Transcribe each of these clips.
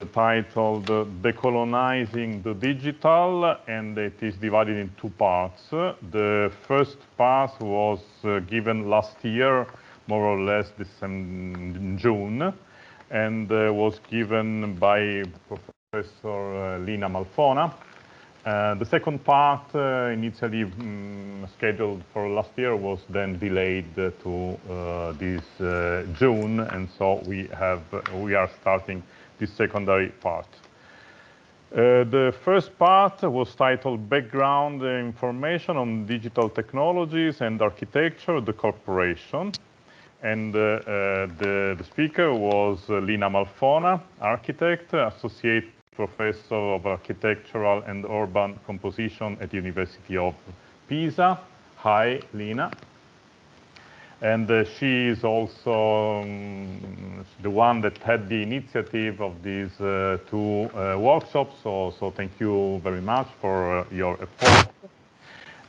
titled Decolonizing the Digital, and it is divided in two parts. The first part was given last year, more or less in June, and was given by Professor Lina Malfona. The second part, initially scheduled for last year, was then delayed to this June, and so we are starting this secondary part. The first part was titled Background Information on Digital Technologies and Architecture, the Corporation. And the speaker was Lina Malfona, architect, associate professor of architectural and urban composition at the University of Pisa. Hi, Lina. And she is also the one that had the initiative of these two workshops. So thank you very much for your effort.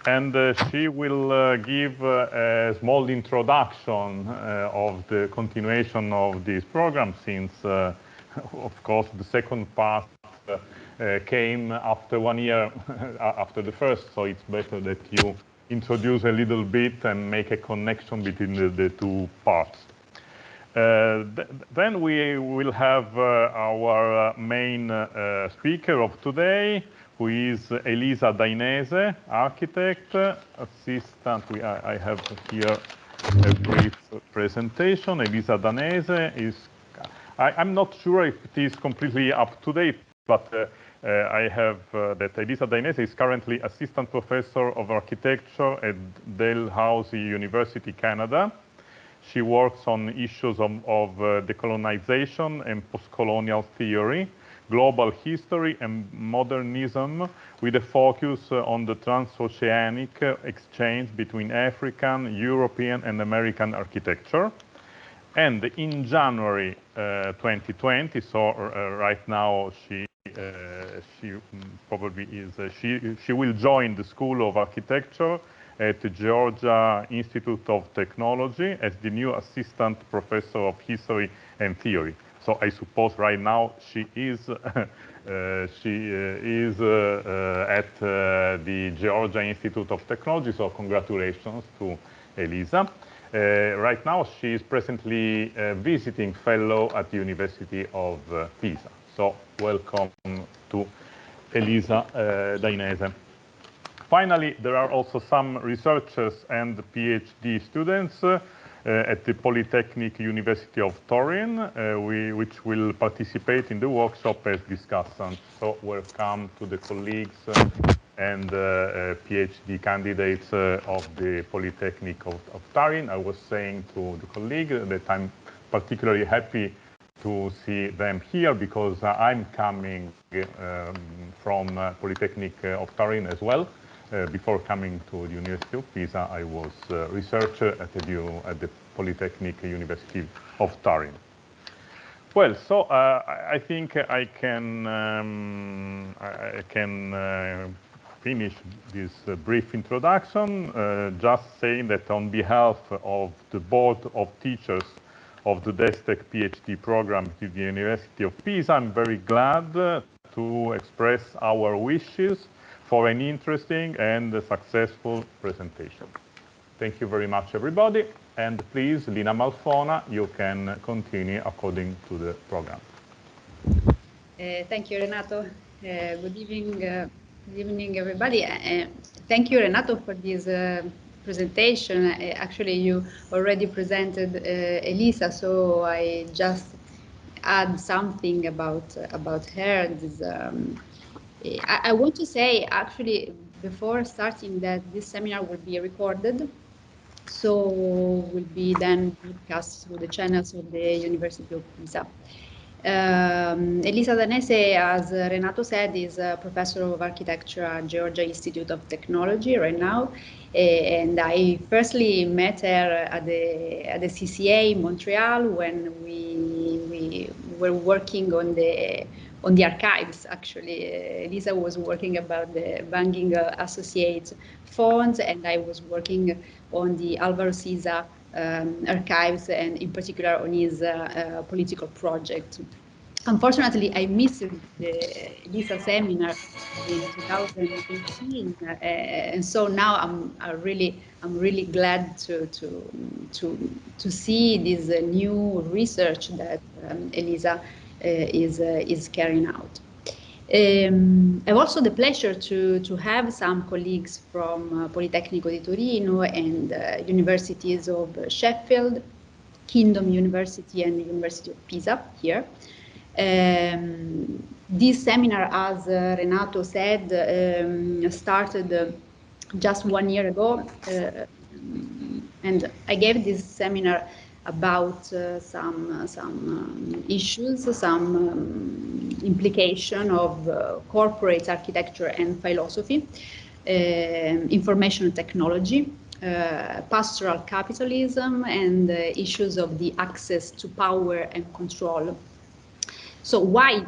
And she will give a small introduction of the continuation of this program, since, of course, the second part came after 1 year after the first. So it's better that you introduce a little bit and make a connection between the two parts. Then we will have our main speaker of today, who is Elisa Dainese, architect, assistant. I have here a brief presentation. Elisa Dainese is, I'm not sure if it is completely up to date, but I have that Elisa Dainese is currently assistant professor of architecture at Dalhousie University, Canada. She works on issues of decolonization and post-colonial theory, global history and modernism, with a focus on the transoceanic exchange between African, European, and American architecture. And in January 2020, so right now she probably is, she will join the School of Architecture at the Georgia Institute of Technology as the new assistant professor of history and theory. So I suppose right now she is at the Georgia Institute of Technology. So congratulations to Elisa. Right now she is presently visiting fellow at the University of Pisa. So welcome to Elisa Dainese. Finally, there are also some researchers and PhD students at the Polytechnic University of Turin, which will participate in the workshop as discussants. So welcome to the colleagues and PhD candidates of the Polytechnic of Turin. I was saying to the colleague that I'm particularly happy to see them here, because I'm coming from Polytechnic of Turin as well. Before coming to the University of Pisa, I was a researcher at the Polytechnic University of Turin. Well, so I think I can finish this brief introduction just saying that on behalf of the Board of Teachers of the DESTEC PhD program at the University of Pisa, I'm very glad to express our wishes for an interesting and successful presentation. Thank you very much, everybody. And please, Lina Malfona, you can continue according to the program. Thank you, Renato. Good evening, everybody. Thank you, Renato, for this presentation. Actually, you already presented Elisa, so I just add something about her. This, I want to say, actually, before starting, that this seminar will be recorded, so will be then broadcast through the channels of the University of Pisa. Elisa Dainese, as Renato said, is a professor of architecture at Georgia Institute of Technology right now, and I firstly met her at the CCA in Montreal when we were working on the archives. Actually, Elisa was working about the Banking Associates funds, and I was working on the Alvaro Siza archives, and in particular on his political project. Unfortunately, I missed the Elisa seminar in 2018, and so now I'm really glad to see this new research that Elisa is carrying out. I have also the pleasure to have some colleagues from Politecnico di Torino and universities of Sheffield, Kingdom University and the University of Pisa here. This seminar, as Renato said, started just 1 year ago, and I gave this seminar about some issues, some implication of corporate architecture and philosophy, information technology, pastoral capitalism, and issues of the access to power and control. So why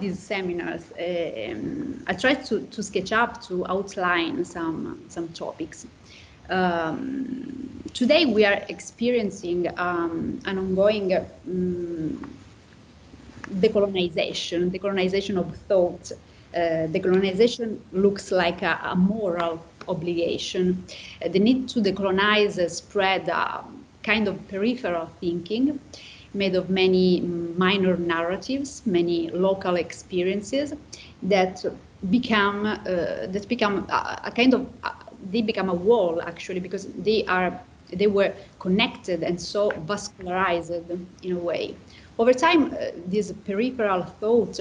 these seminars? I tried to sketch up, to outline some topics. Today we are experiencing an ongoing decolonization of thought. Decolonization looks like a moral obligation. The need to decolonize spread a kind of peripheral thinking made of many minor narratives, many local experiences that become a kind of they become a wall, actually, because they were connected and so vascularized in a way. Over time, this peripheral thought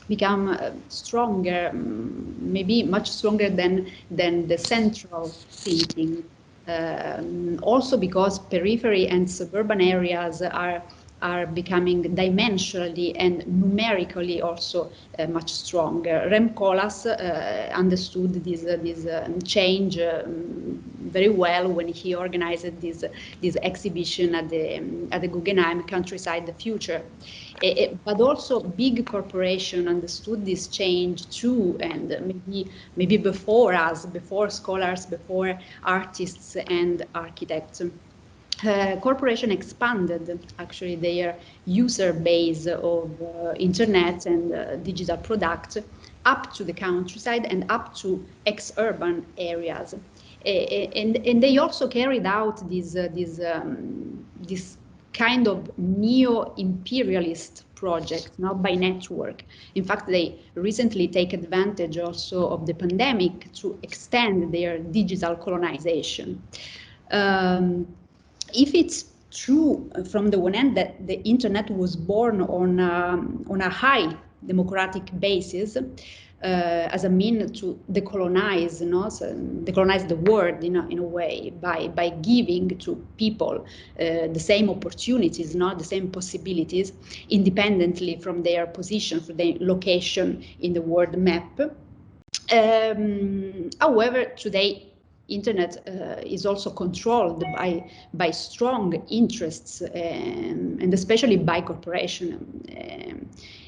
become stronger, maybe much stronger than the central thinking. Also because periphery and suburban areas are becoming dimensionally and numerically also much stronger. Rem Koolhaas understood this change very well when he organized this exhibition at the Guggenheim Countryside the Future. But also big corporation understood this change too, and maybe before us, before scholars, before artists and architects. Corporation expanded actually their user base of internet and digital products up to the countryside and up to ex-urban areas, and they also carried out this kind of neo-imperialist project, not by network. In fact, they recently take advantage also of the pandemic to extend their digital colonization. If it's true from the one end that the internet was born on a high democratic basis, as a means to decolonize, so decolonize the world in a way by giving to people the same opportunities, the same possibilities, independently from their position, from their location in the world map. However, today, internet is also controlled by strong interests, and especially by corporation.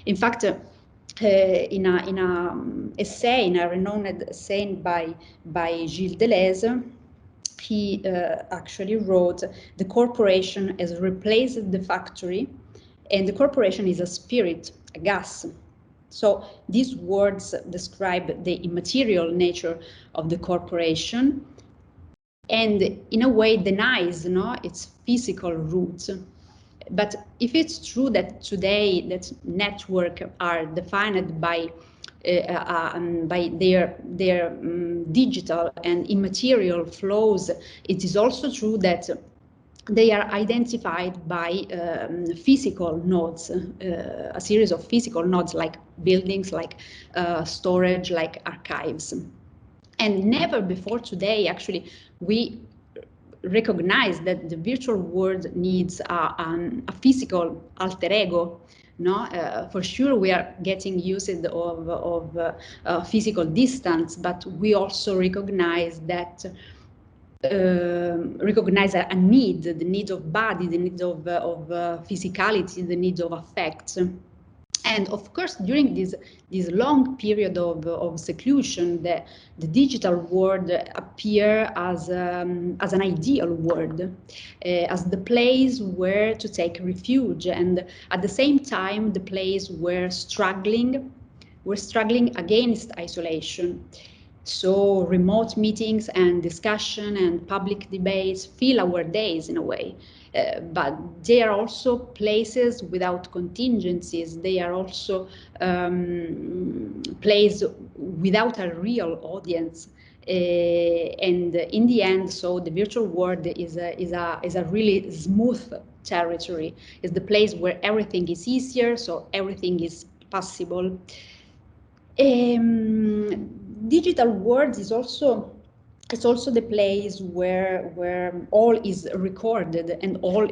In fact, in a renowned essay by Gilles Deleuze, he actually wrote, "The corporation has replaced the factory, and the corporation is a spirit, a gas." So these words describe the immaterial nature of the corporation, and in a way denies its physical roots. But if it's true that today that networks are defined by their digital and immaterial flows, it is also true that they are identified by physical nodes, a series of physical nodes like buildings, like storage, like archives. And never before today, actually, we recognize that the virtual world needs a physical alter ego. For sure, we are getting used of physical distance, but we also recognize that a need, the need of body, the need of physicality, the need of affect. And of course, during this long period of seclusion, the digital world appear as an ideal world, as the place where to take refuge, and at the same time, the place where we're struggling against isolation. So remote meetings and discussion and public debates fill our days in a way. But they are also places without contingencies. They are also places without a real audience. And in the end, so the virtual world is a really smooth territory. It's the place where everything is easier, so everything is possible. Digital world is also, it's also the place where all is recorded and all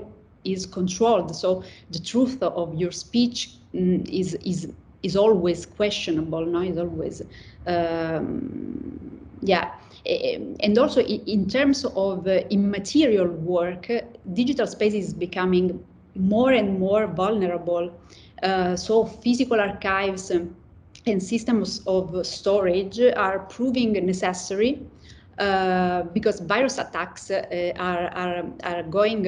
is controlled. So the truth of your speech is always questionable. No, is always yeah. And also in terms of immaterial work, digital space is becoming more and more vulnerable. So physical archives and systems of storage are proving necessary because virus attacks are going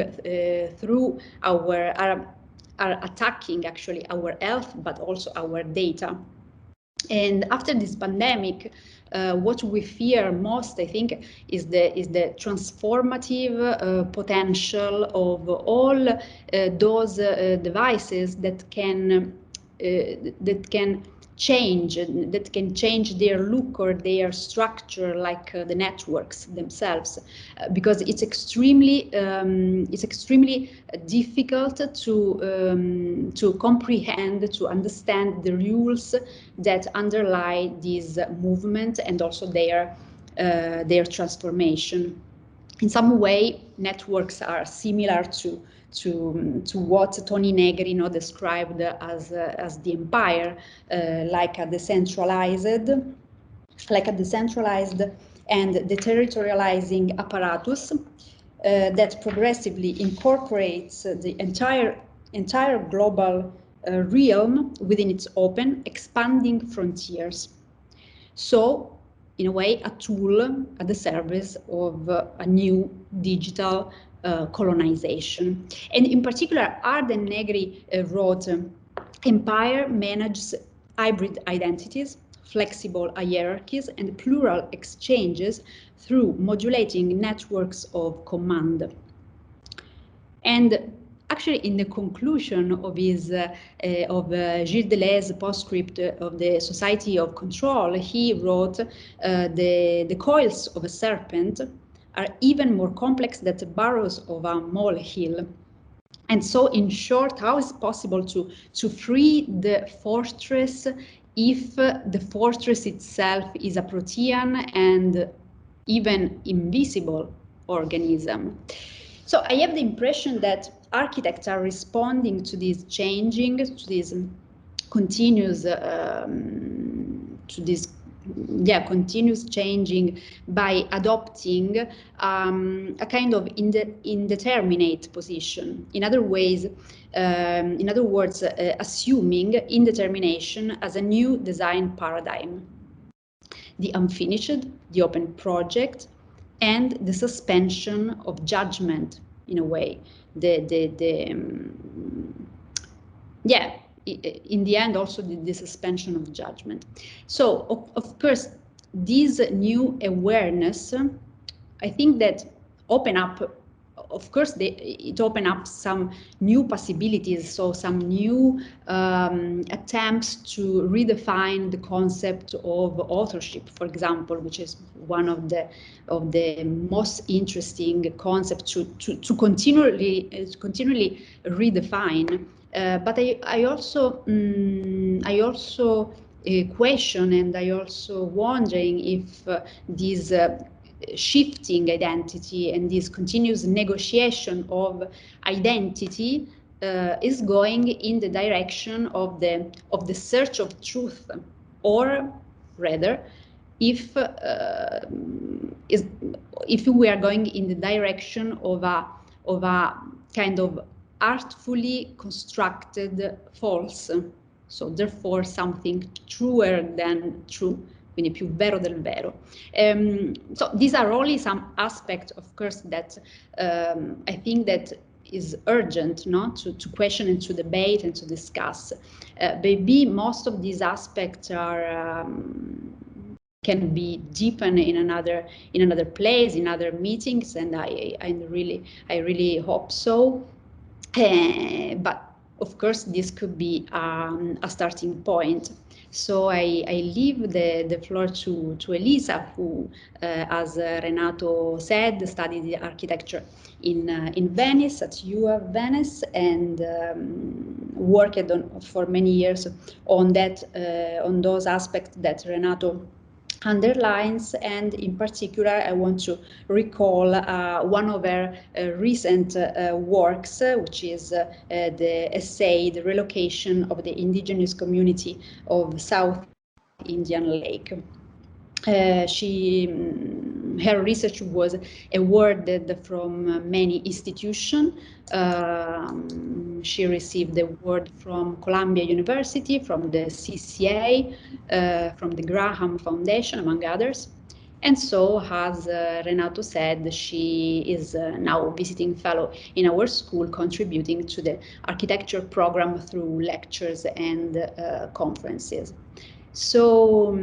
through are attacking actually our health, but also our data. And after this pandemic, what we fear most, I think, is the transformative potential of all those devices that can change their look or their structure, like the networks themselves, because it's extremely difficult to comprehend, to understand the rules that underlie this movement and also their transformation. In some way, networks are similar to what Tony Negri described as the empire, like a decentralized and deterritorializing apparatus that progressively incorporates the entire global realm within its open, expanding frontiers. So, in a way, a tool at the service of a new digital colonization. And in particular, Arden Negri wrote, empire manages hybrid identities, flexible hierarchies, and plural exchanges through modulating networks of command. And actually, in the conclusion of his Gilles Deleuze's postscript of the Society of Control, he wrote, the coils of a serpent are even more complex than the burrows of a molehill. And so, in short, how is it possible to free the fortress if the fortress itself is a protean and even invisible organism? So I have the impression that architects are responding to this changing, to this continuous, continuous changing by adopting a kind of indeterminate position. In other words, assuming indetermination as a new design paradigm. The unfinished, the open project, and the suspension of judgment, in a way. In the end, also the suspension of judgment. So, of course, this new awareness, I think that open up, of course, it opened up some new possibilities, so some new attempts to redefine the concept of authorship, for example, which is one of the most interesting concepts to continually redefine. But I also question, and I also wondering if this shifting identity and this continuous negotiation of identity is going in the direction of the search of truth, or rather, if we are going in the direction of a kind of artfully constructed false. So therefore something truer than true, quindi più vero del vero. So these are only some aspects, of course, that I think that is urgent, no? to question and to debate and to discuss. Maybe most of these aspects are can be deepened in another place, in other meetings, and I really hope so. But of course, this could be a starting point. So I leave the floor to Elisa, who, as Renato said, studied architecture in Venice, at UA Venice, and worked for many years on those aspects that Renato underlines, and in particular I want to recall one of her recent works, which is the essay, The Relocation of the Indigenous Community of South Indian Lake. Her research was awarded from many institutions. She received the award from Columbia University, from the CCA, from the Graham Foundation, among others. And so, as Renato said, she is now visiting fellow in our school, contributing to the architecture program through lectures and conferences. So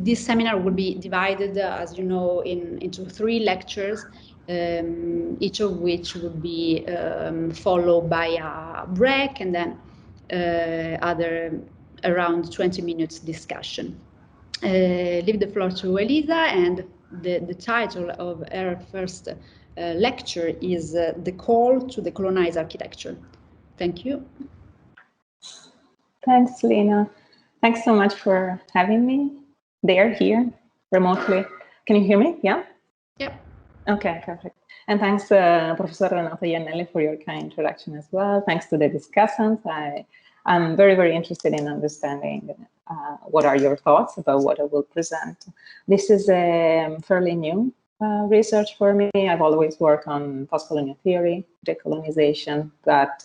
this seminar will be divided, as you know, into 3 lectures, each of which will be followed by a break and then other around 20 minutes discussion. Leave the floor to Elisa, and the title of her first lecture is The Call to Decolonize Architecture. Thank you. Thanks, Lena. Thanks so much for having me here, remotely. Can you hear me? Yeah? Yeah. Okay, perfect. And thanks, Professor Renato Iannelli, for your kind introduction as well. Thanks to the discussants. I'm very, very interested in understanding what are your thoughts about what I will present. This is a fairly new research for me. I've always worked on post-colonial theory, decolonization, but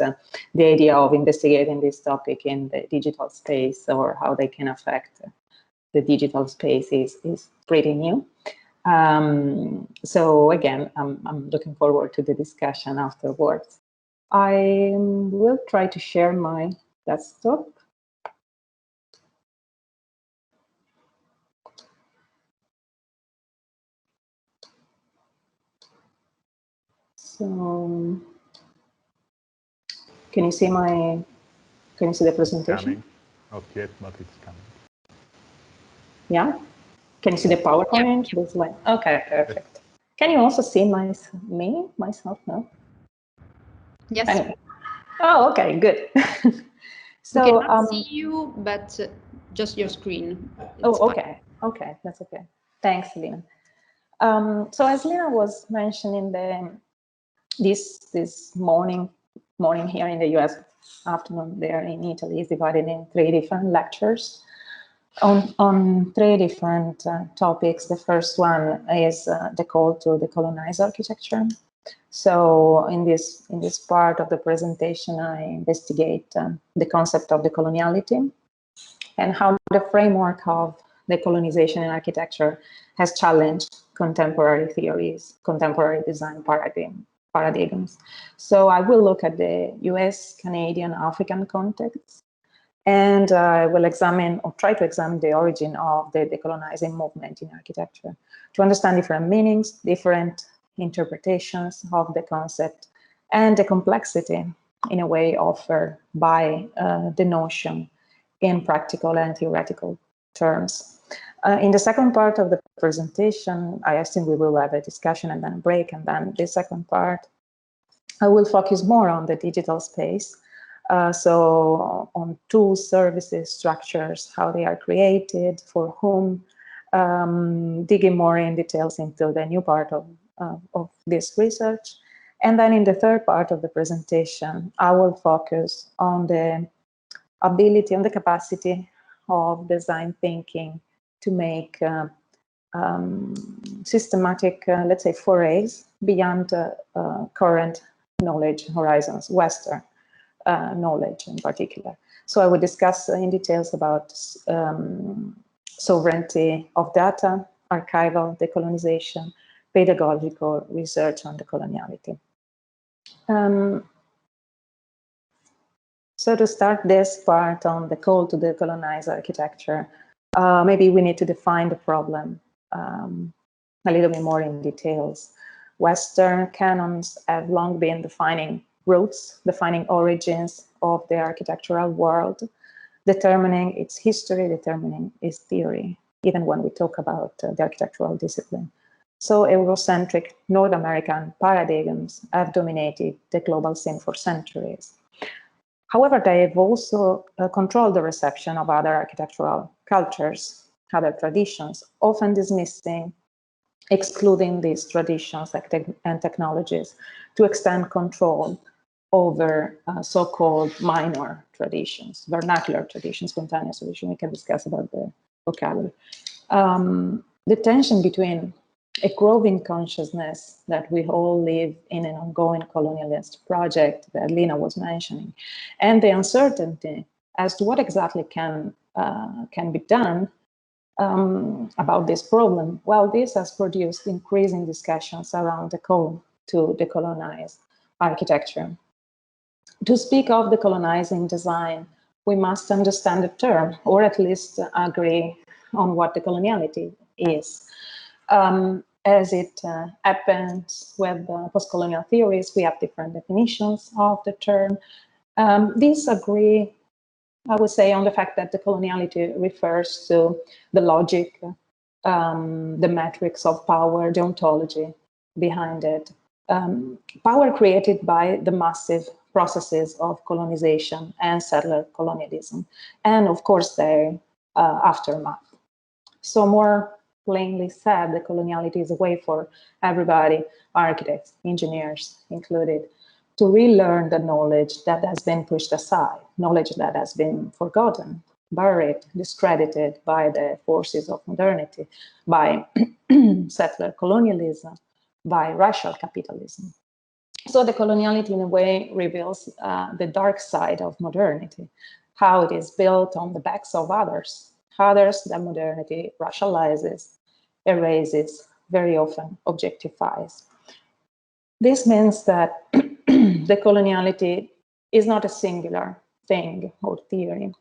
the idea of investigating this topic in the digital space or how they can affect the digital space is pretty new. So again, I'm looking forward to the discussion afterwards. I will try to share my desktop. So, can you see the presentation? Coming. Not yet, but it's coming. Yeah? Can you see the PowerPoint? Yeah. Okay, perfect. Can you also see myself now? Yes. Anyway. Oh, okay, good. So we cannot see you, but just your screen. It's okay. Fine. Okay, that's okay. Thanks, Lena. So as Lena was mentioning, this morning here in the US, afternoon there in Italy is divided in 3 different lectures on 3 different topics. The first one is the call to decolonize architecture. So in this part of the presentation, I investigate the concept of decoloniality and how the framework of decolonization in architecture has challenged contemporary theories, contemporary design paradigms. So I will look at the US, Canadian, African context, and I will examine or try to examine the origin of the decolonizing movement in architecture to understand different meanings, different interpretations of the concept, and the complexity in a way offered by the notion in practical and theoretical terms. In the second part of the presentation, I assume we will have a discussion and then a break, and then the second part, I will focus more on the digital space. So on tools, services, structures, how they are created, for whom, digging more in details into the new part of this research. And then in the third part of the presentation, I will focus on the ability, on the capacity of design thinking to make systematic, let's say, forays beyond current knowledge horizons, Western knowledge in particular. So I will discuss in details about sovereignty of data, archival decolonization, pedagogical research on decoloniality. So to start this part on the call to decolonize architecture, maybe we need to define the problem a little bit more in details. Western canons have long been defining roots, defining origins of the architectural world, determining its history, determining its theory, even when we talk about the architectural discipline. So Eurocentric North American paradigms have dominated the global scene for centuries. However, they have also controlled the reception of other architectural cultures, other traditions, often dismissing, excluding these traditions and technologies to extend control over so-called minor traditions, vernacular traditions, spontaneous traditions. We can discuss about the vocabulary. The tension between a growing consciousness that we all live in an ongoing colonialist project that Lina was mentioning, and the uncertainty as to what exactly can be done about this problem. Well, this has produced increasing discussions around the call to decolonize architecture. To speak of decolonizing design, we must understand the term, or at least agree on what decoloniality is. As it happens with post-colonial theories, we have different definitions of the term. These agree, I would say, on the fact that decoloniality refers to the logic, the metrics of power, the ontology behind it. Power created by the massive processes of colonization and settler colonialism, and of course their aftermath. So more plainly said, decoloniality is a way for everybody, architects, engineers included, to relearn the knowledge that has been pushed aside, knowledge that has been forgotten, buried, discredited by the forces of modernity, by settler colonialism, by racial capitalism. So decoloniality in a way reveals the dark side of modernity, how it is built on the backs of others that modernity racializes, erases, very often objectifies. This means that decoloniality is not a singular thing or theory.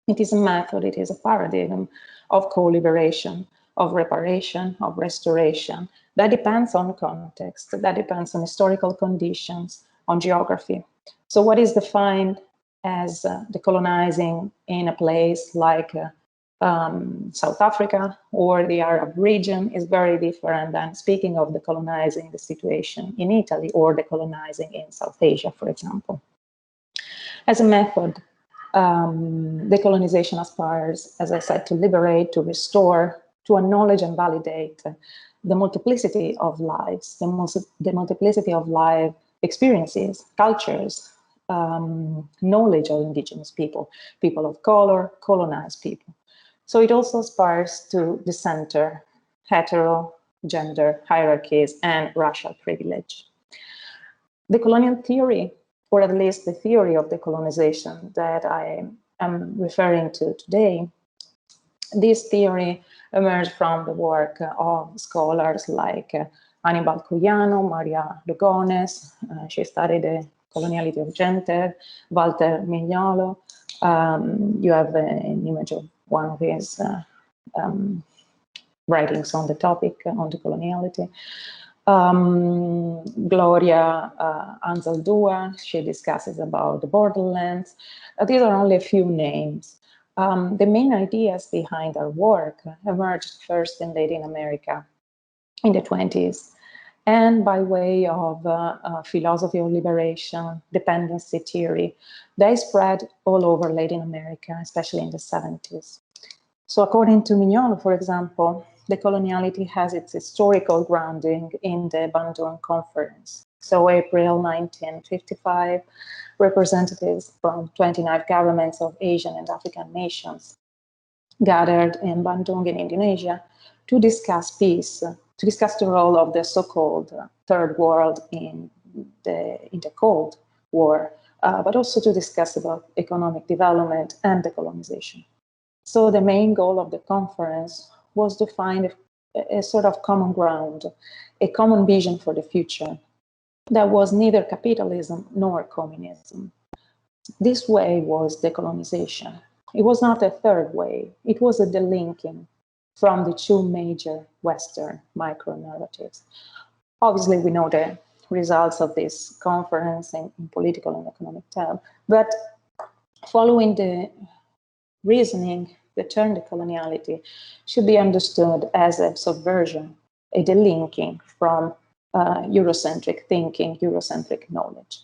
It is a method, it is a paradigm of co-liberation, of reparation, of restoration, that depends on context, that depends on historical conditions, on geography. So what is defined as decolonizing in a place like South Africa or the Arab region is very different than speaking of decolonizing the situation in Italy or decolonizing in South Asia, for example. As a method, decolonization aspires, as I said, to liberate, to restore, to acknowledge and validate the multiplicity of lives, the multiplicity of life experiences, cultures, knowledge of indigenous people, people of color, colonized people. So it also aspires to decenter hetero, gender hierarchies and racial privilege. The colonial theory, or at least the theory of decolonization that I am referring to today, this theory emerged from the work of scholars like Anibal Cuyano, Maria Lugones, she studied the coloniality of gender, Walter Mignolo. You have an image of one of his writings on the topic, on decoloniality. Gloria Anzaldúa, she discusses about the borderlands. These are only a few names. The main ideas behind our work emerged first in Latin America in the 20s, and by way of philosophy of liberation, dependency theory, they spread all over Latin America, especially in the 70s. So according to Mignolo, for example, decoloniality has its historical grounding in the Bandung Conference. So April 1955, representatives from 29 governments of Asian and African nations gathered in Bandung in Indonesia to discuss peace, to discuss the role of the so-called Third World in the Cold War, but also to discuss about economic development and decolonization. So the main goal of the conference was to find a sort of common ground, a common vision for the future that was neither capitalism nor communism. This way was decolonization. It was not a third way, it was a delinking from the two major Western micro-narratives. Obviously, we know the results of this conference in political and economic terms, but following the reasoning, the term decoloniality should be understood as a subversion, a delinking from Eurocentric thinking, Eurocentric knowledge.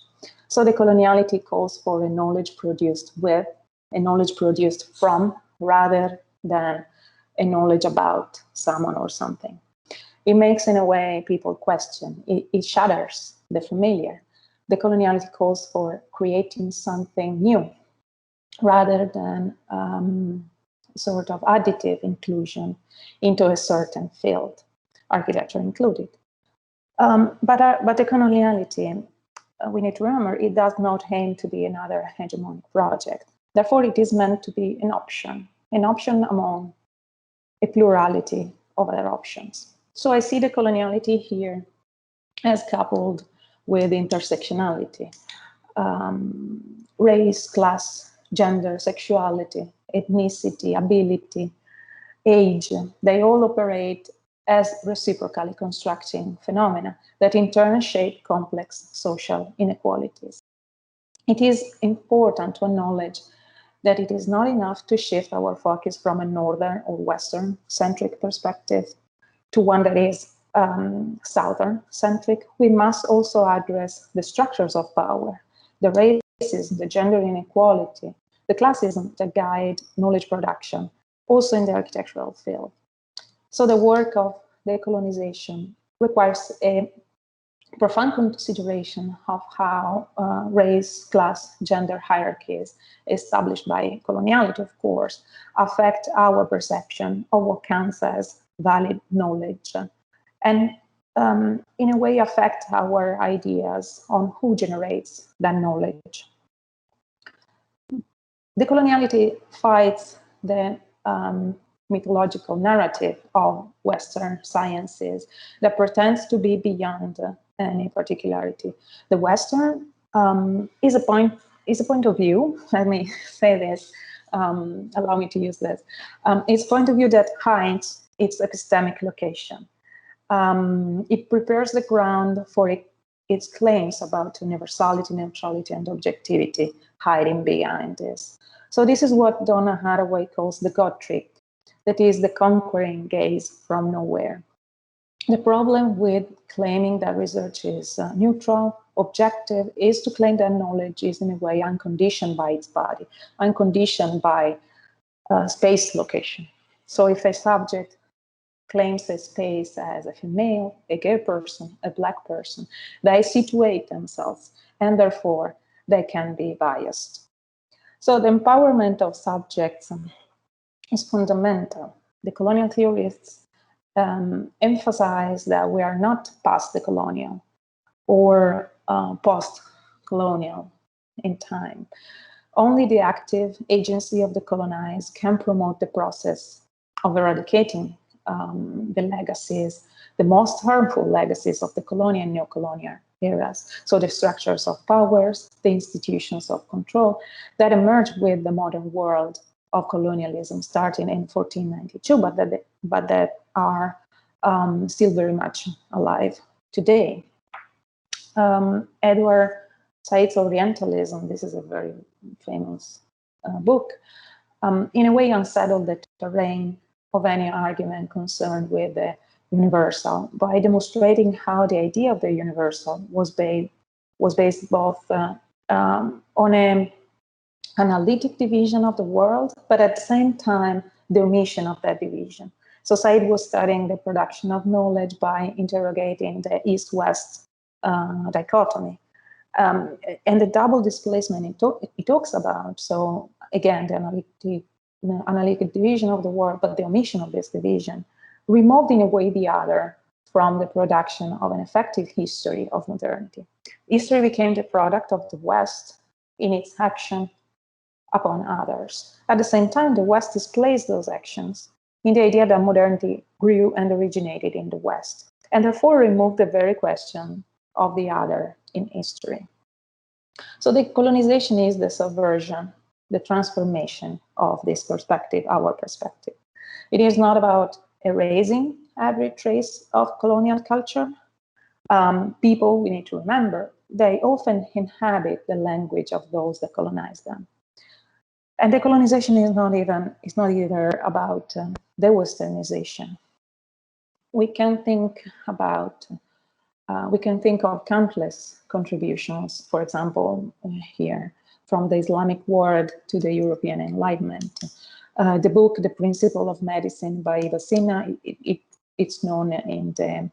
So decoloniality calls for a knowledge produced with, a knowledge produced from, rather than a knowledge about someone or something. It makes, in a way, people question. It shatters the familiar. Decoloniality calls for creating something new, rather than sort of additive inclusion into a certain field, architecture included. But decoloniality, we need to remember, it does not aim to be another hegemonic project. Therefore, it is meant to be an option among a plurality of other options. So I see decoloniality here as coupled with intersectionality, race, class, gender, sexuality, ethnicity, ability, age. They all operate as reciprocally constructing phenomena that in turn shape complex social inequalities. It is important to acknowledge that it is not enough to shift our focus from a northern or western centric perspective to one that is southern centric. We must also address the structures of power, the racism, the gender inequality, the classism that guide knowledge production, also in the architectural field. So the work of decolonization requires a profound consideration of how race, class, gender hierarchies established by coloniality, of course, affect our perception of what counts as valid knowledge, and in a way affect our ideas on who generates that knowledge. Decoloniality fights the mythological narrative of Western sciences that pretends to be beyond any particularity. The Western is a point of view. Let me say this. Allow me to use this. It's a point of view that hides its epistemic location. It prepares the ground for its claims about universality, neutrality, and objectivity, hiding behind this. So this is what Donna Haraway calls the God trick. That is the conquering gaze from nowhere. The problem with claiming that research is neutral, objective, is to claim that knowledge is in a way unconditioned by its body, unconditioned by space location. So if a subject claims a space as a female, a gay person, a black person, they situate themselves, and therefore they can be biased. So the empowerment of subjects is fundamental. The colonial theorists emphasize that we are not past the colonial or post-colonial in time. Only the active agency of the colonized can promote the process of eradicating the legacies, the most harmful legacies of the colonial and neo-colonial eras. So the structures of powers, the institutions of control that emerged with the modern world of colonialism starting in 1492, but that are still very much alive today. Edward Cites' Orientalism, this is a very famous book, in a way unsettled the terrain of any argument concerned with the universal by demonstrating how the idea of the universal was based both on an analytic division of the world, but at the same time, the omission of that division. So Said was studying the production of knowledge by interrogating the East-West dichotomy. And the double displacement it talks about, so again, the analytic division of the world, but the omission of this division, removed in a way the other from the production of an effective history of modernity. History became the product of the West, in its action upon others. At the same time, the West displays those actions in the idea that modernity grew and originated in the West, and therefore removed the very question of the other in history. So the colonization is the subversion, the transformation of this perspective, our perspective. It is not about erasing every trace of colonial culture. People, we need to remember, they often inhabit the language of those that colonize them. And decolonization is not either about de-Westernization. We can think of countless contributions, for example, here, from the Islamic world to the European Enlightenment. The book, The Principle of Medicine by Evolutionary, it's known in the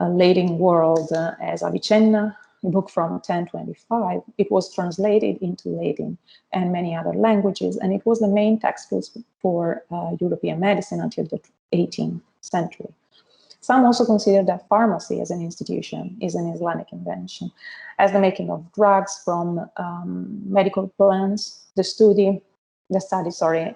Latin world as Avicenna, a book from 1025. It was translated into Latin and many other languages, and it was the main textbook for European medicine until the 18th century. Some also consider that pharmacy as an institution is an Islamic invention, as the making of drugs from medical plants, the study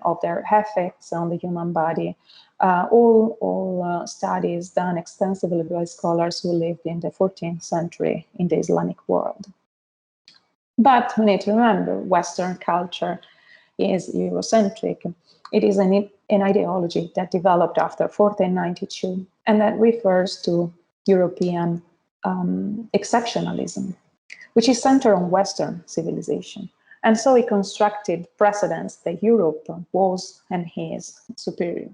of their effects on the human body, all studies done extensively by scholars who lived in the 14th century in the Islamic world. But we need to remember, Western culture is Eurocentric. It is an ideology that developed after 1492, and that refers to European exceptionalism, which is centered on Western civilization. And so it constructed precedents that Europe was and is superior.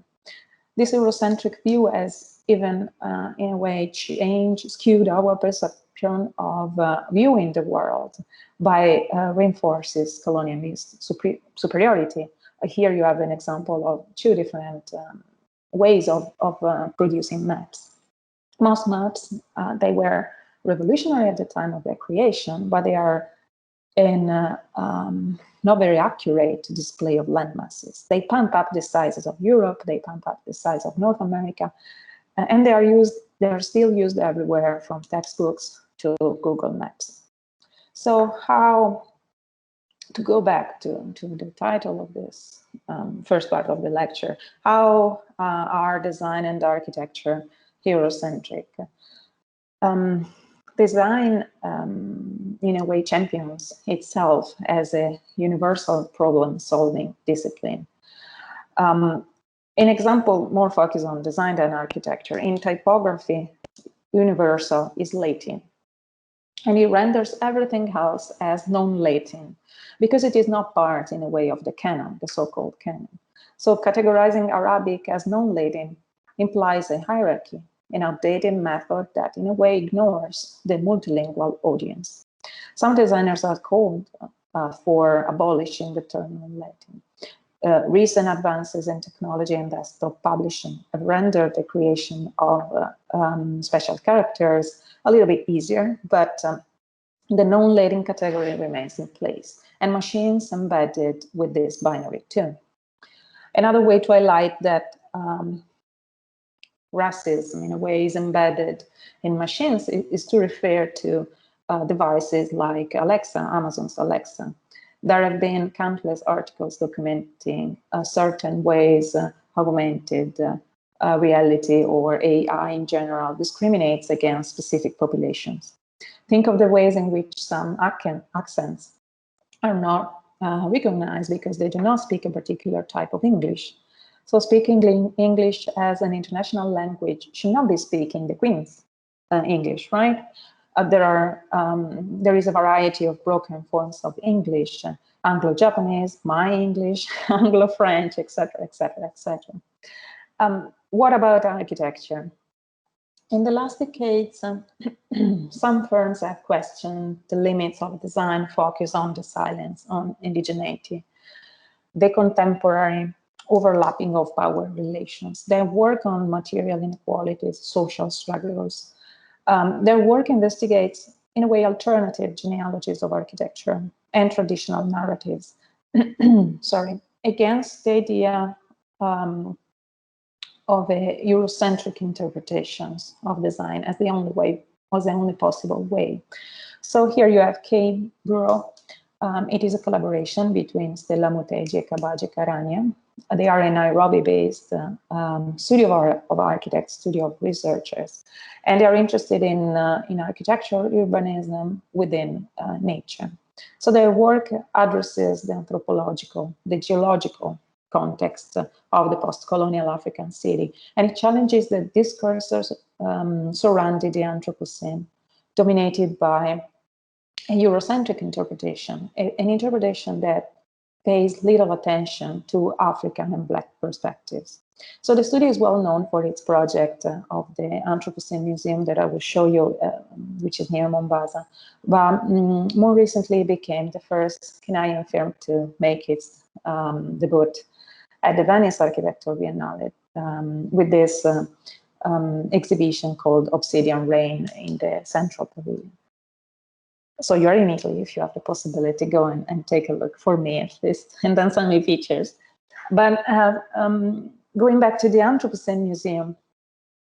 This Eurocentric view has even, in a way, skewed our perception of viewing the world by reinforces colonialist superiority. Here you have an example of two different ways of producing maps. Most maps, they were revolutionary at the time of their creation, but they are in not very accurate display of land masses. They pump up the sizes of Europe, they pump up the size of North America, and they are still used everywhere, from textbooks to Google Maps. So how, to go back to the title of this first part of the lecture, how are design and architecture Eurocentric? Design, in a way, champions itself as a universal problem-solving discipline. An example more focused on design than architecture. In typography, universal is Latin, and it renders everything else as non-Latin because it is not part, in a way, of the canon, the so-called canon. So categorizing Arabic as non-Latin implies a hierarchy, an outdated method that, in a way, ignores the multilingual audience. Some designers are called for abolishing the term non-Latin. Recent advances in technology and desktop publishing have rendered the creation of special characters a little bit easier, but the non-Latin category remains in place, and machines embedded with this binary too. Another way to highlight that racism, in a way, is embedded in machines is to refer to devices like Alexa, Amazon's Alexa. There have been countless articles documenting certain ways augmented reality or AI in general discriminates against specific populations. Think of the ways in which some accents are not recognized because they do not speak a particular type of English. So speaking English as an international language should not be speaking the Queen's English, right? There is a variety of broken forms of English, Anglo-Japanese, my English, Anglo-French, etc., etc., etc. What about architecture? In the last decades, some firms have questioned the limits of design focus on the silence, on indigeneity, the contemporary overlapping of power relations. They work on material inequalities, social struggles. Their work investigates, in a way, alternative genealogies of architecture and traditional narratives, against the idea of a Eurocentric interpretations of design as the only way, was the only possible way. So here you have Kay Burrow, It is a collaboration between Stella Mutegi and Kabaje Karania. They are a Nairobi-based studio of architects, studio of researchers, and they are interested in architecture, urbanism within nature. So their work addresses the anthropological, the geological context of the post-colonial African city, and it challenges the discourses surrounding the Anthropocene, dominated by a Eurocentric interpretation, an interpretation that pays little attention to African and Black perspectives. So the studio is well known for its project of the Anthropocene Museum that I will show you, which is near Mombasa. But more recently, it became the first Kenyan firm to make its debut at the Venice Architectural Biennale with this exhibition called Obsidian Rain in the Central Pavilion. So you're in Italy, if you have the possibility, go and take a look, for me at least, and then some new features. But going back to the Anthropocene Museum,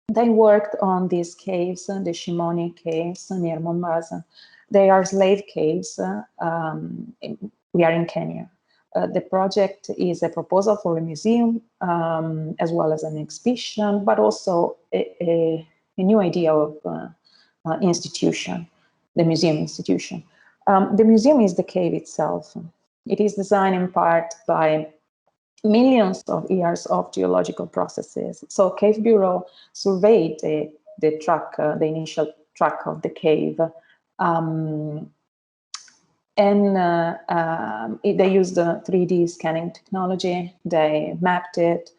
they worked on these caves, the Shimoni caves near Mombasa. They are slave caves. We are in Kenya. The project is a proposal for a museum, as well as an exhibition, but also a new idea of institution. The museum institution. The museum is the cave itself. It is designed in part by millions of years of geological processes. So Cave Bureau surveyed the track, the initial track of the cave, and they used the 3D scanning technology. They mapped it,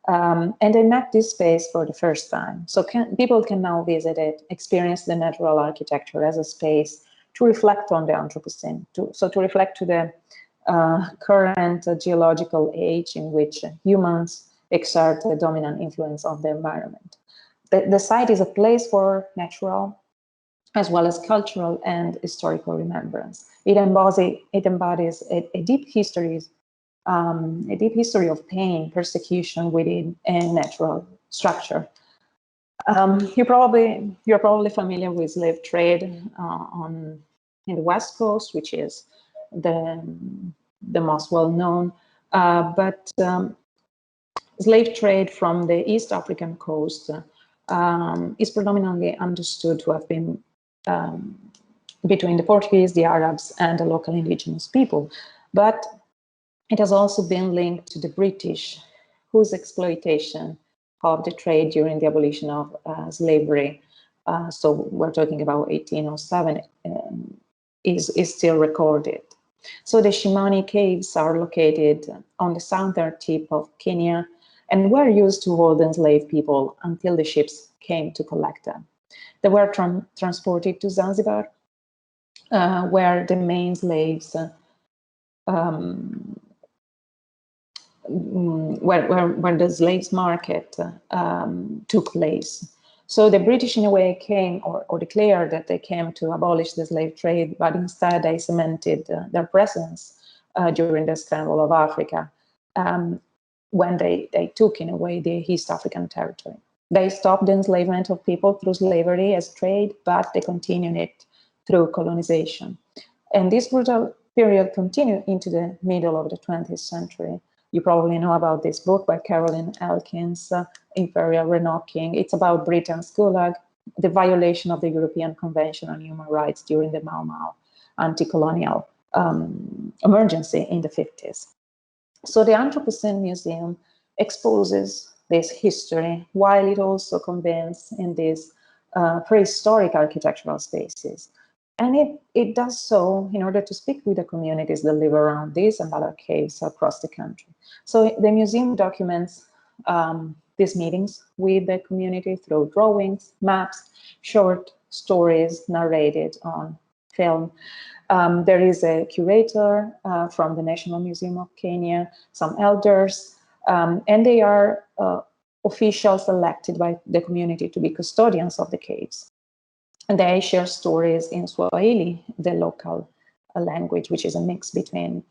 and they mapped this space for the first time. So people can now visit it, experience the natural architecture as a space to reflect on the Anthropocene, to reflect to the current geological age in which humans exert a dominant influence on the environment. The site is a place for natural as well as cultural and historical remembrance. It embodies a deep history of pain, persecution within a natural structure. You're probably familiar with slave trade in the West Coast, which is the most well-known. But slave trade from the East African coast is predominantly understood to have been between the Portuguese, the Arabs, and the local indigenous people. But it has also been linked to the British, whose exploitation of the trade during the abolition of slavery, so we're talking about 1807, is still recorded. So the Shimoni caves are located on the southern tip of Kenya and were used to hold enslaved people until the ships came to collect them. They were transported to Zanzibar, where the main slaves where the slaves market took place. So the British, in a way, came or declared that they came to abolish the slave trade, but instead they cemented their presence during the scramble of Africa when they took, in a way, the East African territory. They stopped the enslavement of people through slavery as trade, but they continued it through colonization. And this brutal period continued into the middle of the 20th century. You probably know about this book by Carolyn Elkins, Imperial Renocking. It's about Britain's Gulag, the violation of the European Convention on Human Rights during the Mau Mau anti-colonial emergency in the 50s. So the Anthropocene Museum exposes this history, while it also convenes in these prehistoric architectural spaces. And it does so in order to speak with the communities that live around these and other caves across the country. So the museum documents these meetings with the community through drawings, maps, short stories narrated on film. There is a curator from the National Museum of Kenya, some elders, and they are officials elected by the community to be custodians of the caves. And they share stories in Swahili, the local language, which is a mix between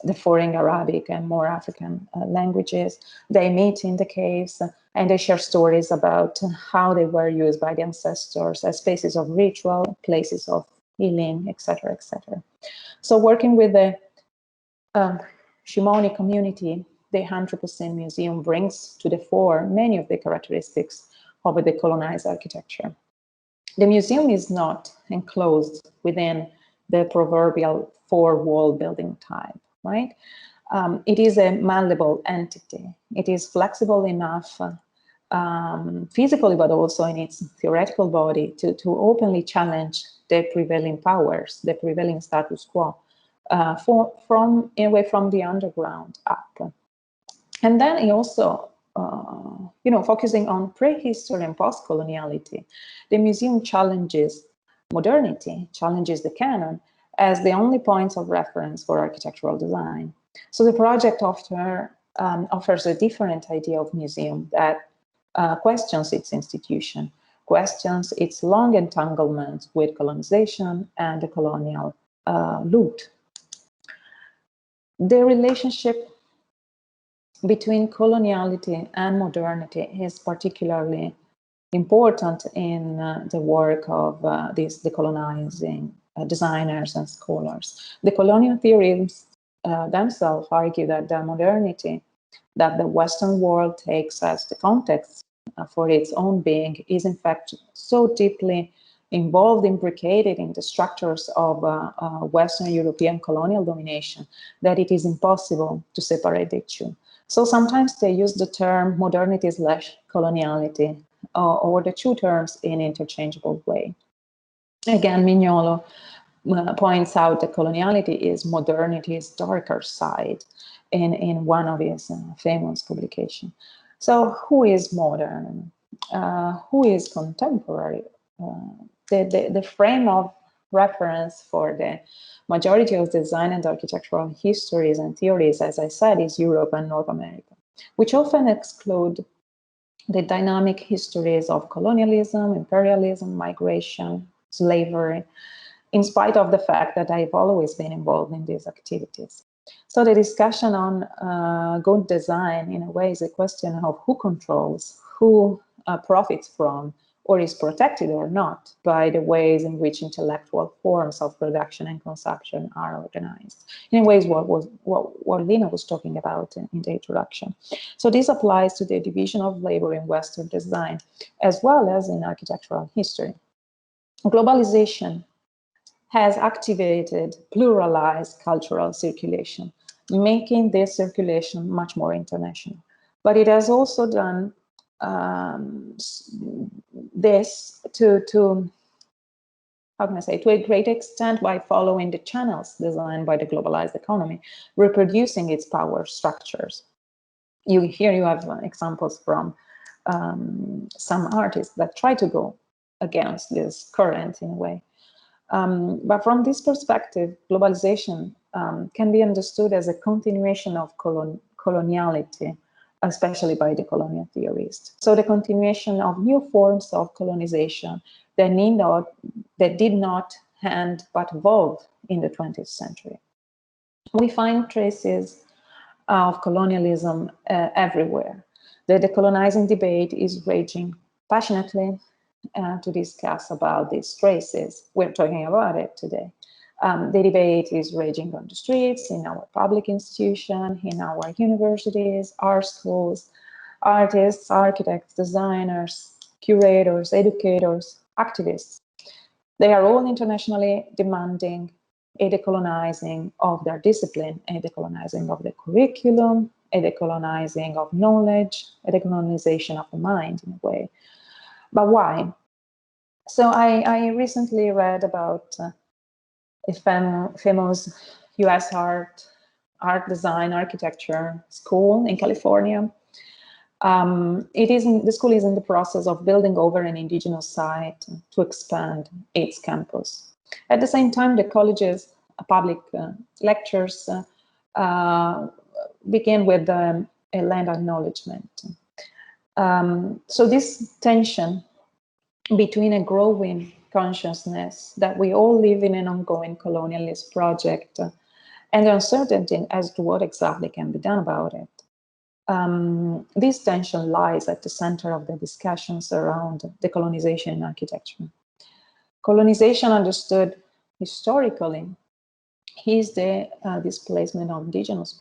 the foreign Arabic and more African languages. They meet in the caves and they share stories about how they were used by the ancestors as spaces of ritual, places of healing, etc., etc. So working with the Shimoni community, the Anthropocene Museum brings to the fore many of the characteristics of a decolonized architecture. The museum is not enclosed within the proverbial four-wall building type, right? It is a malleable entity. It is flexible enough physically, but also in its theoretical body to openly challenge the prevailing powers, the prevailing status quo, from the underground up. And then he also, focusing on prehistory and post-coloniality, the museum challenges modernity, challenges the canon as the only points of reference for architectural design. So the project offers a different idea of museum that questions its institution, questions its long entanglement with colonization and the colonial loot. The relationship between coloniality and modernity is particularly important in the work of these decolonizing designers and scholars. The colonial theorists themselves argue that the modernity that the Western world takes as the context for its own being is in fact so deeply involved, imbricated in the structures of Western European colonial domination that it is impossible to separate the two. So sometimes they use the term modernity / coloniality or the two terms in interchangeable way. Again, Mignolo points out that coloniality is modernity's darker side in one of his famous publications. So who is modern? Who is contemporary? The frame of reference for the majority of design and architectural histories and theories, as I said, is Europe and North America, which often exclude the dynamic histories of colonialism, imperialism, migration, slavery, in spite of the fact that I've always been involved in these activities. So the discussion on good design, in a way, is a question of who controls, who profits from, or is protected or not by the ways in which intellectual forms of production and consumption are organized. In ways, what Lina was talking about in the introduction. So this applies to the division of labor in Western design, as well as in architectural history. Globalization has activated pluralized cultural circulation, making this circulation much more international. But it has also done this to how can I say, to a great extent by following the channels designed by the globalized economy, reproducing its power structures. Here you have examples from some artists that try to go against this current in a way. But from this perspective, globalization can be understood as a continuation of coloniality, especially by the colonial theorists. So the continuation of new forms of colonization that did not end but evolved in the 20th century. We find traces of colonialism everywhere. The decolonizing debate is raging passionately to discuss about these traces. We're talking about it today. The debate is raging on the streets, in our public institutions, in our universities, art schools, artists, architects, designers, curators, educators, activists. They are all internationally demanding a decolonizing of their discipline, a decolonizing of the curriculum, a decolonizing of knowledge, a decolonization of the mind in a way. But why? So I recently read about a famous US art design architecture school in California. The school is in the process of building over an indigenous site to expand its campus. At the same time, the college's public lectures begin with a land acknowledgement. So this tension between a growing consciousness that we all live in an ongoing colonialist project and the uncertainty as to what exactly can be done about it. This tension lies at the center of the discussions around decolonization in architecture. Colonization understood historically is the displacement of indigenous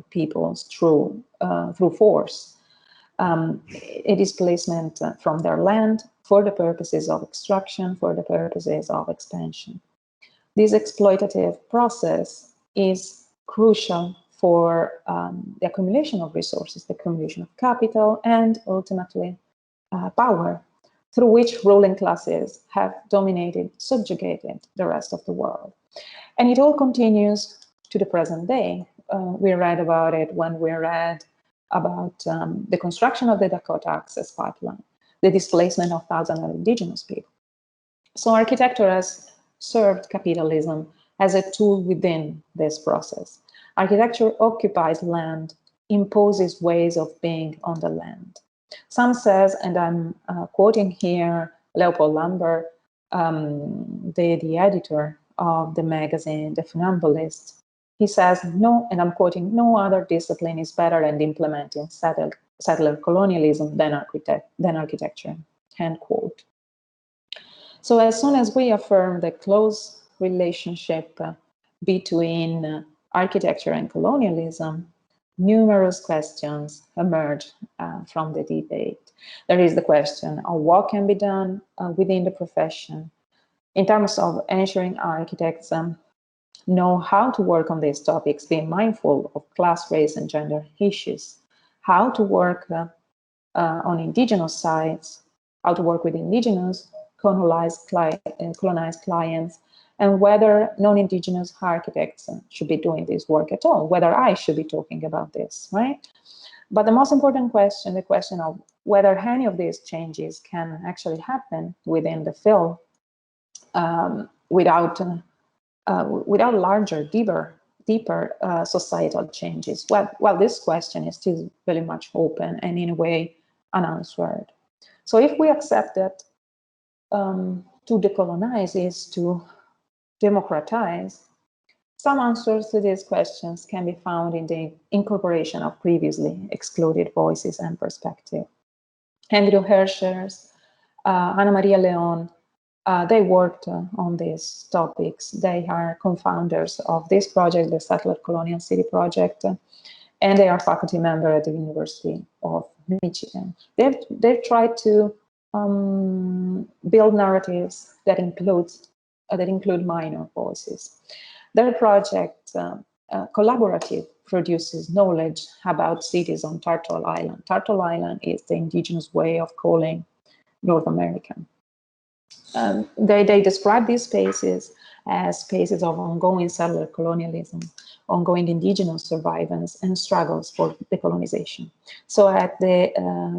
peoples through force, a displacement from their land for the purposes of extraction, for the purposes of expansion. This exploitative process is crucial for the accumulation of resources, the accumulation of capital, and ultimately power, through which ruling classes have dominated, subjugated the rest of the world. And it all continues to the present day. We read about it when we read about the construction of the Dakota Access Pipeline, the displacement of thousands of indigenous people. So architecture has served capitalism as a tool within this process. Architecture occupies land, imposes ways of being on the land. Some says, and I'm quoting here Leopold Lambert, the editor of the magazine The Funambulist. He says, no, and I'm quoting, no other discipline is better at implementing settler colonialism than architecture, end quote. So as soon as we affirm the close relationship between architecture and colonialism, numerous questions emerge from the debate. There is the question of what can be done within the profession in terms of ensuring architects know how to work on these topics, being mindful of class, race, and gender issues, how to work on indigenous sites, how to work with indigenous colonized clients, and whether non-indigenous architects should be doing this work at all, whether I should be talking about this, right? But the most important question, the question of whether any of these changes can actually happen within the field without larger, deeper societal changes. Well, this question is still very much open and in a way unanswered. So if we accept that to decolonize is to democratize, some answers to these questions can be found in the incorporation of previously excluded voices and perspective. Andrew Hershers, Ana Maria Leon, they worked on these topics. They are co-founders of this project, the Settler Colonial City Project, and they are faculty member at the University of Michigan. They've tried to build narratives that include minor voices. Their project, Collaborative, produces knowledge about cities on Turtle Island. Turtle Island is the indigenous way of calling North America. They describe these spaces as spaces of ongoing settler colonialism, ongoing indigenous survivance, and struggles for decolonization. So at the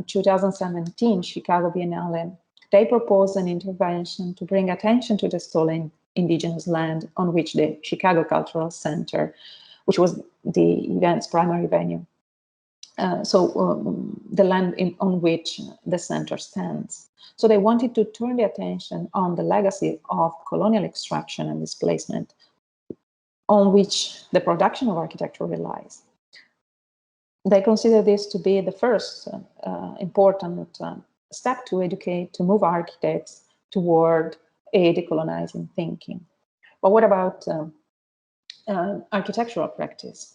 2017 Chicago Biennale, they proposed an intervention to bring attention to the stolen indigenous land on which the Chicago Cultural Center, which was the event's primary venue, the land on which the center stands. So they wanted to turn the attention on the legacy of colonial extraction and displacement on which the production of architecture relies. They consider this to be the first important step to educate, to move architects toward a decolonizing thinking. But what about architectural practice?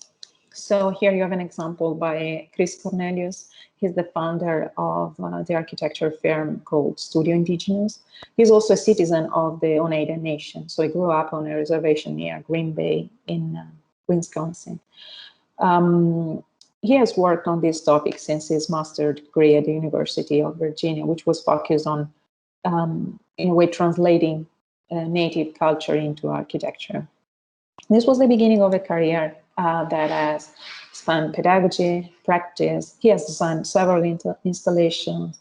So here you have an example by Chris Cornelius. He's the founder of the architecture firm called Studio Indigenous. He's also a citizen of the Oneida Nation. So he grew up on a reservation near Green Bay in Wisconsin. He has worked on this topic since his master's degree at the University of Virginia, which was focused on, in a way, translating native culture into architecture. This was the beginning of a career that has spanned pedagogy, practice. He has designed several installations.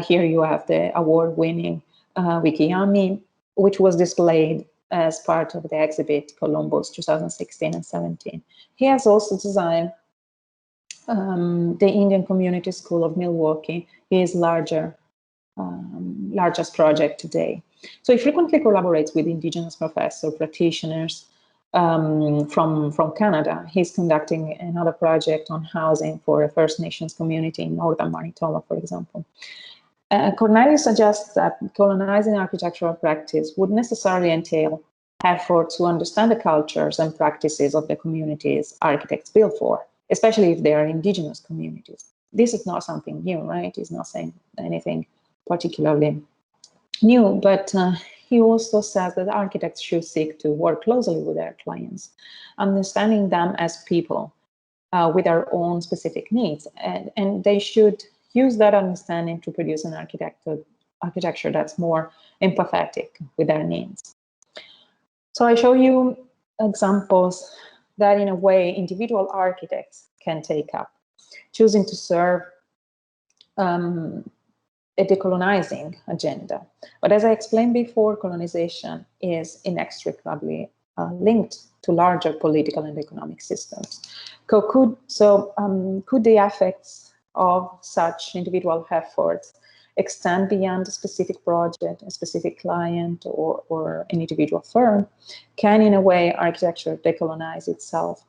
Here you have the award-winning Wikiyami, which was displayed as part of the exhibit Columbus 2016 and 17. He has also designed the Indian Community School of Milwaukee, his largest project today. So he frequently collaborates with indigenous professors, practitioners, from Canada. He's conducting another project on housing for a First Nations community in northern Manitoba, for example. Cornelius suggests that colonizing architectural practice would necessarily entail effort to understand the cultures and practices of the communities architects build for, especially if they are indigenous communities. This is not something new, right? He's not saying anything particularly new, but he also says that architects should seek to work closely with their clients, understanding them as people with their own specific needs, and they should use that understanding to produce an architecture that's more empathetic with their needs. So I show you examples that, in a way, individual architects can take up, choosing to serve a decolonizing agenda. But as I explained before, colonization is inextricably linked to larger political and economic systems. Could the effects of such individual efforts extend beyond a specific project, a specific client, or an individual firm? Can, in a way, architecture decolonize itself?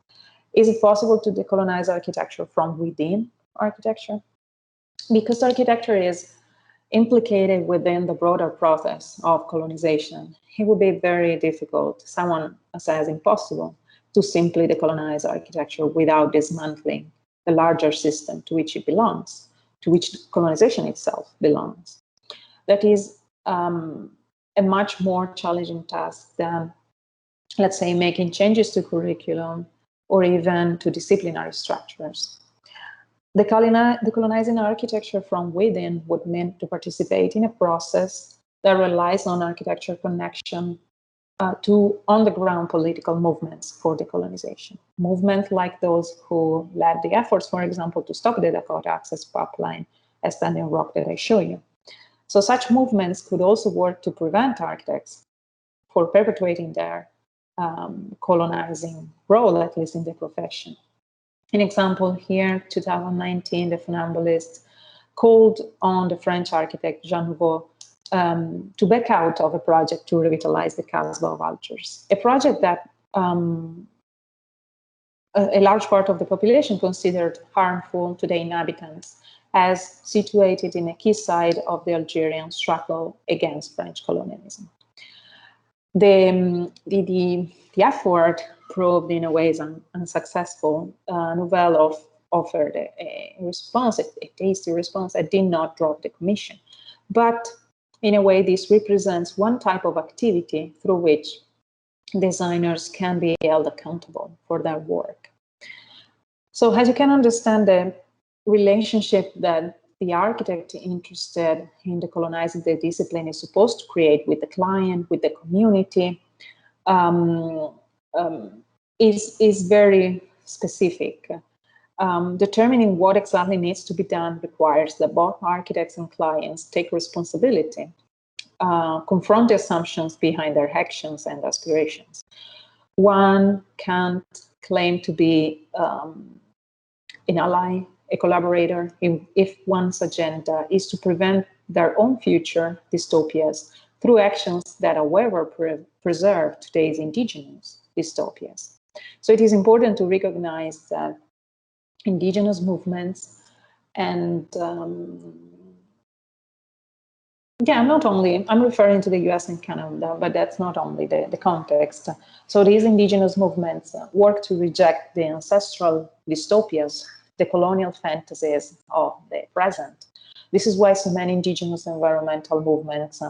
Is it possible to decolonize architecture from within architecture? Because architecture is implicated within the broader process of colonization, it would be very difficult, someone says impossible, to simply decolonize architecture without dismantling the larger system to which it belongs, to which colonization itself belongs. That is a much more challenging task than, let's say, making changes to curriculum or even to disciplinary structures. Decolonizing architecture from within would mean to participate in a process that relies on architecture connection to on-the-ground political movements for decolonization. Movements like those who led the efforts, for example, to stop the Dakota Access Pipeline as Standing Rock that I show you. So such movements could also work to prevent architects for perpetuating their colonizing role, at least in the profession. An example here, 2019, the Funambulists called on the French architect Jean Nouveau to back out of a project to revitalize the Casbah of Algiers, a project that a large part of the population considered harmful to the inhabitants, as situated in a key side of the Algerian struggle against French colonialism. The effort proved in a way unsuccessful. Nouvel offered a response, a tasty response that did not drop the commission. But in a way, this represents one type of activity through which designers can be held accountable for their work. So as you can understand, the relationship that the architect interested in decolonizing the discipline is supposed to create with the client, with the community, is very specific. Determining what exactly needs to be done requires that both architects and clients take responsibility, confront the assumptions behind their actions and aspirations. One can't claim to be an ally, a collaborator, if one's agenda is to prevent their own future dystopias through actions that, however, preserve today's indigenous dystopias. So it is important to recognize that indigenous movements and I'm referring to the US and Canada, but that's not only the context. So these indigenous movements work to reject the ancestral dystopias, the colonial fantasies of the present. This is why so many indigenous environmental movements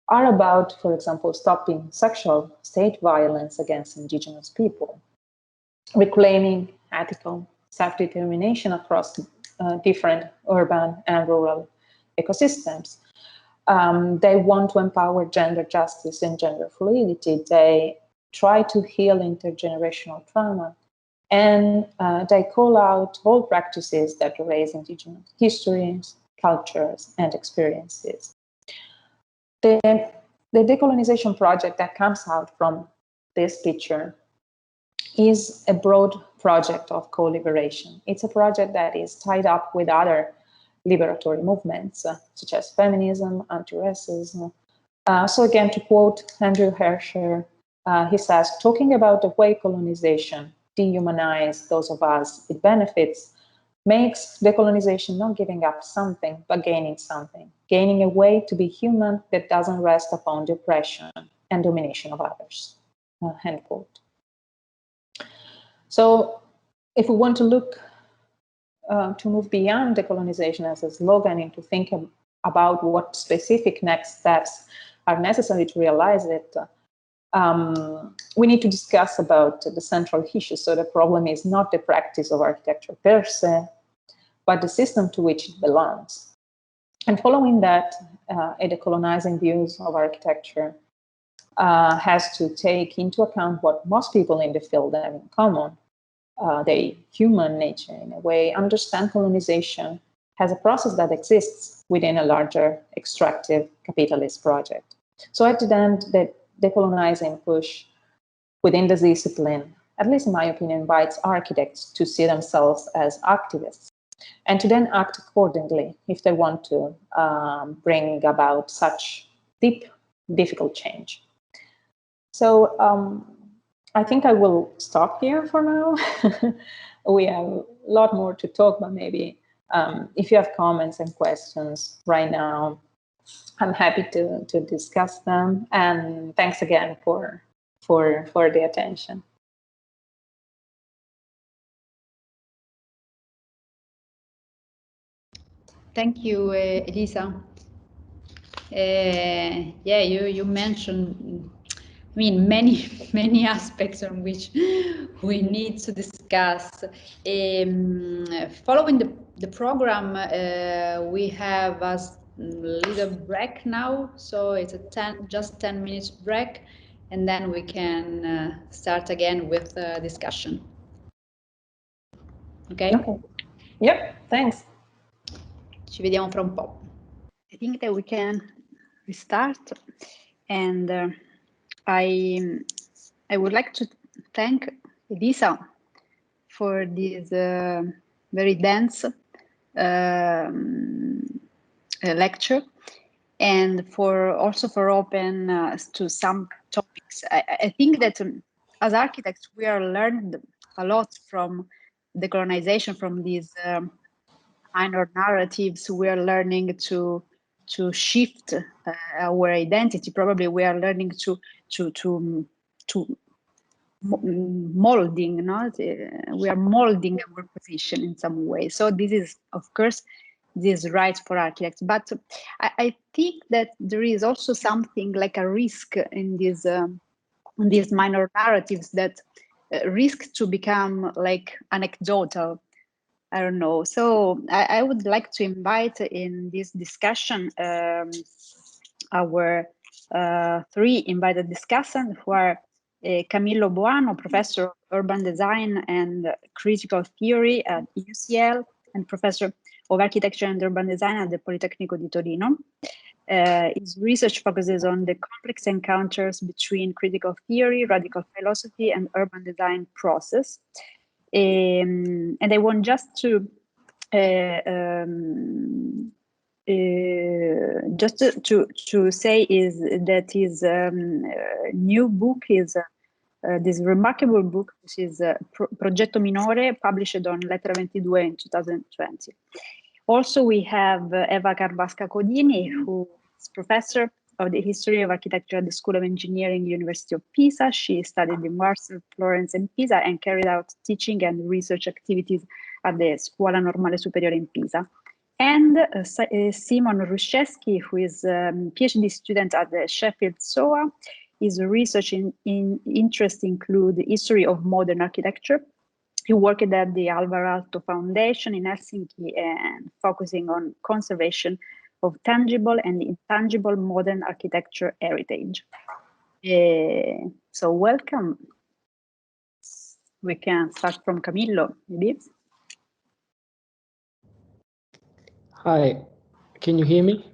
are about, for example, stopping sexual state violence against indigenous people, reclaiming ethical self-determination across different urban and rural ecosystems. They want to empower gender justice and gender fluidity. They try to heal intergenerational trauma, and they call out all practices that erase indigenous histories, cultures, and experiences. The decolonization project that comes out from this picture is a broad project of co-liberation. It's a project that is tied up with other liberatory movements, such as feminism, anti-racism. So again, to quote Andrew Hersher, he says, talking about the way colonization dehumanizes those of us it benefits makes decolonization not giving up something, but gaining something, gaining a way to be human that doesn't rest upon the oppression and domination of others, end quote. So if we want to look to move beyond decolonization as a slogan and to think about what specific next steps are necessary to realize it, we need to discuss about the central issue. So the problem is not the practice of architecture per se, but the system to which it belongs. And following that, a decolonizing views of architecture has to take into account what most people in the field have in common. The human nature, in a way, understand colonization as a process that exists within a larger extractive capitalist project. So at the end, the decolonizing push within the discipline, at least in my opinion, invites architects to see themselves as activists and to then act accordingly if they want to bring about such deep, difficult change. So I think I will stop here for now. We have a lot more to talk, but maybe if you have comments and questions right now, I'm happy to discuss them. And thanks again for the attention. Thank you, Elisa. Yeah, you mentioned, I mean, many aspects on which we need to discuss. Following the program, we have a little break now, so it's a just 10 minutes break, and then we can start again with the discussion. Okay? Okay. Yep, thanks. Ci vediamo fra un po'. I think that we can restart, and I would like to thank Elisa for this very dense lecture, and also for open to some topics. I think that as architects we are learned a lot from decolonization, from these minor narratives. We are learning to shift our identity. Probably we are learning to molding, no? We are molding our position in some way. So this is, of course, this right for architects. But I think that there is also something like a risk in these minor narratives that risk to become like anecdotal. I don't know. So I would like to invite in this discussion our three invited discussants, who are Camillo Boano, Professor of Urban Design and Critical Theory at UCL and Professor of Architecture and Urban Design at the Politecnico di Torino. His research focuses on the complex encounters between critical theory, radical philosophy, and urban design process. And I want just to say is that his new book is this remarkable book, which is Progetto Minore, published on Lettera 22 in 2020. Also, we have Eva Carbasca Codini, who is professor of the history of architecture at the School of Engineering, University of Pisa. She studied in Warsaw, Florence, and Pisa, and carried out teaching and research activities at the Scuola Normale Superiore in Pisa. And Simon Ruszewski, who is a PhD student at the Sheffield SOA. His research interests include the history of modern architecture. He worked at the Alvar Aalto Foundation in Helsinki and focusing on conservation of tangible and intangible modern architecture heritage. So welcome. We can start from Camillo, maybe. Hi, can you hear me?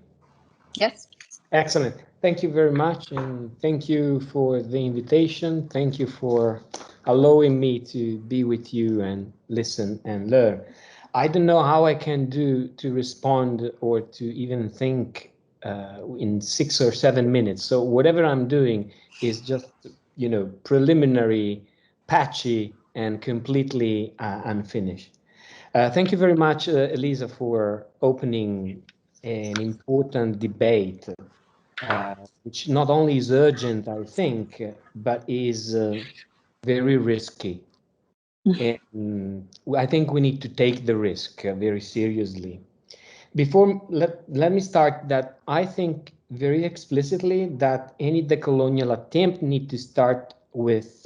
Yes. Excellent. Thank you very much, and thank you for the invitation. Thank you for allowing me to be with you and listen and learn. I don't know how I can do to respond or to even think in 6 or 7 minutes. So whatever I'm doing is just, you know, preliminary, patchy, and completely unfinished. Thank you very much, Elisa, for opening an important debate which not only is urgent, I think, but is very risky. And I think we need to take the risk very seriously. Before, let me start that I think very explicitly that any decolonial attempt need to start with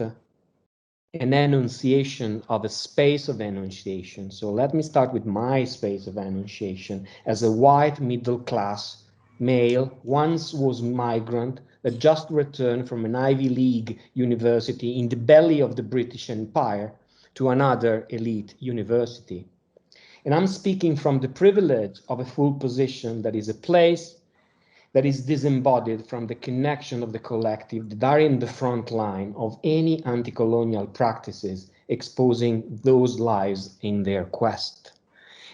an enunciation of a space of enunciation. So let me start with my space of enunciation as a white middle class male, once was migrant, that just returned from an Ivy League university in the belly of the British Empire to another elite university. And I'm speaking from the privilege of a full position that is a place that is disembodied from the connection of the collective that are in the front line of any anti-colonial practices exposing those lives in their quest.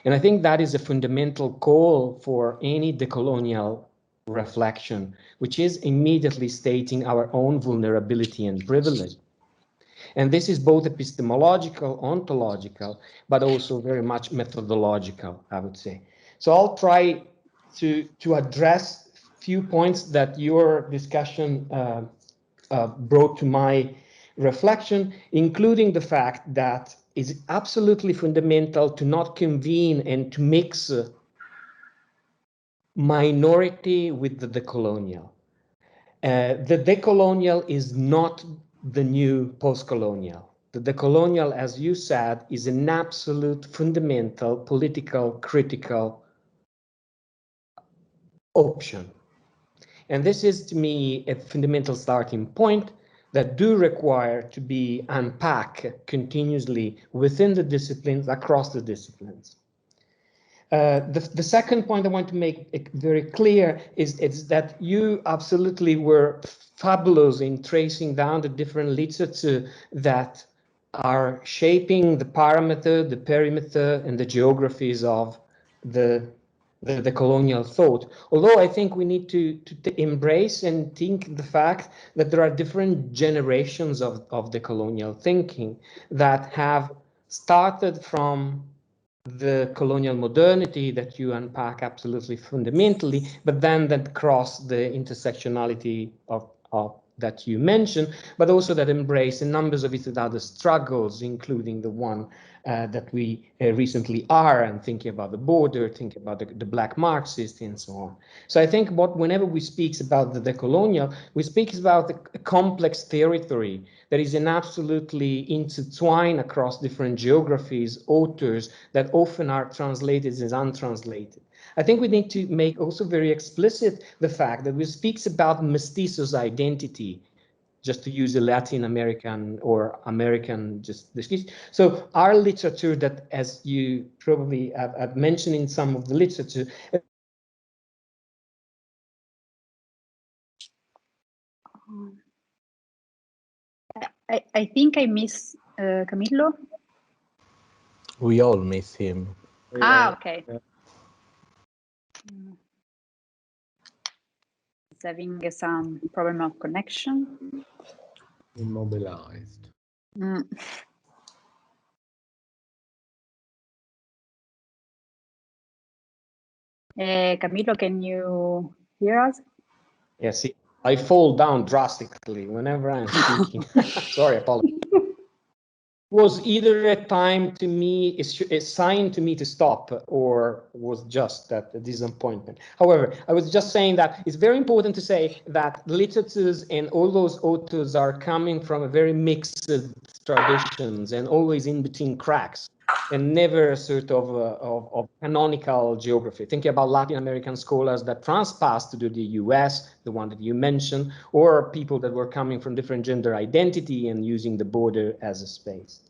And I think that is a fundamental call for any decolonial reflection, which is immediately stating our own vulnerability and privilege. And this is both epistemological, ontological, but also very much methodological, I would say. So I'll try to address few points that your discussion brought to my reflection, including the fact that it's absolutely fundamental to not convene and to mix minority with the decolonial. The decolonial is not the new post-colonial. The decolonial, as you said, is an absolute fundamental political critical option. And this is, to me, a fundamental starting point that do require to be unpacked continuously within the disciplines, across the disciplines. The second point I want to make very clear is that you absolutely were fabulous in tracing down the different literature that are shaping the parameter, the perimeter, and the geographies of the colonial thought. Although I think we need to embrace and think the fact that there are different generations of the colonial thinking that have started from the colonial modernity that you unpack absolutely fundamentally, but then that cross the intersectionality of that you mentioned, but also that embrace a numbers of its other struggles, including the one that we recently are, and thinking about the border, thinking about the black Marxist, and so on. So I think whenever we speak about the decolonial, we speak about a complex territory that is an absolutely intertwined across different geographies, authors that often are translated as untranslated. I think we need to make also very explicit the fact that we speak about mestizo's identity, just to use a Latin American or American just description. So our literature that, as you probably have mentioned in some of the literature, I think I miss Camillo. We all miss him. Ah, okay. It's having some problem of connection. Immobilized. Camillo, can you hear us? yes, I fall down drastically whenever I'm speaking. Sorry, apologies. Was either a time to me, a sign to me to stop, or was just that a disappointment. However, I was just saying that it's very important to say that literatures and all those authors are coming from a very mixed traditions and always in between cracks, and never a sort of canonical geography. Thinking about Latin American scholars that transpassed to the US, the one that you mentioned, or people that were coming from different gender identity and using the border as a space.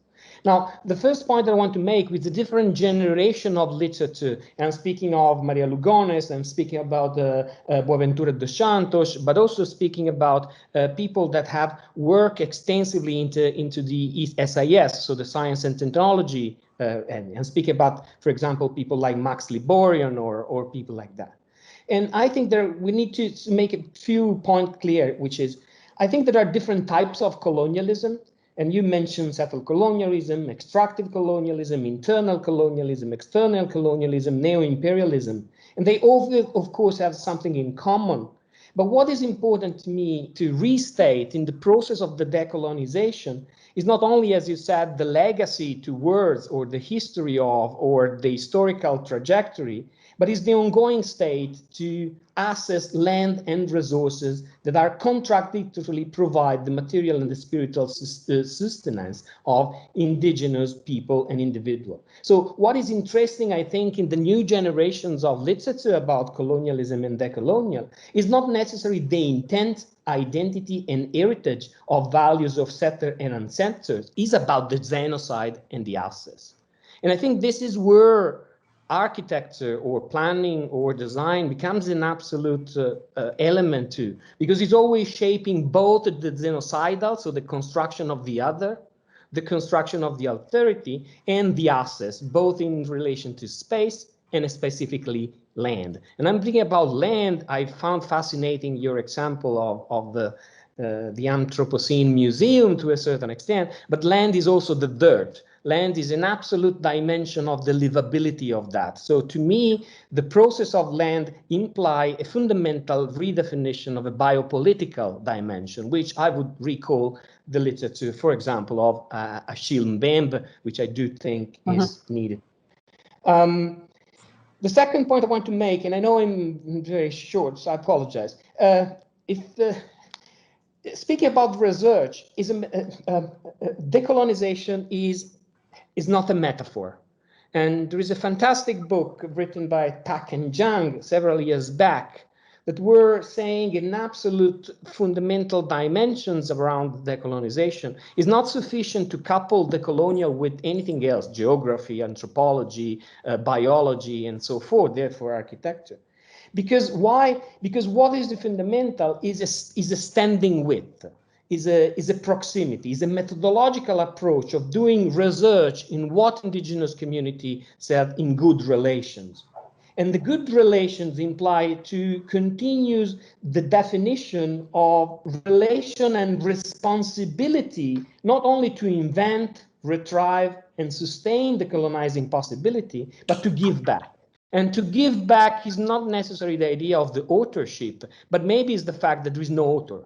Now, the first point I want to make with the different generation of literature, and I'm speaking of Maria Lugones, I'm speaking about Boaventura dos Santos, but also speaking about people that have worked extensively into the SIS, so the science and technology, and speaking about, for example, people like Max Liborian or people like that. And I think we need to make a few points clear, which is, I think there are different types of colonialism. And you mentioned settled colonialism, extractive colonialism, internal colonialism, external colonialism, neo-imperialism. And they all, of course, have something in common. But what is important to me to restate in the process of the decolonization is not only, as you said, the legacy towards or the history of or the historical trajectory, but is the ongoing state to access land and resources that are contradictorily provide the material and the spiritual sustenance of indigenous people and individuals. So what is interesting, I think, in the new generations of literature about colonialism and decolonial is not necessarily the intent, identity, and heritage of values of settler and ancestors. It's about the genocide and the access. And I think this is where architecture or planning or design becomes an absolute element too, because it's always shaping both the genocidal, so the construction of the other, the construction of the alterity, and the access, both in relation to space and specifically land. And I'm thinking about land. I found fascinating your example of the Anthropocene Museum to a certain extent, but land is also the dirt. Land is an absolute dimension of the livability of that. So to me, the process of land imply a fundamental redefinition of a biopolitical dimension, which I would recall the literature, for example, of Achille Mbembe, which I do think is needed. The second point I want to make, and I know I'm very short, so I apologize. Speaking about research, decolonization is not a metaphor. And there is a fantastic book written by Tak and Jang several years back that were saying in absolute fundamental dimensions around decolonization is not sufficient to couple the colonial with anything else, geography, anthropology, biology, and so forth, therefore architecture. Because why? Because what is the fundamental is a standing with, is a proximity, is a methodological approach of doing research in what indigenous community said in good relations. And the good relations imply to continue the definition of relation and responsibility, not only to invent, retrieve, and sustain the colonizing possibility, but to give back. And to give back is not necessarily the idea of the authorship, but maybe it's the fact that there is no author.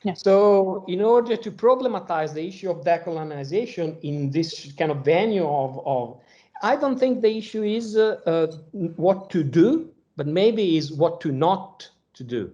Yeah. So in order to problematize the issue of decolonization in this kind of venue of I don't think the issue is what to do, but maybe is what to not to do.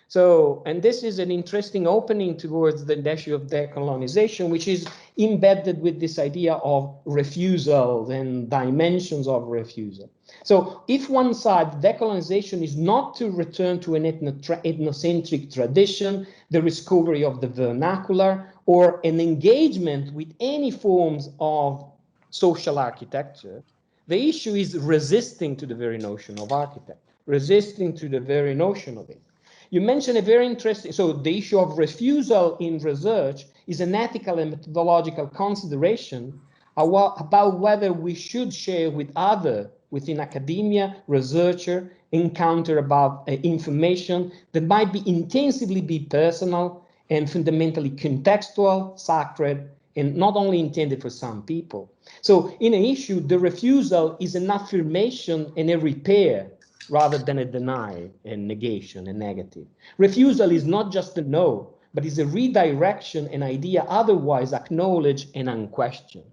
So, and this is an interesting opening towards the issue of decolonization, which is embedded with this idea of refusal and dimensions of refusal. So if one side, decolonization is not to return to an ethnocentric tradition, the discovery of the vernacular, or an engagement with any forms of social architecture, the issue is resisting to the very notion of architecture, resisting to the very notion of it. You mentioned a very interesting, so the issue of refusal in research is an ethical and methodological consideration about whether we should share with others within academia, researcher, encounter about information that might be intensively be personal and fundamentally contextual, sacred, and not only intended for some people. So in an issue, the refusal is an affirmation and a repair rather than a denial and negation and negative. Refusal is not just a no, but is a redirection and idea otherwise acknowledged and unquestioned.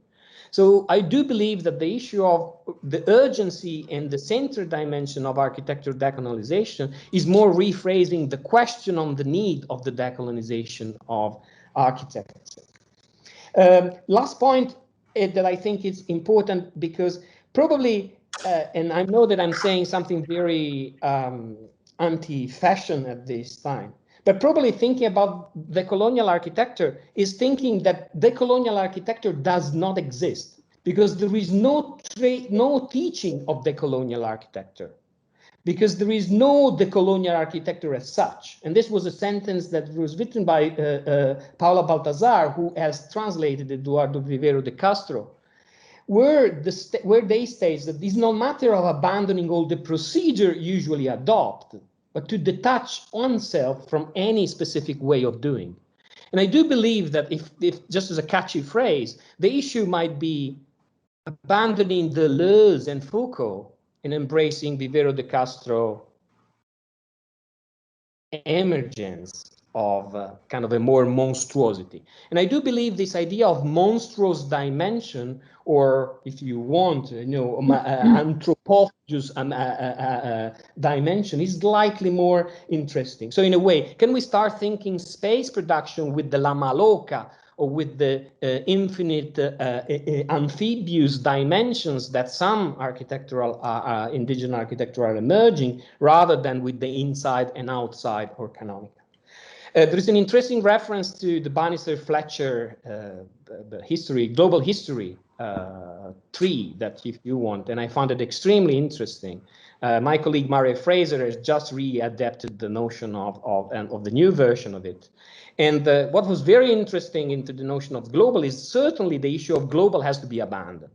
So I do believe that the issue of the urgency and the central dimension of architecture decolonization is more rephrasing the question on the need of the decolonization of architecture. Last point that I think is important because probably, and I know that I'm saying something very anti-fashion at this time, but probably thinking about the colonial architecture is thinking that the colonial architecture does not exist because there is no teaching of the colonial architecture, because there is no decolonial architecture as such. And this was a sentence that was written by Paula Baltazar, who has translated Eduardo Vivero de Castro, where they state that it's no matter of abandoning all the procedure usually adopted, but to detach oneself from any specific way of doing. And I do believe that if just as a catchy phrase, the issue might be abandoning Deleuze and Foucault and embracing Vivero de Castro emergence of kind of a more monstruosity. And I do believe this idea of monstrous dimension, or if you want, anthropophagus dimension, is slightly more interesting. So in a way, can we start thinking space production with the La Maloca, or with the infinite amphibious dimensions that some architectural, indigenous architecture are emerging, rather than with the inside and outside or canonical? There is an interesting reference to the Bannister-Fletcher global history tree, that if you want, and I found it extremely interesting. My colleague Maria Fraser has just readapted the notion of the new version of it. And what was very interesting into the notion of global is certainly the issue of global has to be abandoned,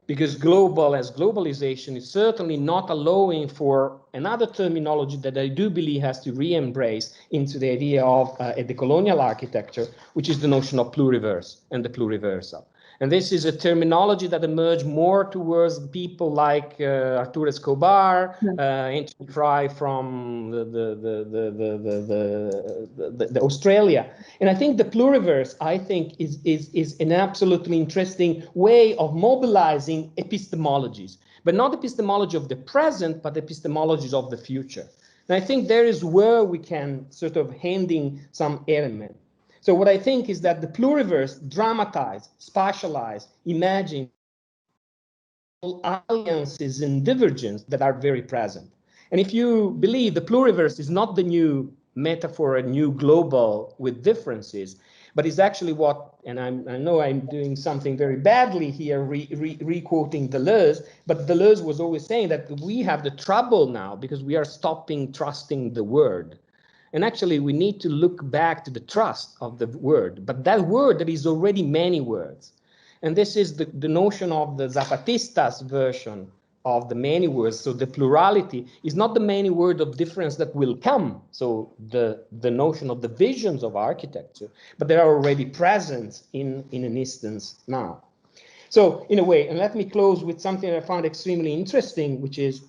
because global as globalization is certainly not allowing for another terminology that I do believe has to re-embrace into the idea of the colonial architecture, which is the notion of pluriverse and the pluriversal. And this is a terminology that emerged more towards people like Arturo Escobar, Anthony Fry from the Australia. And I think the pluriverse, I think, is an absolutely interesting way of mobilizing epistemologies, but not epistemology of the present, but epistemologies of the future. And I think there is where we can sort of hand in some element. So what I think is that the pluriverse dramatize, spatialize, imagine alliances and divergence that are very present. And if you believe the pluriverse is not the new metaphor, a new global with differences, but is actually what, and I know I'm doing something very badly here, re-quoting Deleuze, but Deleuze was always saying that we have the trouble now because we are stopping trusting the word. And actually, we need to look back to the trust of the word, but that word that is already many words. And this is the notion of the Zapatistas version of the many words. So the plurality is not the many word of difference that will come. So the notion of the visions of architecture, but they are already present in an instance now. So in a way, and let me close with something that I found extremely interesting, which is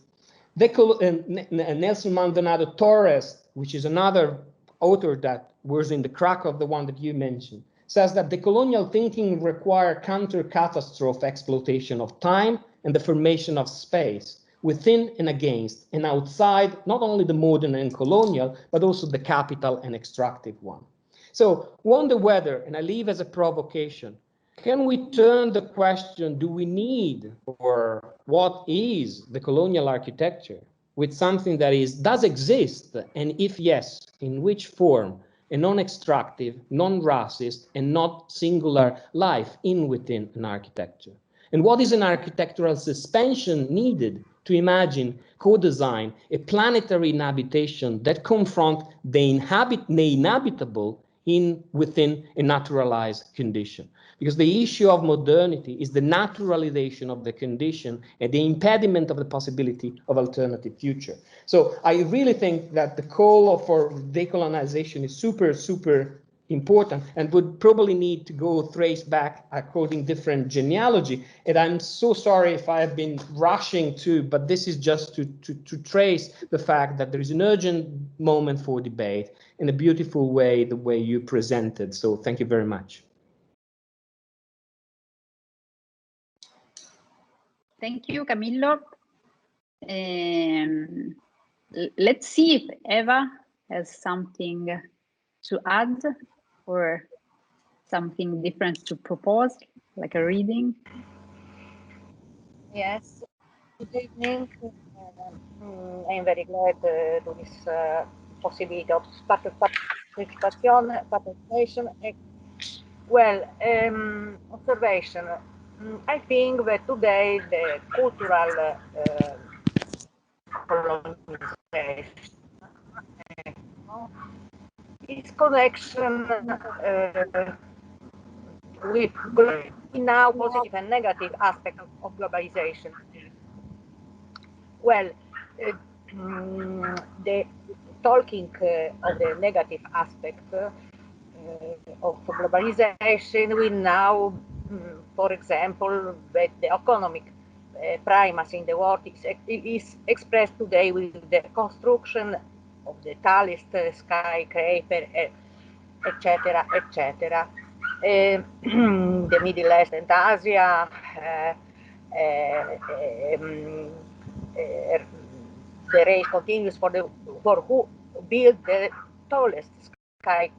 Nelson Maldonado Torres, which is another author that was in the crack of the one that you mentioned, says that the colonial thinking require counter-catastrophe exploitation of time and the formation of space within and against and outside not only the modern and colonial, but also the capital and extractive one. So wonder whether, and I leave as a provocation, can we turn the question, do we need, or what is the colonial architecture, with something that does exist, and if yes, in which form, a non-extractive, non-racist, and not singular life within an architecture? And what is an architectural suspension needed to imagine, co-design a planetary inhabitation that confront the inhabitable within a naturalized condition? Because the issue of modernity is the naturalization of the condition and the impediment of the possibility of alternative future. So I really think that the call for decolonization is super, super important and would probably need to go trace back according different genealogy. And I'm so sorry if I have been rushing too, but this is just to trace the fact that there is an urgent moment for debate in a beautiful way, the way you presented. So thank you very much. Thank you, Camillo. Let's see if Eva has something to add or something different to propose, like a reading. Yes, good evening. I'm very glad to this possibility of participation. Well, observation. I think that today the cultural colonization is connection with now positive and negative aspect of globalization. Well, the talking of the negative aspect of globalization, we now, for example, that the economic primacy in the world is expressed today with the construction of the tallest skyscraper, etc., etc. The Middle East and Asia, the race continues for who build the tallest sky.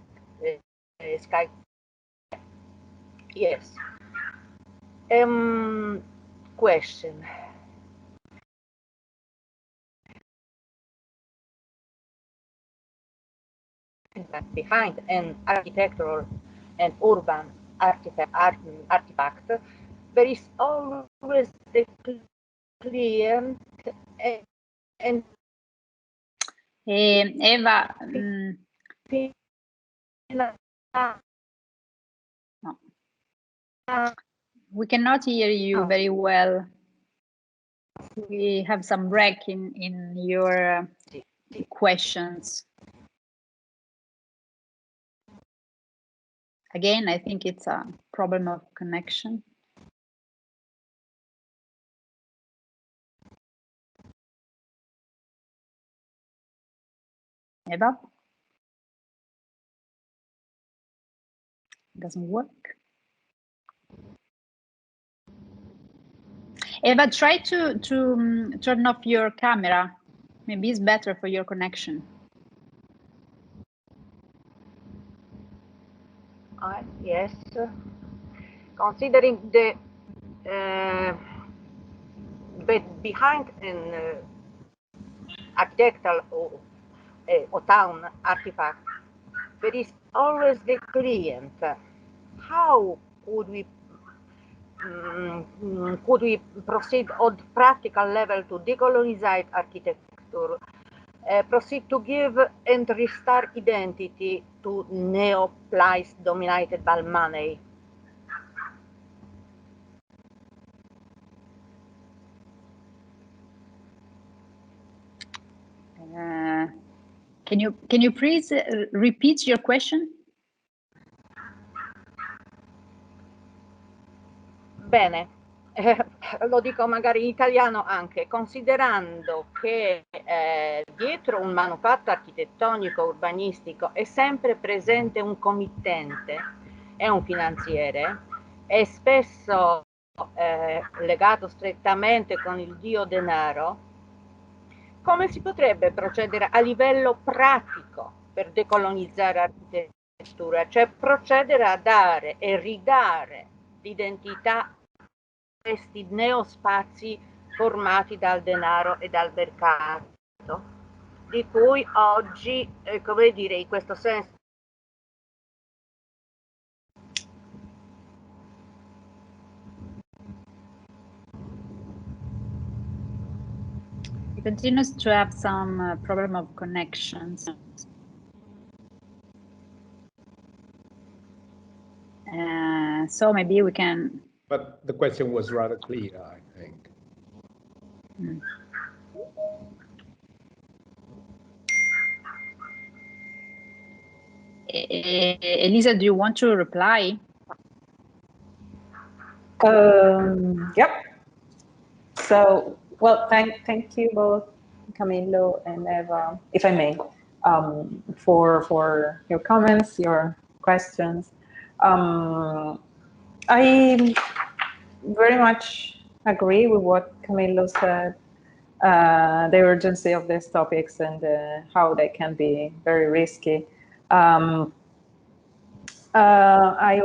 Yes. Question. Behind an architectural and urban artifact, there is always the client and Eva, no. We cannot hear you very well. We have some break in your questions. Again, I think it's a problem of connection. Eva? Doesn't work. Eva, try to turn off your camera. Maybe it's better for your connection. Yes. Considering the behind an architectural or town artifact, there is always the client. How could we proceed on practical level to decolonize architecture, proceed to give and restore identity to neo-place dominated by money? Can you please repeat your question? Bene, lo dico magari in italiano anche, considerando che dietro un manufatto architettonico urbanistico è sempre presente un committente e un finanziere, e spesso legato strettamente con il dio denaro, come si potrebbe procedere a livello pratico per decolonizzare l'architettura, cioè procedere a dare e ridare l'identità a questi neospazi formati dal denaro e dal mercato, di cui oggi, come dire, in questo senso, He continues to have some problem of connections. So maybe we can. But the question was rather clear, I think. Elisa, do you want to reply? Yep. So, well, thank you both, Camillo and Eva, if I may, for your comments, your questions. I very much agree with what Camillo said, the urgency of these topics and how they can be very risky. I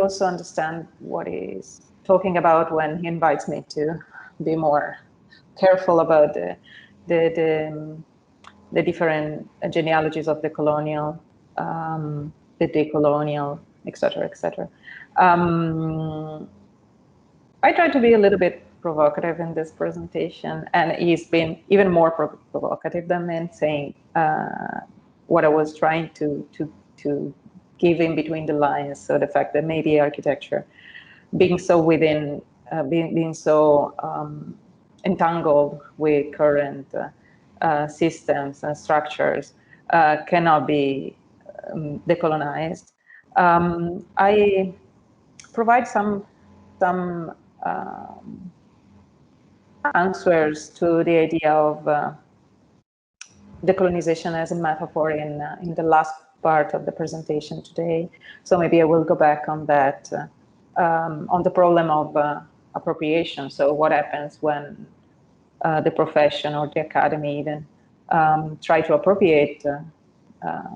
also understand what he's talking about when he invites me to be more careful about the different genealogies of the colonial, the decolonial, etc., etc. I tried to be a little bit provocative in this presentation, and he's been even more provocative than me, saying what I was trying to give in between the lines. So the fact that maybe architecture, being so within, being so entangled with current systems and structures, cannot be decolonized. I provide some answers to the idea of decolonization as a metaphor in the last part of the presentation today. So maybe I will go back on that, on the problem of appropriation. So what happens when the profession or the academy even try to appropriate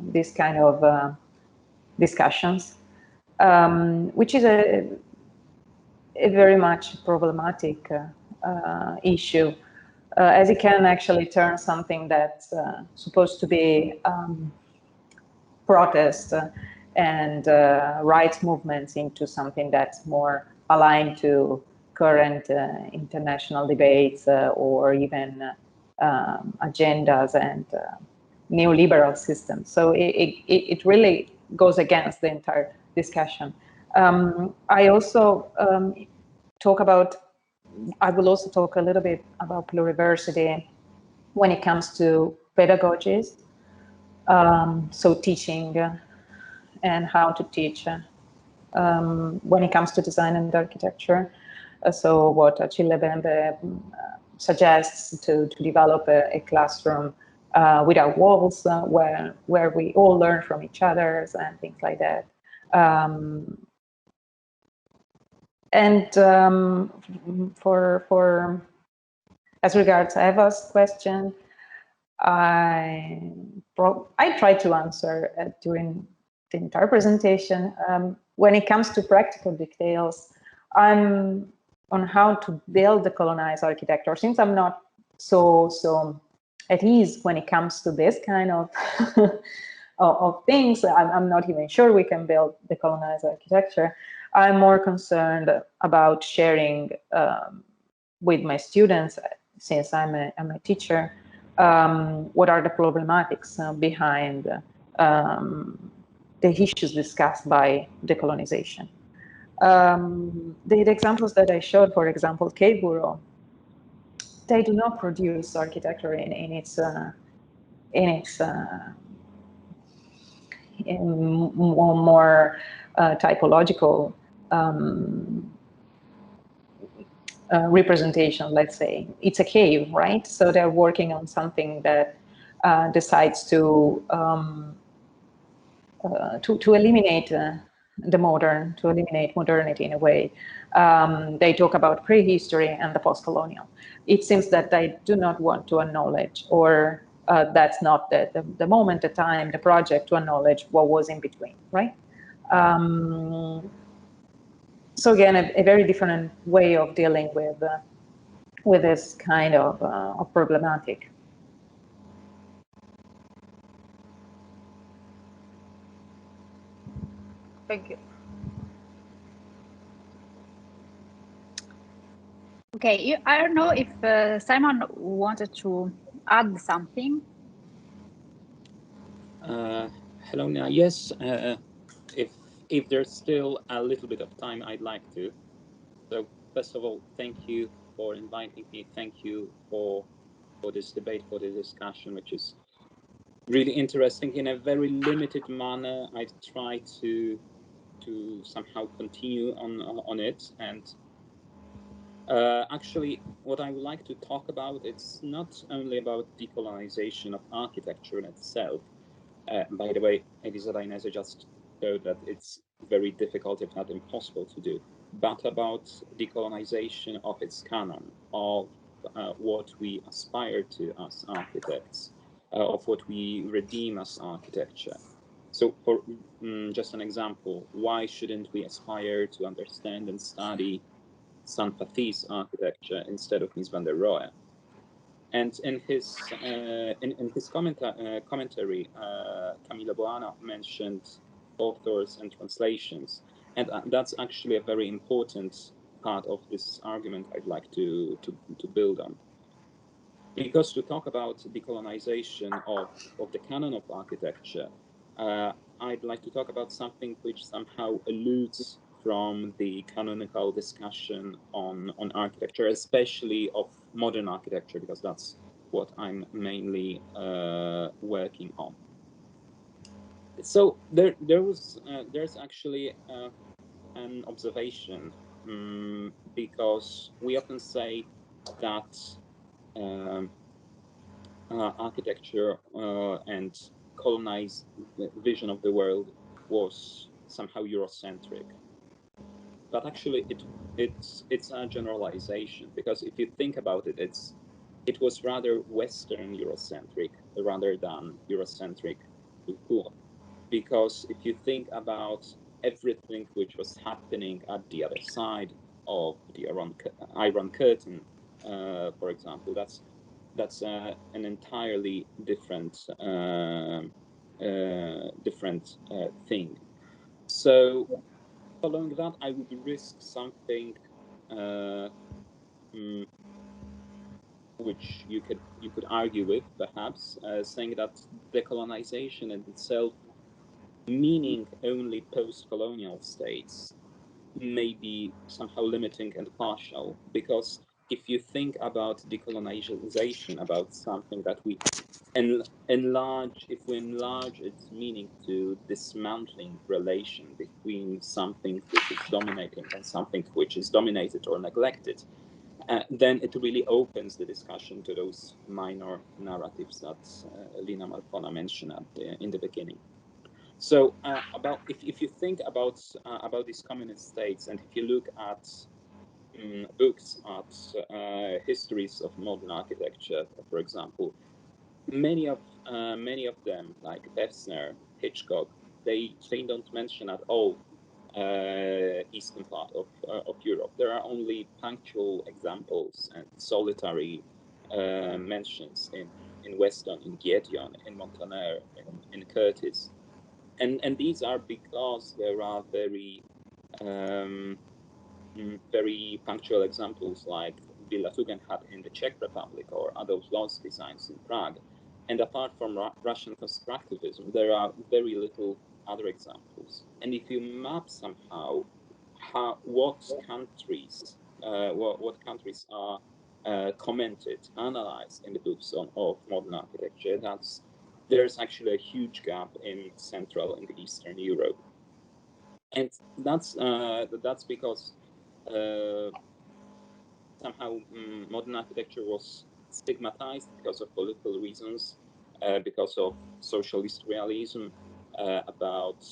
this kind of discussions, which is a very much problematic issue, as it can actually turn something that's supposed to be protest and rights movements into something that's more aligned to current international debates or even agendas and neoliberal systems. So it really goes against the entire discussion. I also I will also talk a little bit about pluriversity when it comes to pedagogies, so teaching and how to teach when it comes to design and architecture. So what Achille Bembe suggests to develop a classroom without walls, where we all learn from each other and things like that. For as regards Eva's question, I tried to answer during the entire presentation. When it comes to practical details, I'm on how to build the colonized architecture. Since I'm not so at ease when it comes to this kind of of things, I'm not even sure we can build the colonized architecture. I'm more concerned about sharing with my students, since I'm a teacher, what are the problematics behind the issues discussed by decolonization. The examples that I showed, for example, Cave Bureau, they do not produce architecture in more typological representation, let's say. It's a cave, right? So they're working on something that decides to eliminate to eliminate modernity in a way. They talk about prehistory and the post-colonial. It seems that they do not want to acknowledge, or that's not the moment, the time, the project to acknowledge what was in between, right? So again, a very different way of dealing with this kind of problematic. Thank you. Okay, I don't know if Simon wanted to add something. Hello, now. Yes, if there's still a little bit of time, I'd like to. So first of all, thank you for inviting me. Thank you for this debate, for the discussion, which is really interesting. In a very limited manner, I try to somehow continue on it. And actually, what I would like to talk about, it's not only about decolonization of architecture in itself. By the way, Elisa Dainese just showed that it's very difficult, if not impossible, to do, but about decolonization of its canon, of what we aspire to as architects, of what we redeem as architecture. So for just an example, why shouldn't we aspire to understand and study Sanfathi's architecture instead of Mies van der Rohe? And in his commentary, Camilla Boana mentioned authors and translations, and that's actually a very important part of this argument I'd like to build on. Because to talk about decolonization of the canon of architecture, I'd like to talk about something which somehow alludes from the canonical discussion on architecture, especially of modern architecture, because that's what I'm mainly working on. So there's actually an observation, because we often say that architecture and colonized vision of the world was somehow Eurocentric. But actually, it's a generalization, because if you think about it, it was rather Western Eurocentric rather than Eurocentric tout court. Because if you think about everything which was happening at the other side of the Iron Curtain, for example, that's an entirely different thing. So following that, I would risk something which you could argue with, perhaps, saying that decolonization in itself, meaning only post-colonial states, may be somehow limiting and partial, because if you think about decolonization, about something that we enlarge, if we enlarge its meaning to dismantling relation between something which is dominating and something which is dominated or neglected, then it really opens the discussion to those minor narratives that Lina Marcona mentioned in the beginning. So about if you think about these communist states, and if you look at books, at histories of modern architecture, for example, many of them, like Bessner, Hitchcock, they don't mention at all eastern part of Europe. There are only punctual examples and solitary mentions in Western, in Giedion, in Montaner, in Curtis. And these are because there are very punctual examples like Villa Tugendhat in the Czech Republic or Adolf Loos designs in Prague. And apart from Russian constructivism, there are very little other examples. And if you map somehow what countries are commented, analyzed in the books of modern architecture, there's actually a huge gap in Central and Eastern Europe, and that's because somehow modern architecture was stigmatized because of political reasons, because of socialist realism, about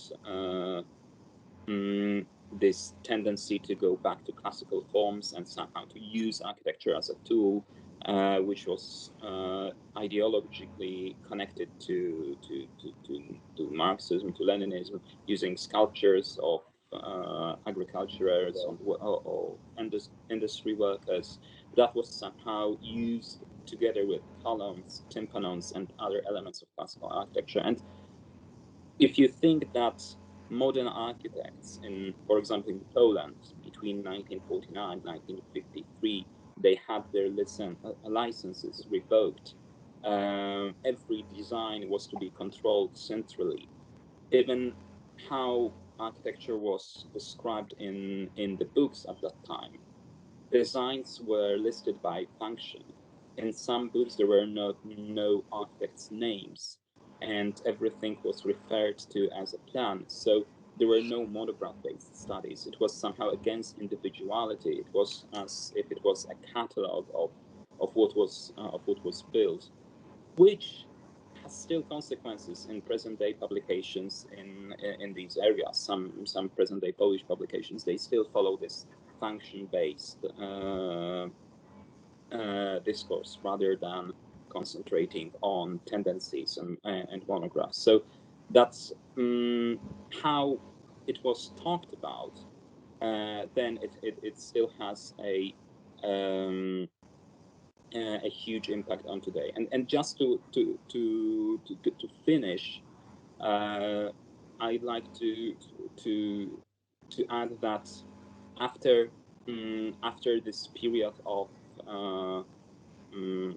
this tendency to go back to classical forms and somehow to use architecture as a tool, which was ideologically connected to Marxism, to Leninism, using sculptures of agriculturers or industry workers. That was somehow used together with columns, tympanons, and other elements of classical architecture. And if you think that modern architects, for example, in Poland, between 1949 and 1953, they had their licenses revoked. Every design was to be controlled centrally. Even how architecture was described in the books at that time, designs were listed by function. In some books, there were no architects' names, and everything was referred to as a plan. So there were no monograph-based studies. It was somehow against individuality. It was as if it was a catalog of what was built, which has still consequences in present-day publications in these areas. Some present-day Polish publications, they still follow this function-based discourse rather than concentrating on tendencies and monographs. So that's how it was talked about. Then it still has a huge impact on today. And just to finish, I'd like to add that after this period of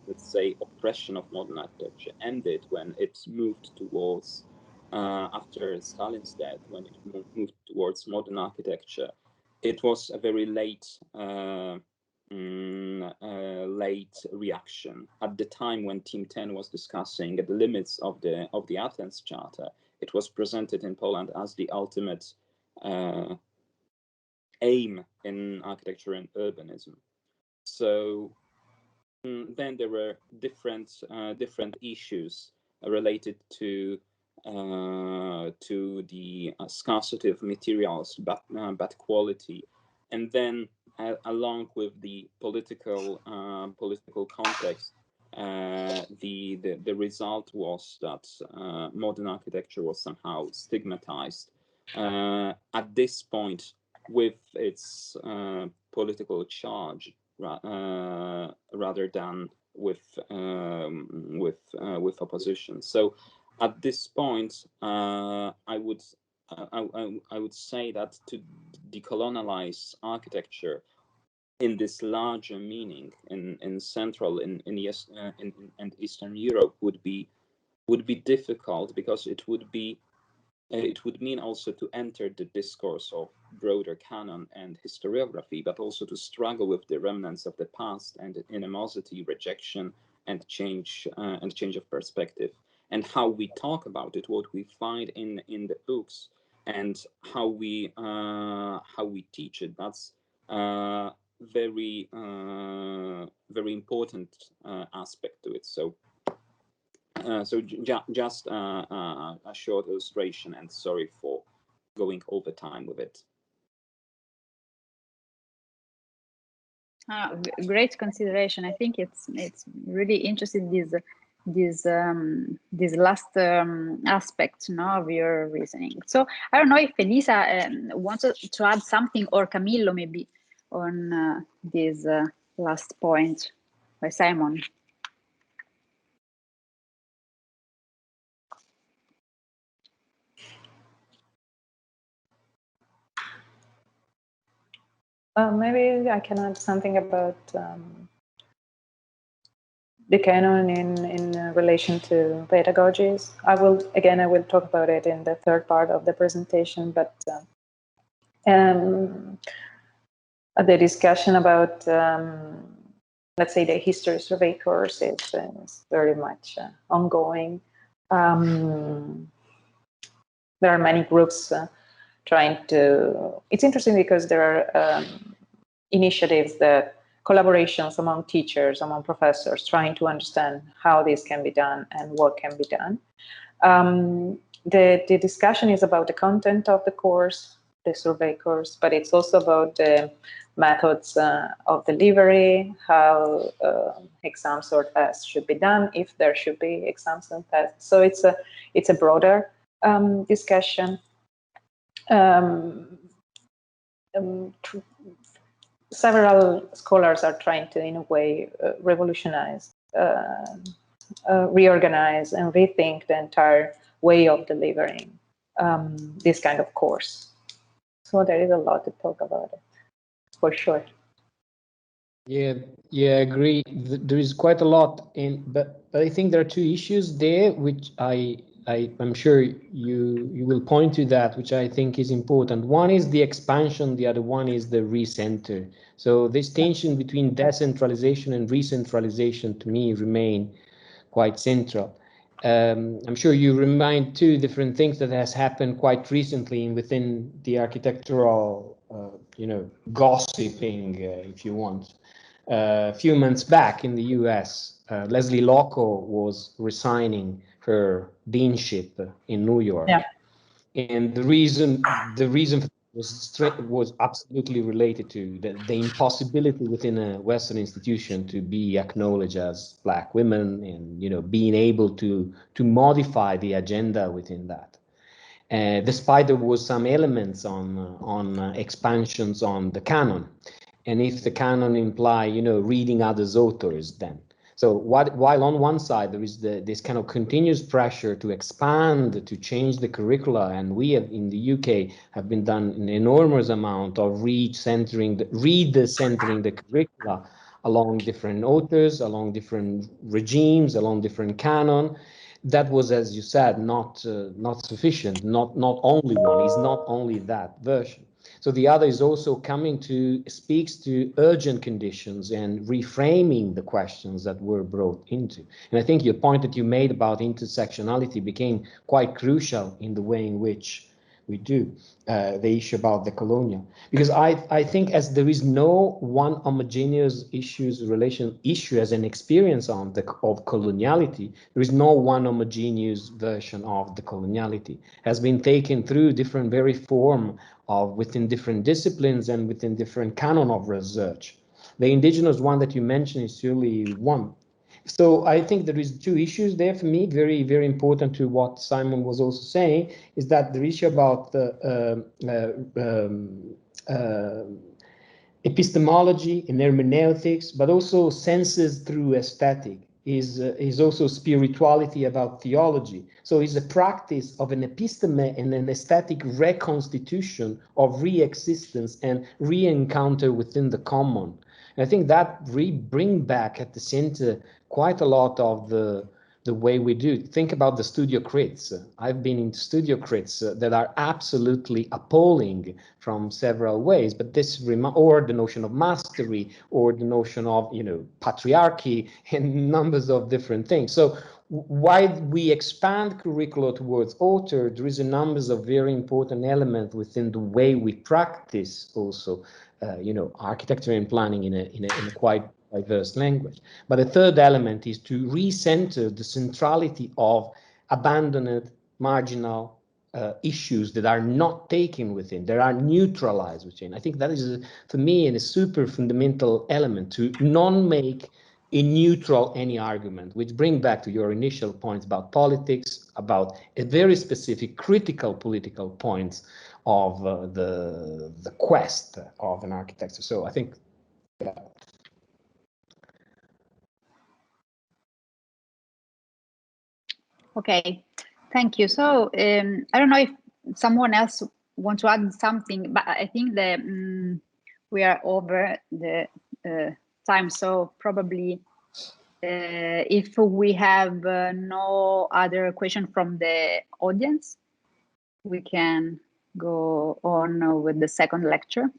let's say oppression of modern architecture ended, when it moved towards after Stalin's death, when it moved towards modern architecture, it was a very late reaction. At the time when Team 10 was discussing the limits of the Athens Charter, it was presented in Poland as the ultimate aim in architecture and urbanism. So then there were different issues related to the scarcity of materials, bad quality, and then along with the political context, the result was that modern architecture was somehow stigmatized. At this point, with its political charge, rather than with opposition. So, at this point, I would say that to decolonize architecture in this larger meaning in Central and Eastern Europe would be difficult, because it would mean also to enter the discourse of broader canon and historiography, but also to struggle with the remnants of the past and animosity, rejection, and change of perspective, and how we talk about it, what we find in the books, and how we teach it. That's very important aspect to it. So just a short illustration, and sorry for going over time with it. Great consideration. I think it's really interesting, this last aspect, of your reasoning. So I don't know if Elisa wants to add something, or Camillo maybe, on this last point by Simon. Maybe I can add something about the canon in relation to pedagogies. I will talk about it in the third part of the presentation, but the discussion about, let's say, the history survey course is very much ongoing. There are many groups trying to, it's interesting because there are initiatives, collaborations among teachers, among professors, trying to understand how this can be done and what can be done. The discussion is about the content of the course, the survey course, but it's also about the methods of delivery, how exams or tests should be done, if there should be exams and tests. So it's a broader discussion. Several scholars are trying to, in a way, revolutionize, reorganize, and rethink the entire way of delivering this kind of course. So there is a lot to talk about it, for sure. Yeah, I agree. There is quite a lot in, but I think there are two issues there, which I'm sure you will point to that, which I think is important. One is the expansion, the other one is the recenter. So this tension between decentralization and recentralization, to me, remain quite central. I'm sure you remind two different things that has happened quite recently within the architectural, gossiping, if you want. A few months back in the US, Leslie Loco was resigning her deanship in New York, and the reason was absolutely related to the impossibility within a Western institution to be acknowledged as Black women, and being able to modify the agenda within that. Despite there was some elements on expansions on the canon, and if the canon imply reading others' authors, then. So while on one side there is this kind of continuous pressure to expand, to change the curricula, and we have in the UK have been done an enormous amount of recentering the curricula along different authors, along different regimes, along different canon. That was, as you said, not sufficient. Not only one. It's not only that version. So the other is also speaks to urgent conditions and reframing the questions that were brought into. And I think your point that you made about intersectionality became quite crucial in the way in which we do, the issue about the colonial. Because I think as there is no one homogeneous issue as an experience of coloniality, there is no one homogeneous version of the coloniality. Has been taken through different very form of within different disciplines and within different canon of research. The indigenous one that you mentioned is surely one. So I think there is two issues there for me, very, very important to what Simon was also saying, is that the issue about epistemology and hermeneutics, but also senses through aesthetic, is also spirituality about theology. So it's a practice of an episteme and an aesthetic reconstitution of re-existence and re-encounter within the common. And I think that bring back at the center quite a lot of the way we do. Think about the studio crits. I've been in studio crits that are absolutely appalling from several ways, but this, or the notion of mastery, or the notion of, you know, patriarchy, and numbers of different things. So while we expand curricula towards author, there is a numbers of very important elements within the way we practice also, you know, architecture and planning in a quite diverse language. But the third element is to recenter the centrality of abandoned, marginal issues that are not taken within, that are neutralized within. I think that is, for me, a super fundamental element to non-make a neutral any argument, which bring back to your initial points about politics, about a very specific critical political points of the quest of an architecture. So I think that. Okay, thank you. So I don't know if someone else wants to add something, but I think that we are over the time. So probably if we have no other question from the audience, we can go on with the second lecture.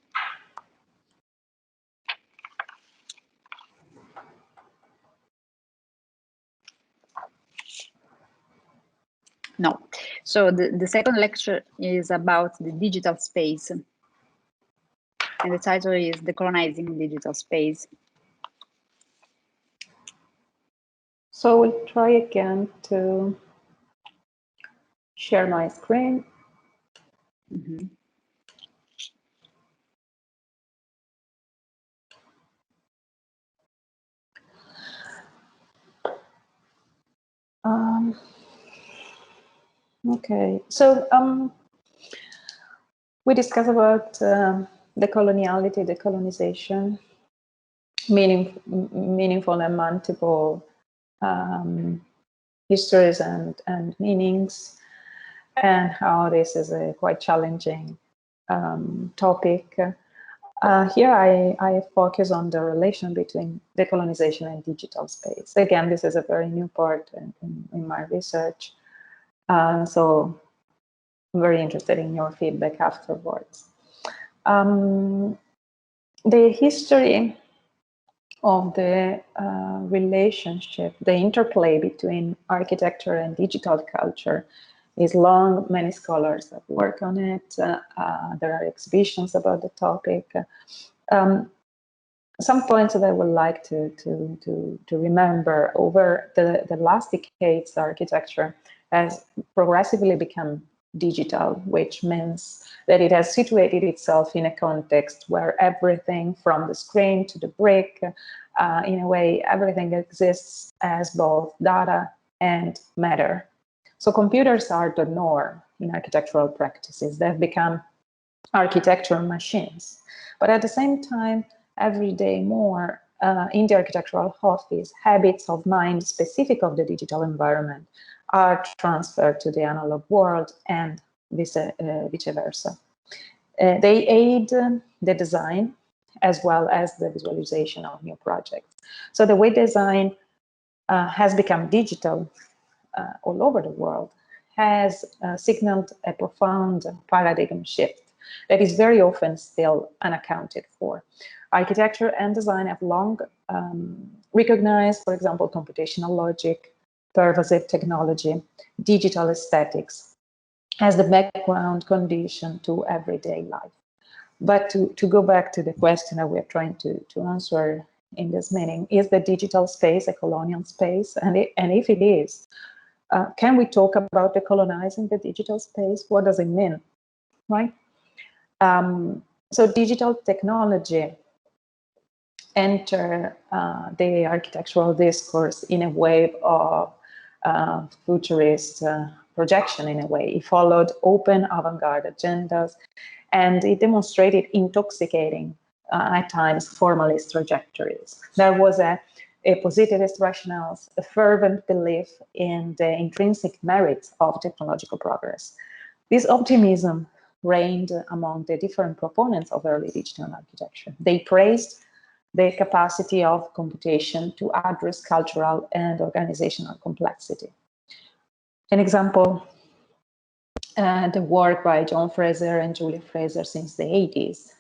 No. So the second lecture is about the digital space. And the title is Decolonizing Digital Space. So we'll try again to share my screen. Mm-hmm. Okay, so we discussed about decoloniality, decolonization, meaningful and multiple histories and meanings, and how this is a quite challenging topic. Here I focus on the relation between decolonization and digital space. Again, this is a very new part in my research. So I'm very interested in your feedback afterwards. The history of the relationship, the interplay between architecture and digital culture is long. Many scholars have worked on it. There are exhibitions about the topic. Some points that I would like to remember: over the last decades, architecture has progressively become digital, which means that it has situated itself in a context where everything from the screen to the brick, in a way, everything exists as both data and matter. So computers are the norm in architectural practices. They've become architectural machines. But at the same time, every day more in the architectural office, habits of mind specific of the digital environment are transferred to the analog world, and vice versa. They aid the design as well as the visualization of new projects. So the way design has become digital all over the world has signaled a profound paradigm shift that is very often still unaccounted for. Architecture and design have long recognized, for example, computational logic, pervasive technology, digital aesthetics, as the background condition to everyday life. But to go back to the question that we're trying to answer in this meeting, is the digital space a colonial space? And if it is, can we talk about decolonizing the digital space? What does it mean, right? So digital technology enter the architectural discourse in a wave of futurist projection in a way. It followed open avant-garde agendas, and it demonstrated intoxicating, at times, formalist trajectories. There was a positivist rationale, a fervent belief in the intrinsic merits of technological progress. This optimism reigned among the different proponents of early digital architecture. They praised the capacity of computation to address cultural and organizational complexity. An example, the work by John Fraser and Julia Fraser since the 80s.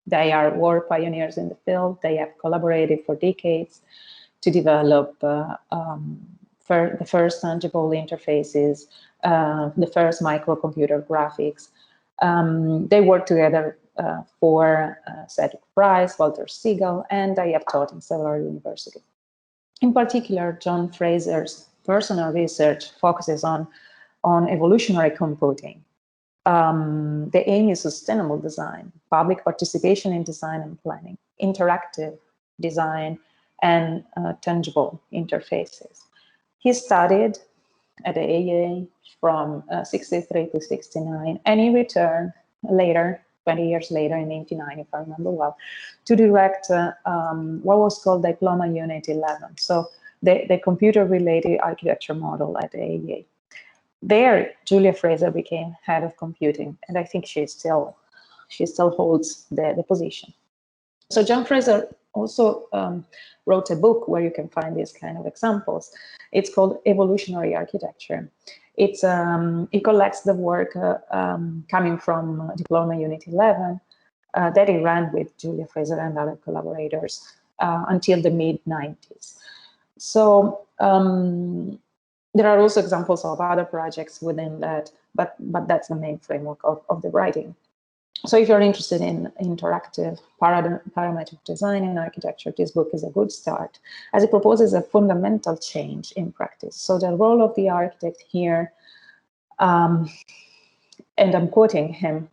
They are war pioneers in the field. They have collaborated for decades to develop the first tangible interfaces, the first microcomputer graphics. They work together for Cedric Price, Walter Siegel, and I have taught in several universities. In particular, John Fraser's personal research focuses on evolutionary computing. The aim is sustainable design, public participation in design and planning, interactive design, and tangible interfaces. He studied at the AA from 63 to 69, and he returned later, 20 years later, in 89, if I remember well, to direct what was called Diploma Unit 11, so the computer-related architecture model at the AA. There, Julia Fraser became head of computing, and I think she still holds the position. So John Fraser also wrote a book where you can find these kind of examples. It's called Evolutionary Architecture. It collects the work coming from Diploma Unit 11 that he ran with Julia Fraser and other collaborators until the mid-90s. So there are also examples of other projects within that, but that's the main framework of the writing. So if you're interested in interactive parametric design and architecture, this book is a good start, as it proposes a fundamental change in practice. So the role of the architect here, and I'm quoting him,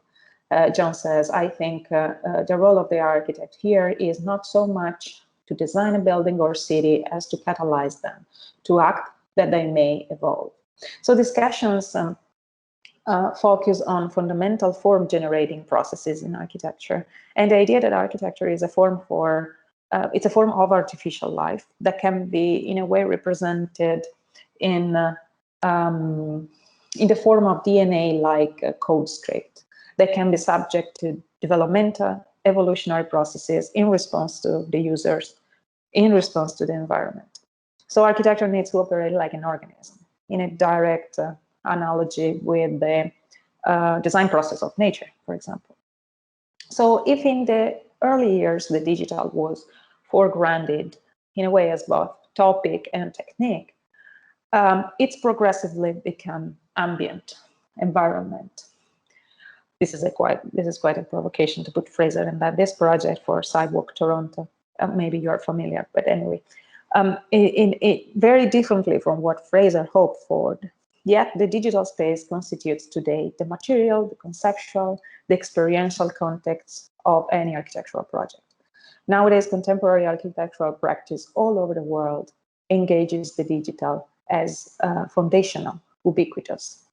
John says, I think the role of the architect here is not so much to design a building or city as to catalyze them, to act that they may evolve. So discussions focus on fundamental form generating processes in architecture, and the idea that architecture is a form for it's a form of artificial life that can be in a way represented in the form of DNA like a code script that can be subject to developmental evolutionary processes in response to the users, in response to the environment. So architecture needs to operate like an organism in a direct analogy with the design process of nature, for example. So if in the early years the digital was foregrounded in a way as both topic and technique, it's progressively become ambient environment. This is quite a provocation to put Fraser in that. This project for Sidewalk Toronto, maybe you're familiar, but anyway, very differently from what Fraser hoped for. Yet the digital space constitutes today the material, the conceptual, the experiential context of any architectural project. Nowadays, contemporary architectural practice all over the world engages the digital as foundational, ubiquitous.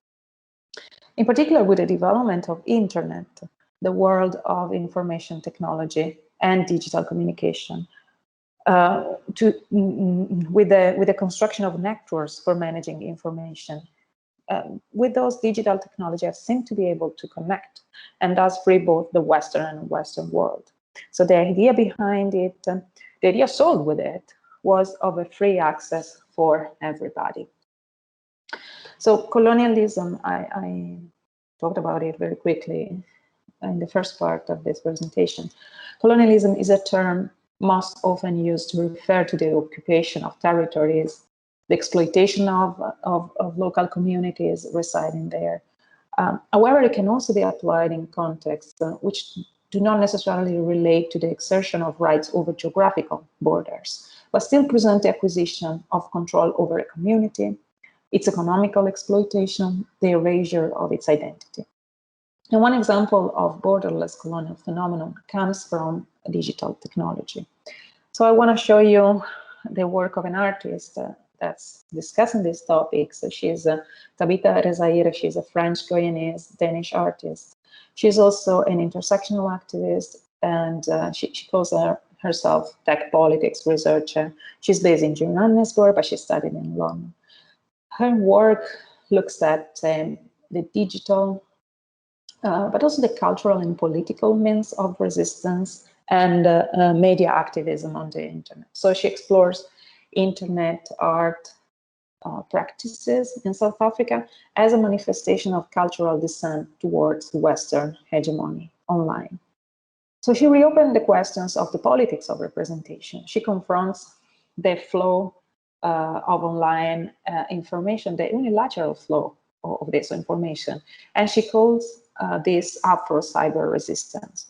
In particular, with the development of internet, the world of information technology and digital communication, with the construction of networks for managing information, with those digital technologies seem to be able to connect and thus free both the Western and Western world. So the idea behind it, the idea sold with it, was of a free access for everybody. So colonialism, I talked about it very quickly in the first part of this presentation. Colonialism is a term most often used to refer to the occupation of territories, the exploitation of local communities residing there, However, it can also be applied in contexts which do not necessarily relate to the exertion of rights over geographical borders, but still present the acquisition of control over a community, its economical exploitation, the erasure of its identity. And one example of borderless colonial phenomenon comes from digital technology. So I want to show you the work of an artist that's discussing these topics. So she's Tabitha Rezaire. She's a French Guyanese Danish artist. She's also an intersectional activist, and she calls herself tech politics researcher. She's based in Johannesburg, but she studied in London. Her work looks at the digital, but also the cultural and political means of resistance and media activism on the internet. So she explores internet art practices in South Africa as a manifestation of cultural descent towards Western hegemony online. So she reopened the questions of the politics of representation. She confronts the flow of online information, the unilateral flow of this information, and she calls this Afro-cyber resistance.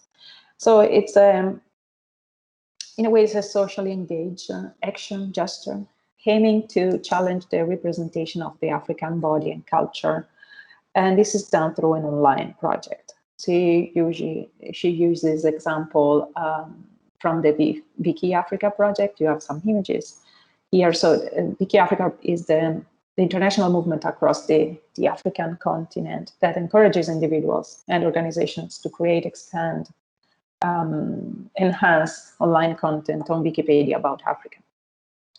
So it's in a way, it's a socially engaged action gesture aiming to challenge the representation of the African body and culture. And this is done through an online project. She uses example from the Wiki Africa project. You have some images here. So Wiki Africa is the international movement across the African continent that encourages individuals and organizations to create, expand, enhance online content on Wikipedia about Africa.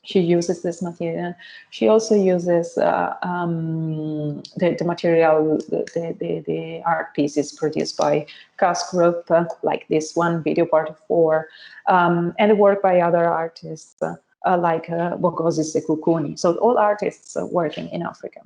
She uses this material. She also uses the material, the art pieces produced by Cast Group, like this one, Video Part 4, and the work by other artists like Bogozi Sekukuni. So all artists working in Africa.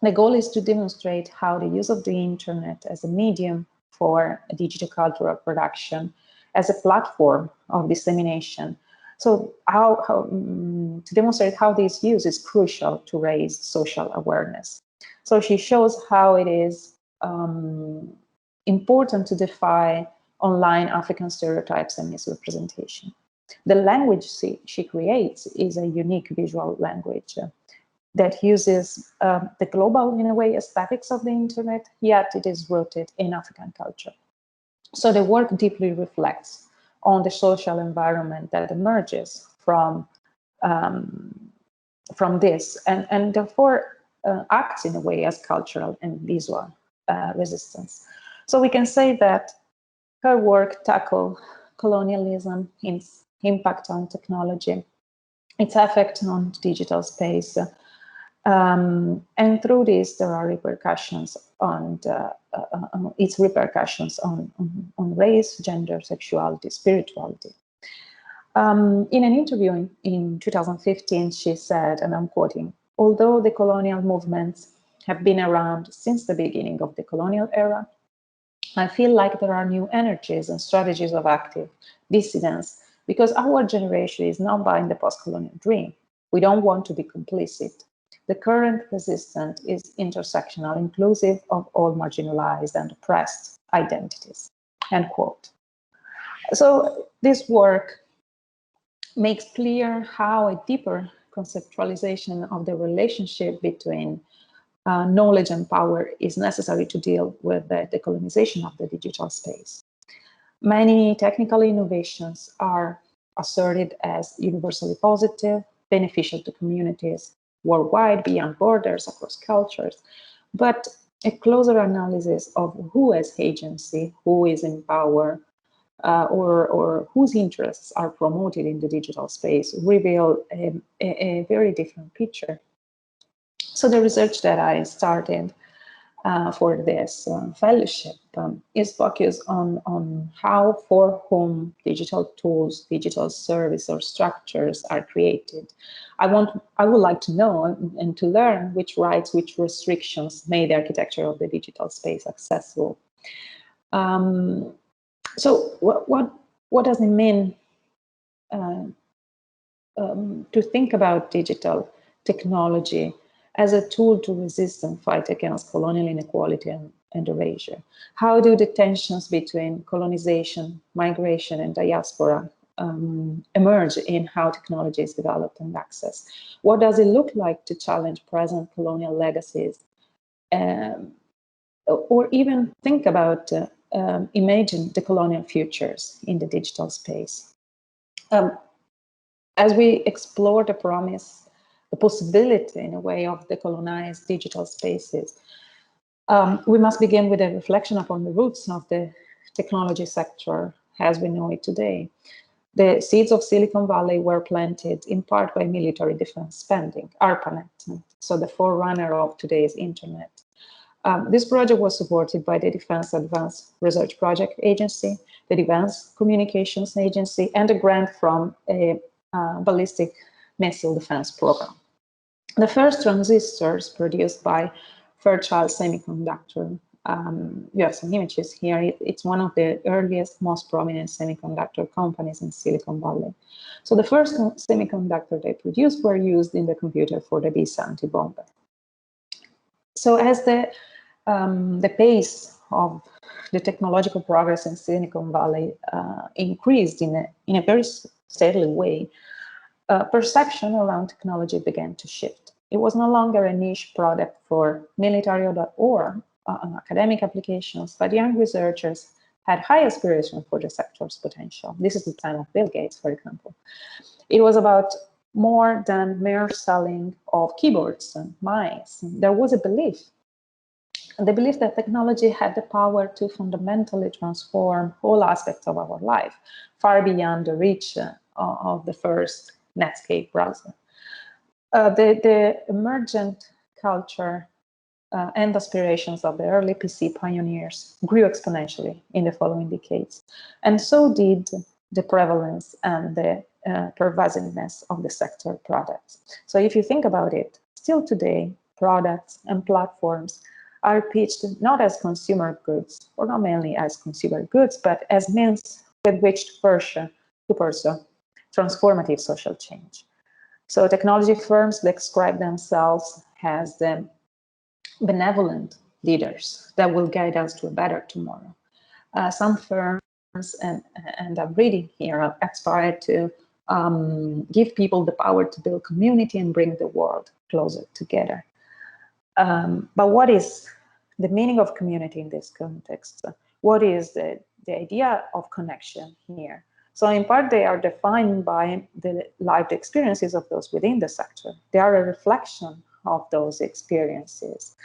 The goal is to demonstrate how the use of the internet as a medium for digital cultural production, as a platform of dissemination. So to demonstrate how this use is crucial to raise social awareness. So she shows how it is important to defy online African stereotypes and misrepresentation. The language she creates is a unique visual language that uses the global, in a way, aesthetics of the internet, yet it is rooted in African culture. So the work deeply reflects on the social environment that emerges from this, and therefore acts in a way as cultural and visual resistance. So we can say that her work tackles colonialism, its impact on technology, its effect on digital space, and through this there are repercussions on its repercussions on race, gender, sexuality, spirituality. In an interview in 2015, she said, and I'm quoting, "Although the colonial movements have been around since the beginning of the colonial era, I feel like there are new energies and strategies of active dissidence because our generation is not buying the post-colonial dream. We don't want to be complicit. The current resistance is intersectional, inclusive of all marginalized and oppressed identities," end quote. So this work makes clear how a deeper conceptualization of the relationship between knowledge and power is necessary to deal with the decolonization of the digital space. Many technical innovations are asserted as universally positive, beneficial to communities worldwide, beyond borders, across cultures, but a closer analysis of who has agency, who is in power, or whose interests are promoted in the digital space reveal a very different picture. So the research that I started for this fellowship is focused on how, for whom digital tools, digital service or structures are created. I would like to know and to learn which rights, which restrictions made the architecture of the digital space accessible. So what does it mean to think about digital technology as a tool to resist and fight against colonial inequality and erasure? How do the tensions between colonization, migration, and diaspora emerge in how technology is developed and accessed? What does it look like to challenge present colonial legacies? Or even think about imagine the colonial futures in the digital space. As we explore the promise, the possibility in a way of decolonized digital spaces, we must begin with a reflection upon the roots of the technology sector as we know it today. The seeds of Silicon Valley were planted in part by military defense spending, ARPANET, so the forerunner of today's internet. This project was supported by the Defense Advanced Research Project Agency, the Defense Communications Agency, and a grant from a ballistic missile defense program. The first transistors produced by Fairchild Semiconductor, you have some images here. It's one of the earliest, most prominent semiconductor companies in Silicon Valley. So the first semiconductor they produced were used in the computer for the Bisa anti-bomber. So as the pace of the technological progress in Silicon Valley increased in a very steady way, perception around technology began to shift. It was no longer a niche product for military or academic applications, but young researchers had high aspirations for the sector's potential. This is the time of Bill Gates, for example. It was about more than mere selling of keyboards and mice. There was a belief, the belief that technology had the power to fundamentally transform all aspects of our life, far beyond the reach of the first Netscape browser. The emergent culture and aspirations of the early PC pioneers grew exponentially in the following decades, and so did the prevalence and the pervasiveness of the sector products. So if you think about it, still today, products and platforms are pitched not as consumer goods, or not mainly as consumer goods, but as means with which to pursue transformative social change. So technology firms describe themselves as the benevolent leaders that will guide us to a better tomorrow. Some firms, and I'm reading here, aspire to give people the power to build community and bring the world closer together. But what is the meaning of community in this context? What is the idea of connection here? So in part, they are defined by the lived experiences of those within the sector. They are a reflection of those experiences.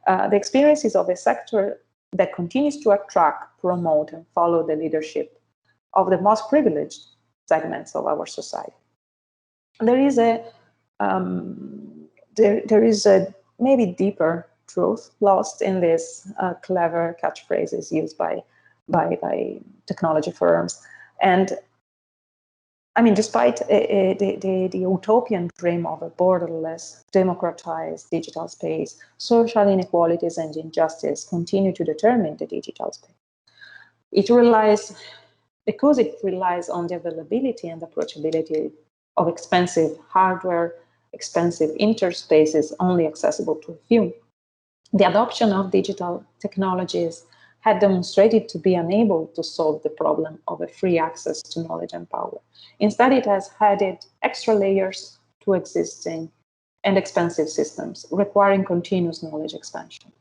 The experiences of a sector that continues to attract, promote, and follow the leadership of the most privileged segments of our society. There is a maybe deeper truth lost in these clever catchphrases used by technology firms. And I mean, despite the utopian dream of a borderless, democratized digital space, social inequalities and injustice continue to determine the digital space. Because it relies on the availability and approachability of expensive hardware, expensive interspaces only accessible to a few. The adoption of digital technologies had demonstrated to be unable to solve the problem of a free access to knowledge and power. Instead, it has added extra layers to existing and expensive systems, requiring continuous knowledge expansion.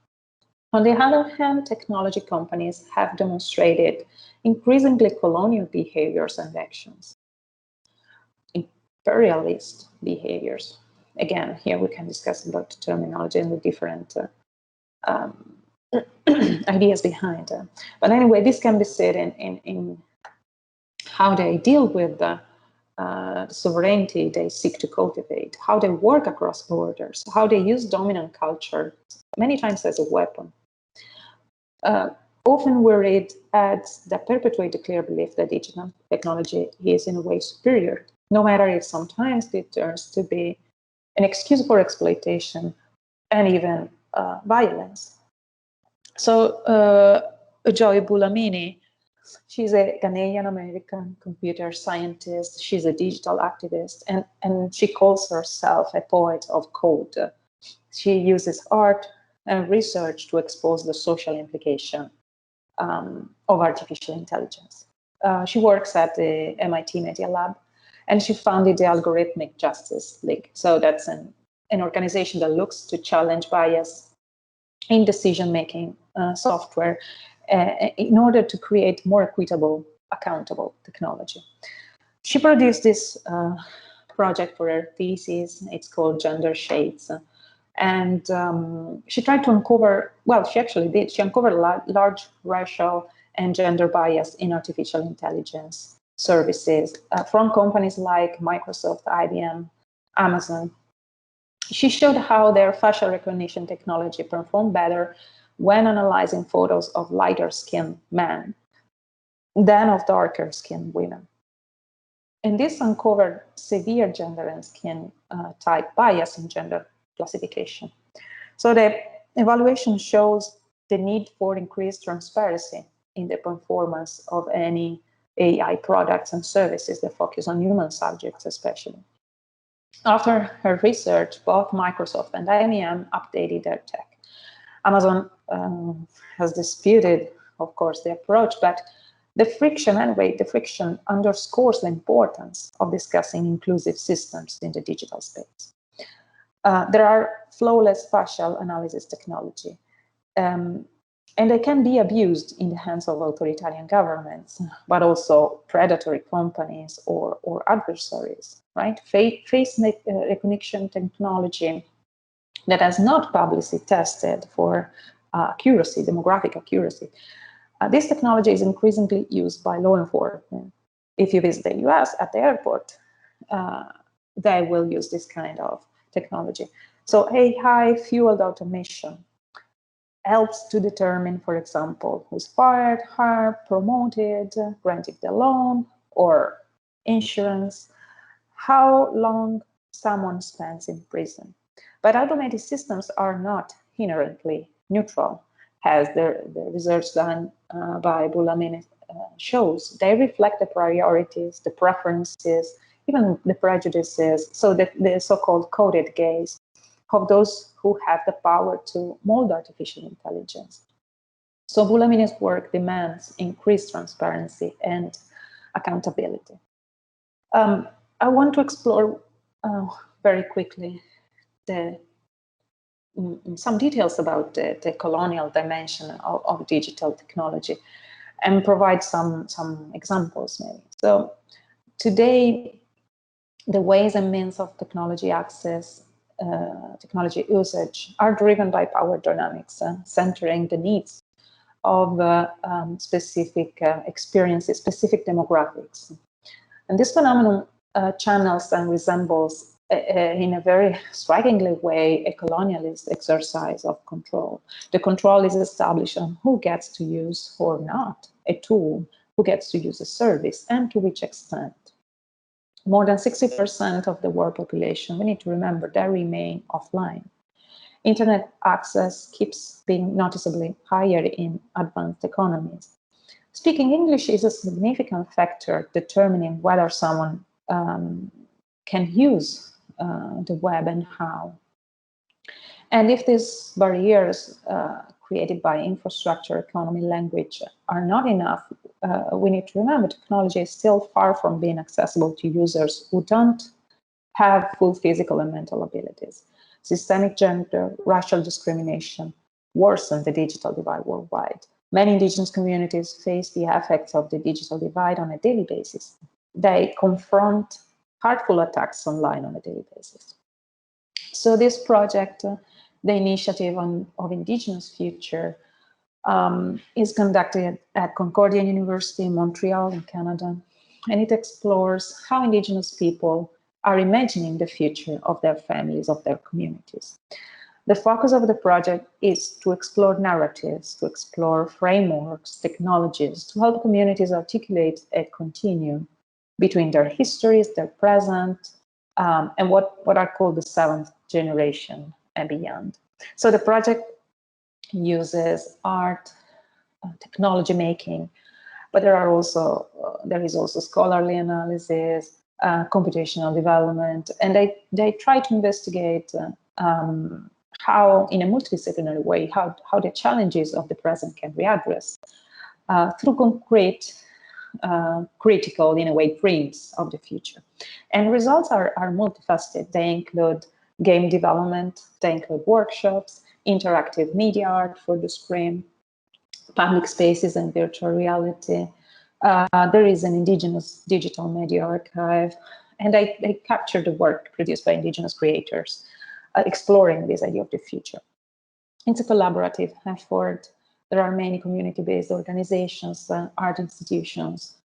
On the other hand, technology companies have demonstrated increasingly colonial behaviors and actions, imperialist behaviors. Again, here we can discuss about the terminology and the different ideas behind it. But anyway, this can be said in how they deal with the sovereignty they seek to cultivate, how they work across borders, how they use dominant culture, many times as a weapon. Often we read ads that perpetuate the clear belief that digital technology is in a way superior, no matter if sometimes it turns to be an excuse for exploitation and even violence. So Joy Bulamini, she's a Ghanaian American computer scientist. She's a digital activist, and she calls herself a poet of code. She uses art and research to expose the social implication of artificial intelligence. She works at the MIT Media Lab, and she founded the Algorithmic Justice League. So that's an organization that looks to challenge bias in decision-making software in order to create more equitable, accountable technology. She produced this project for her thesis. It's called Gender Shades. And she tried to uncover, well, she actually did. She uncovered large racial and gender bias in artificial intelligence services from companies like Microsoft, IBM, Amazon. She showed how their facial recognition technology performed better when analyzing photos of lighter-skinned men than of darker-skinned women. And this uncovered severe gender and skin type bias in gender classification. So the evaluation shows the need for increased transparency in the performance of any AI products and services that focus on human subjects especially. After her research, both Microsoft and IBM updated their tech. Amazon has disputed, of course, the approach, but the friction underscores the importance of discussing inclusive systems in the digital space. There are flawless facial analysis technology, and they can be abused in the hands of authoritarian governments, but also predatory companies or adversaries, right? Face recognition technology that has not publicly tested for accuracy, demographic accuracy. This technology is increasingly used by law enforcement. If you visit the US at the airport, they will use this kind of technology. So AI-fueled automation helps to determine, for example, who's fired, hired, promoted, granted the loan or insurance, how long someone spends in prison. But automated systems are not inherently neutral, as the research done by Boulamine shows. They reflect the priorities, the preferences, even the prejudices, so the so-called coded gaze of those who have the power to mold artificial intelligence. So Boulamine's work demands increased transparency and accountability. I want to explore very quickly some details about the colonial dimension of digital technology and provide some examples maybe. So today, the ways and means of technology access, technology usage are driven by power dynamics, centering the needs of specific experiences, specific demographics. And this phenomenon channels and resembles in a very strikingly way a colonialist exercise of control. The control is established on who gets to use or not a tool, who gets to use a service, and to which extent. More than 60% of the world population, we need to remember, they remain offline. Internet access keeps being noticeably higher in advanced economies. Speaking English is a significant factor determining whether someone can use the web and how. And if these barriers created by infrastructure, economy, language are not enough, we need to remember technology is still far from being accessible to users who don't have full physical and mental abilities. Systemic gender, racial discrimination worsen the digital divide worldwide. Many indigenous communities face the effects of the digital divide on a daily basis. They confront hurtful attacks online on a daily basis. So this project, the Initiative of Indigenous Future, is conducted at Concordia University in Montreal in Canada, and it explores how Indigenous people are imagining the future of their families, of their communities. The focus of the project is to explore narratives, to explore frameworks, technologies, to help communities articulate a continuum between their histories, their present, and what are called the seventh generation and beyond. So the project uses art, technology making, but there is also scholarly analysis, computational development, and they try to investigate how, in a multidisciplinary way, how the challenges of the present can be addressed through concrete, critical, in a way, dreams of the future. And results are multifaceted. They include game development, they include workshops, interactive media art for the screen, public spaces and virtual reality. There is an indigenous digital media archive, and I captured the work produced by indigenous creators, exploring this idea of the future. It's a collaborative effort. There are many community-based organizations, art institutions,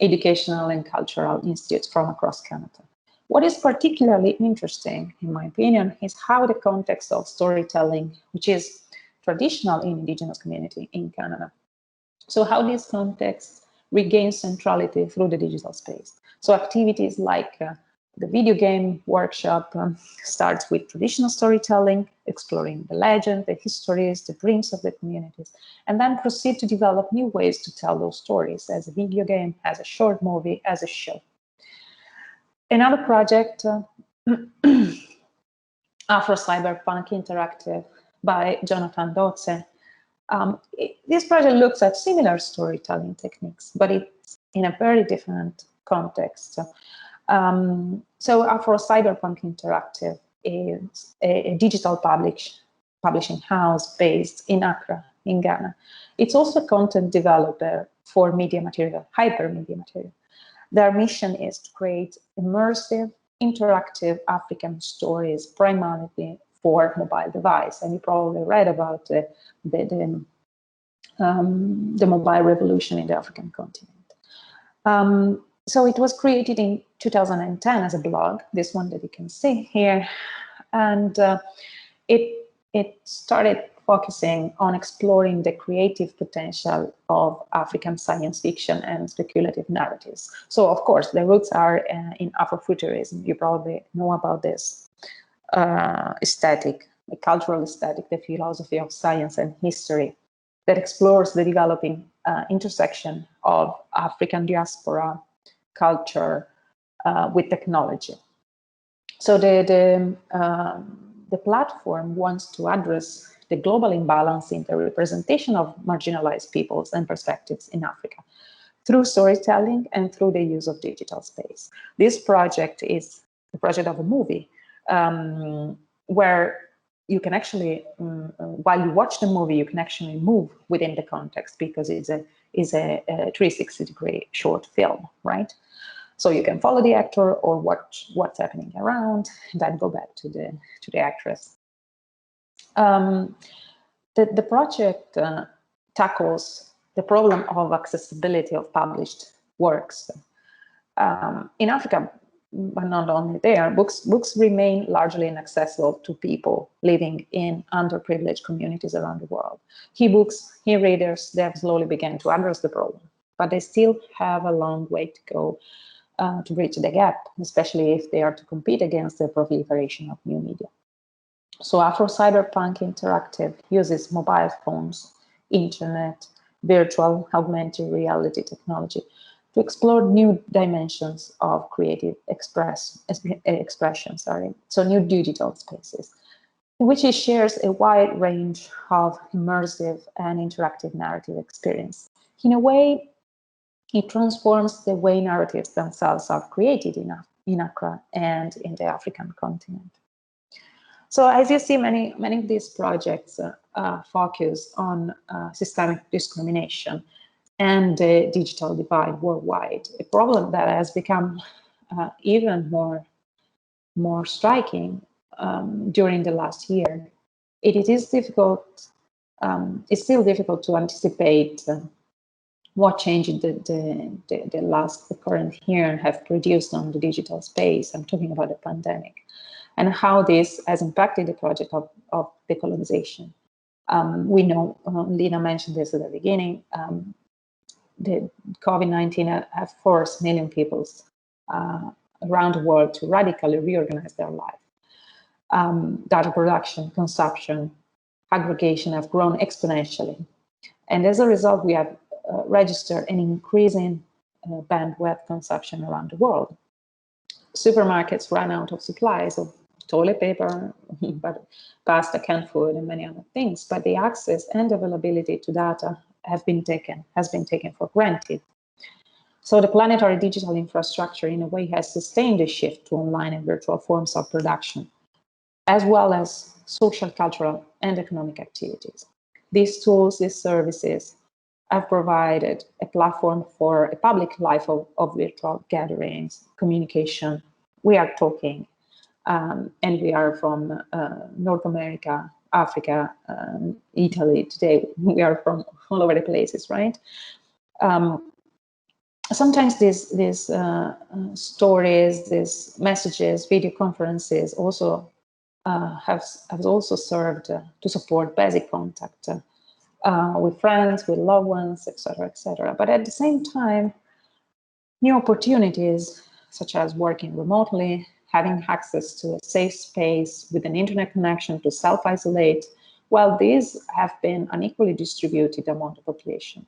educational and cultural institutes from across Canada. What is particularly interesting, in my opinion, is how the context of storytelling, which is traditional in Indigenous community in Canada, so how this context regains centrality through the digital space. So activities like the video game workshop starts with traditional storytelling, exploring the legend, the histories, the dreams of the communities, and then proceed to develop new ways to tell those stories as a video game, as a short movie, as a show. Another project, Afrocyberpunk Interactive by Jonathan Dotse. This project looks at similar storytelling techniques, but it's in a very different context. So Afrocyberpunk Interactive is a digital publishing house based in Accra, in Ghana. It's also a content developer for media material, hypermedia material. Their mission is to create immersive, interactive African stories, primarily for mobile device. And you probably read about the mobile revolution in the African continent. So it was created in 2010 as a blog, this one that you can see here. And it started focusing on exploring the creative potential of African science fiction and speculative narratives. So, of course, the roots are in Afrofuturism. You probably know about this aesthetic, the cultural aesthetic, the philosophy of science and history that explores the developing intersection of African diaspora culture with technology. So the platform wants to address the global imbalance in the representation of marginalized peoples and perspectives in Africa through storytelling and through the use of digital space. This project is the project of a movie where you can actually, while you watch the movie, you can actually move within the context because it's a 360-degree short film, right? So you can follow the actor or watch what's happening around, and then go back to the actress. The project tackles the problem of accessibility of published works. In Africa, but not only there, books remain largely inaccessible to people living in underprivileged communities around the world. E-readers, they have slowly begun to address the problem, but they still have a long way to go to bridge the gap, especially if they are to compete against the proliferation of new media. So Afrocyberpunk Interactive uses mobile phones, internet, virtual, augmented reality technology to explore new dimensions of creative expression, so new digital spaces, in which it shares a wide range of immersive and interactive narrative experience. In a way, it transforms the way narratives themselves are created in Accra and in the African continent. So as you see, many of these projects focus on systemic discrimination and the digital divide worldwide, a problem that has become even more striking during the last year. It is difficult, it's still difficult to anticipate what change the current year have produced on the digital space. I'm talking about the pandemic, and how this has impacted the project of decolonization. We know, Lina mentioned this at the beginning, the COVID-19 have forced million people around the world to radically reorganize their life. Data production, consumption, aggregation have grown exponentially. And as a result, we have registered an increasing bandwidth consumption around the world. Supermarkets ran out of supplies of toilet paper, but pasta, canned food, and many other things. But the access and availability to data has been taken for granted. So the planetary digital infrastructure, in a way, has sustained the shift to online and virtual forms of production, as well as social, cultural, and economic activities. These tools, these services, have provided a platform for a public life of virtual gatherings, communication. We are talking, and we are from North America, Africa, Italy today. We are from all over the places, right? Sometimes these stories, these messages, video conferences also have also served to support basic contact with friends, with loved ones, etc., etc. But at the same time, new opportunities, such as working remotely, having access to a safe space with an internet connection to self-isolate, well, these have been unequally distributed among the population.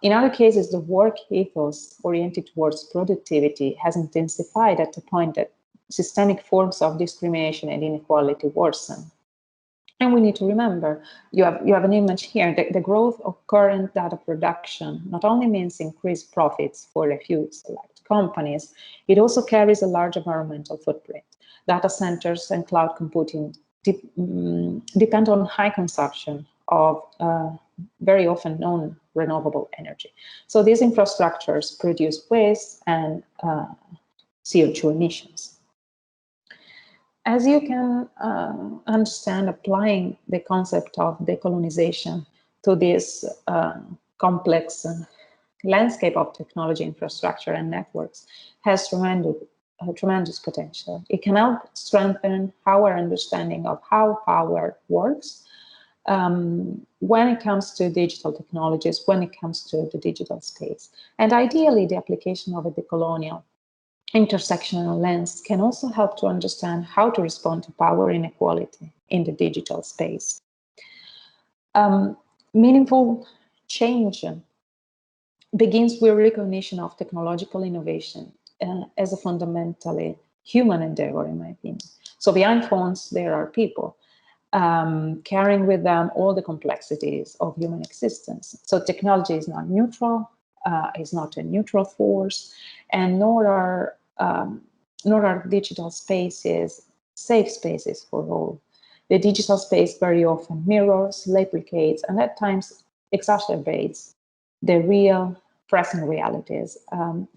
In other cases, the work ethos oriented towards productivity has intensified at the point that systemic forms of discrimination and inequality worsen. And we need to remember, you have an image here, that the growth of current data production not only means increased profits for a few select companies, it also carries a large environmental footprint. Data centers and cloud computing depend on high consumption of very often non-renewable energy. So these infrastructures produce waste and CO2 emissions. As you can understand, applying the concept of decolonization to this complex landscape of technology, infrastructure, and networks has tremendous potential. It can help strengthen our understanding of how power works when it comes to digital technologies, when it comes to the digital space. And ideally, the application of a decolonial intersectional lens can also help to understand how to respond to power inequality in the digital space. Meaningful change begins with recognition of technological innovation as a fundamentally human endeavor, in my opinion. So behind phones, there are people carrying with them all the complexities of human existence. So technology is not neutral, is not a neutral force, and nor are digital spaces safe spaces for all. The digital space very often mirrors, replicates, and at times exacerbates the real present realities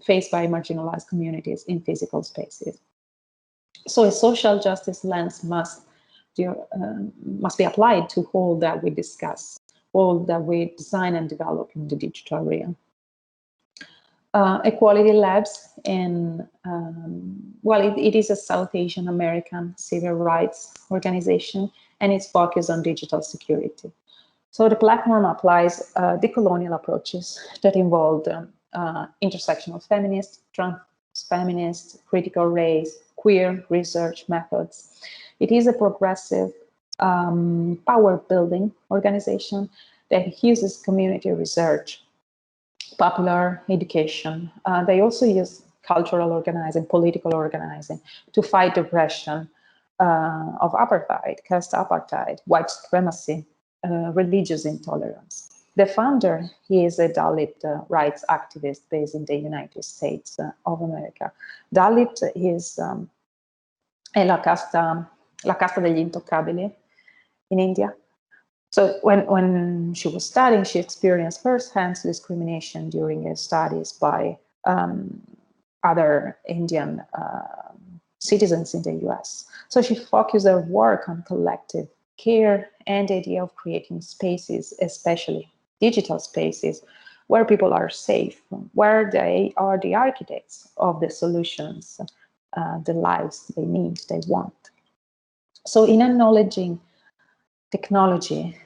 faced by marginalized communities in physical spaces. So a social justice lens must be applied to all that we discuss, all that we design and develop in the digital realm. Equality Labs in, it is a South Asian American civil rights organization, and it's focused on digital security. So the platform applies decolonial approaches that involve intersectional feminist, trans feminist, critical race, queer research methods. It is a progressive power building organization that uses community research, popular education. They also use cultural organizing, political organizing to fight oppression of apartheid, caste apartheid, white supremacy, religious intolerance. The founder, he is a Dalit rights activist based in the United States of America. Dalit is la casta degli intoccabili in India. So when she was studying, she experienced firsthand discrimination during her studies by other Indian citizens in the US. So she focused her work on collective care and the idea of creating spaces, especially digital spaces, where people are safe, where they are the architects of the solutions, the lives they need, they want. So in acknowledging technology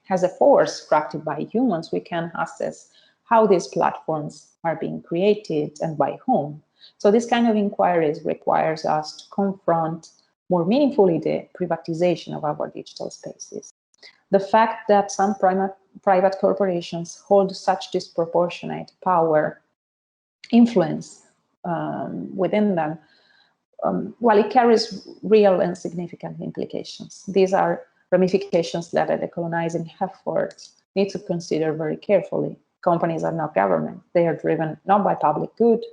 as a force crafted by humans, we can assess how these platforms are being created and by whom. So this kind of inquiries requires us to confront more meaningfully the privatization of our digital spaces. The fact that some private corporations hold such disproportionate power, influence within them, well, it carries real and significant implications. These are ramifications that a decolonizing effort needs to consider very carefully. Companies are not government. They are driven not by public good,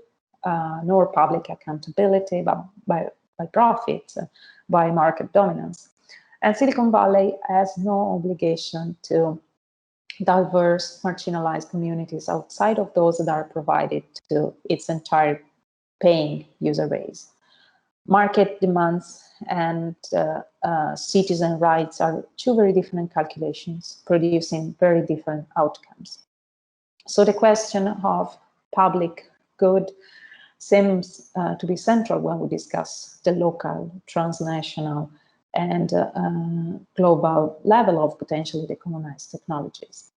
nor public accountability, but by profit, by market dominance. And Silicon Valley has no obligation to diverse, marginalized communities outside of those that are provided to its entire paying user base. Market demands and citizen rights are two very different calculations, producing very different outcomes. So the question of public good seems to be central when we discuss the local, transnational, and global level of potentially decolonized technologies.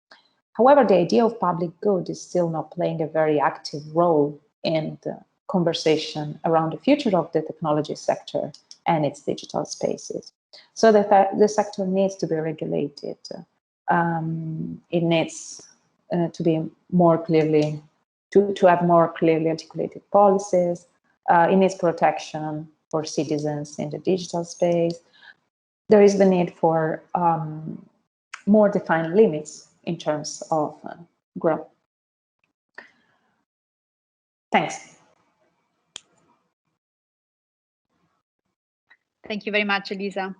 However, the idea of public good is still not playing a very active role in the conversation around the future of the technology sector and its digital spaces. So the sector needs to be regulated. It needs to be more clearly, to have more clearly articulated policies. It needs protection for citizens in the digital space. There is the need for more defined limits in terms of growth. Thanks. Thank you very much, Elisa.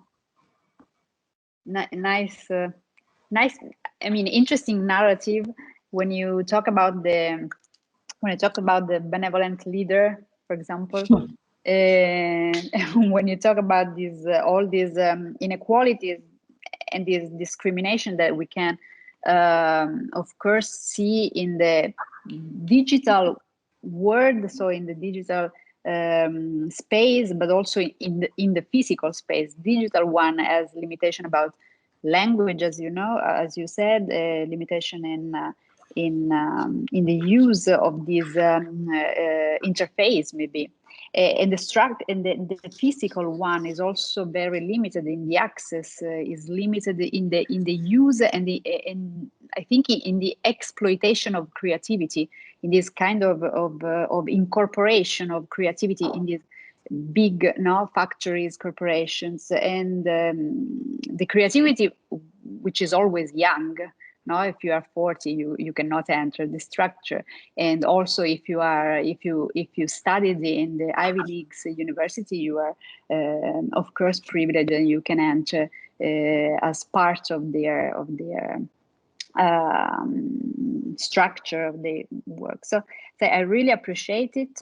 Nice. I mean, interesting narrative when you talk about the benevolent leader, for example. When you talk about these all these inequalities and this discrimination that we can, of course, see in the digital world, so in the digital space, but also in the physical space. Digital one has limitation about language, as you know, as you said, limitation in the use of this interface, maybe. And the physical one is also very limited in the access, is limited in the use and I think in the exploitation of creativity, in this kind of incorporation of creativity in these big factories, corporations, and the creativity, which is always young. Now, if you are 40, you cannot enter the structure. And also, if you studied in the Ivy Leagues university, you are of course privileged, and you can enter as part of their structure of the work. So I really appreciate it.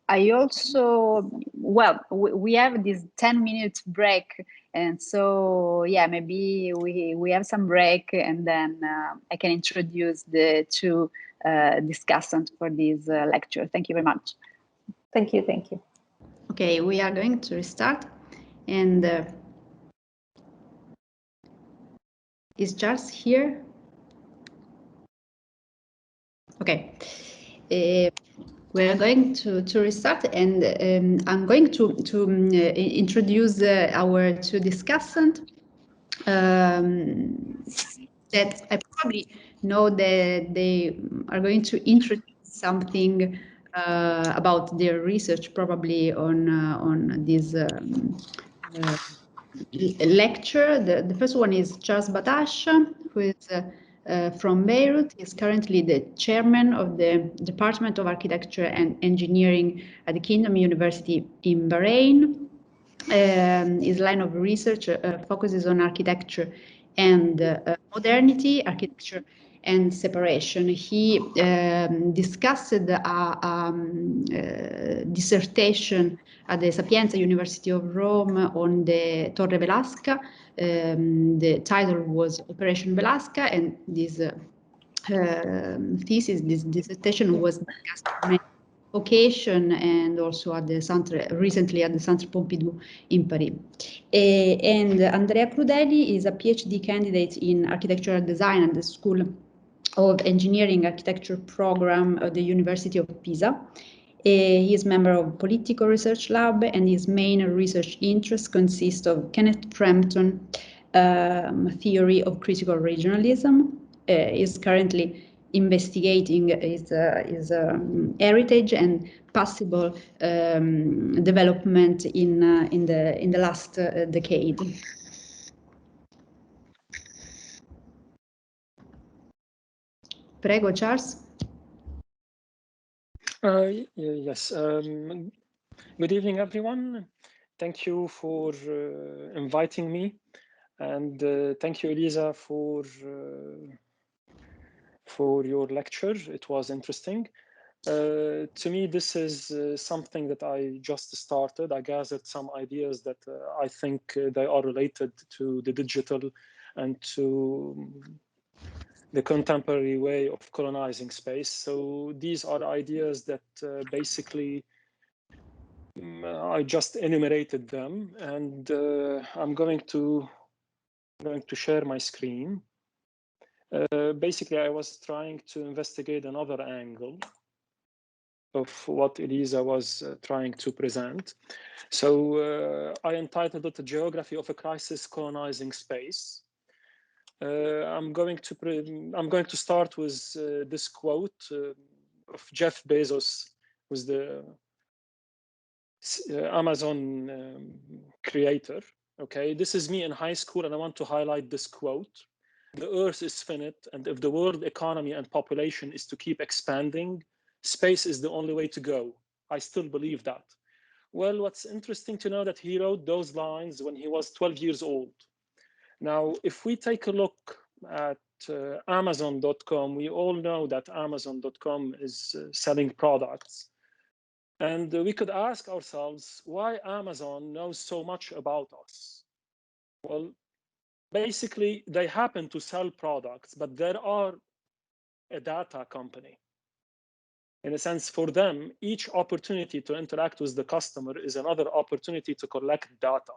I also, well, we have this 10-minute break, and so yeah, maybe we have some break, and then I can introduce the two discussants for this lecture. Thank you very much. Thank you, thank you. Okay, we are going to restart, and is Charles here? Okay. We are going to restart, and I'm going to introduce our two discussants that I probably know that they are going to introduce something about their research, probably on this lecture. The first one is Charles Batasha, who is from Beirut. He's currently the chairman of the Department of Architecture and Engineering at the Kingdom University in Bahrain. His line of research focuses on architecture and modernity, architecture and separation. He discussed a dissertation at the Sapienza University of Rome on the Torre Velasca. The title was Operation Velasca, and this thesis, this dissertation was discussed on many occasions, and also at the recently at the Centre Pompidou in Paris. And Andrea Crudeli is a PhD candidate in architectural design at the School of Engineering Architecture program at the University of Pisa. He is member of Political Research Lab, and his main research interests consist of Kenneth Frampton theory of critical regionalism. Is currently investigating his heritage and possible development in the last decade. Prego, Charles. Yes. Good evening, everyone. Thank you for inviting me, and thank you, Elisa, for your lecture. It was interesting. To me, this is something that I just started. I gathered some ideas that I think they are related to the digital and to the contemporary way of colonizing space. So these are ideas that basically I just enumerated them, and I'm going to share my screen. Basically, I was trying to investigate another angle of what Elisa was trying to present. So I entitled it "A Geography of a Crisis Colonizing Space." I'm going to start with this quote of Jeff Bezos, who's the Amazon creator. Okay, this is me in high school, and I want to highlight this quote. The earth is finite, and if the world economy and population is to keep expanding, space is the only way to go. I still believe that. Well, what's interesting to know that he wrote those lines when he was 12 years old. Now, if we take a look at Amazon.com, we all know that Amazon.com is selling products. And we could ask ourselves why Amazon knows so much about us. Well, basically, they happen to sell products, but they are a data company. In a sense, for them, each opportunity to interact with the customer is another opportunity to collect data.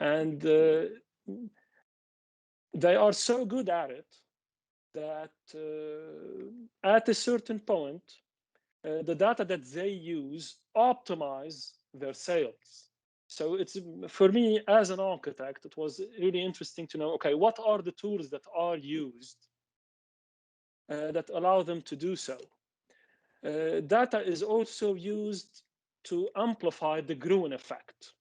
And they are so good at it that at a certain point, the data that they use optimize their sales. So it's, for me as an architect, it was really interesting to know, okay, what are the tools that are used that allow them to do so? Data is also used to amplify the Gruen effect.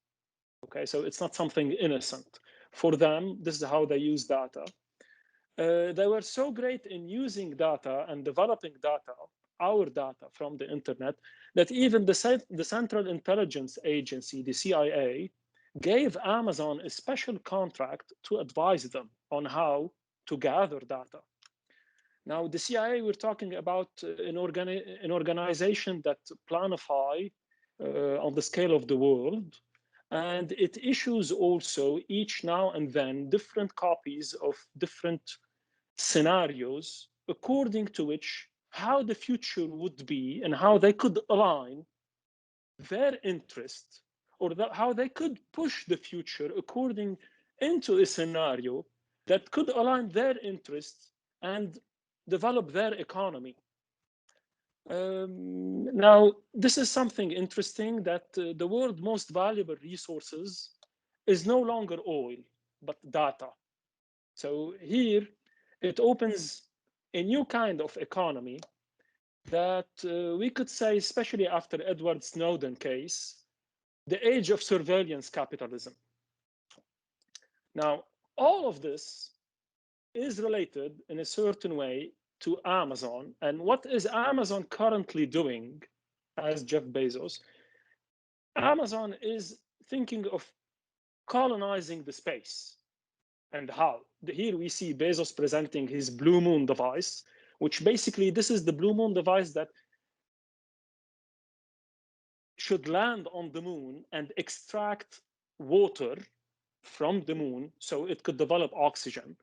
Okay, so it's not something innocent. For them, this is how they use data. They were so great in using data and developing data, our data from the internet, that even the Central Intelligence Agency, the CIA, gave Amazon a special contract to advise them on how to gather data. Now, the CIA, we're talking about an organization that planify on the scale of the world, and it issues also each now and then different copies of different scenarios according to which how the future would be and how they could align their interest, or how they could push the future according into a scenario that could align their interests and develop their economy. Now, this is something interesting, that the world's most valuable resources is no longer oil, but data. So here, it opens a new kind of economy that we could say, especially after Edward Snowden case, the age of surveillance capitalism. Now, all of this is related in a certain way to Amazon. And what is Amazon currently doing as Jeff Bezos? Amazon is thinking of colonizing the space. And how? Here we see Bezos presenting his Blue Moon device, which basically, this is the Blue Moon device that should land on the moon and extract water from the moon so it could develop oxygen.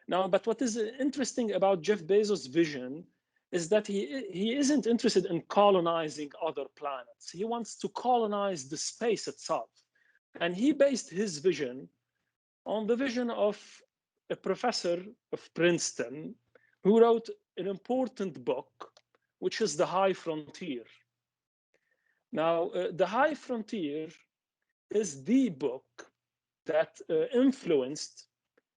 Now, but what is interesting about Jeff Bezos' vision is that he isn't interested in colonizing other planets. He wants to colonize the space itself. And he based his vision on the vision of a professor of Princeton who wrote an important book, which is The High Frontier. Now, The High Frontier is the book that influenced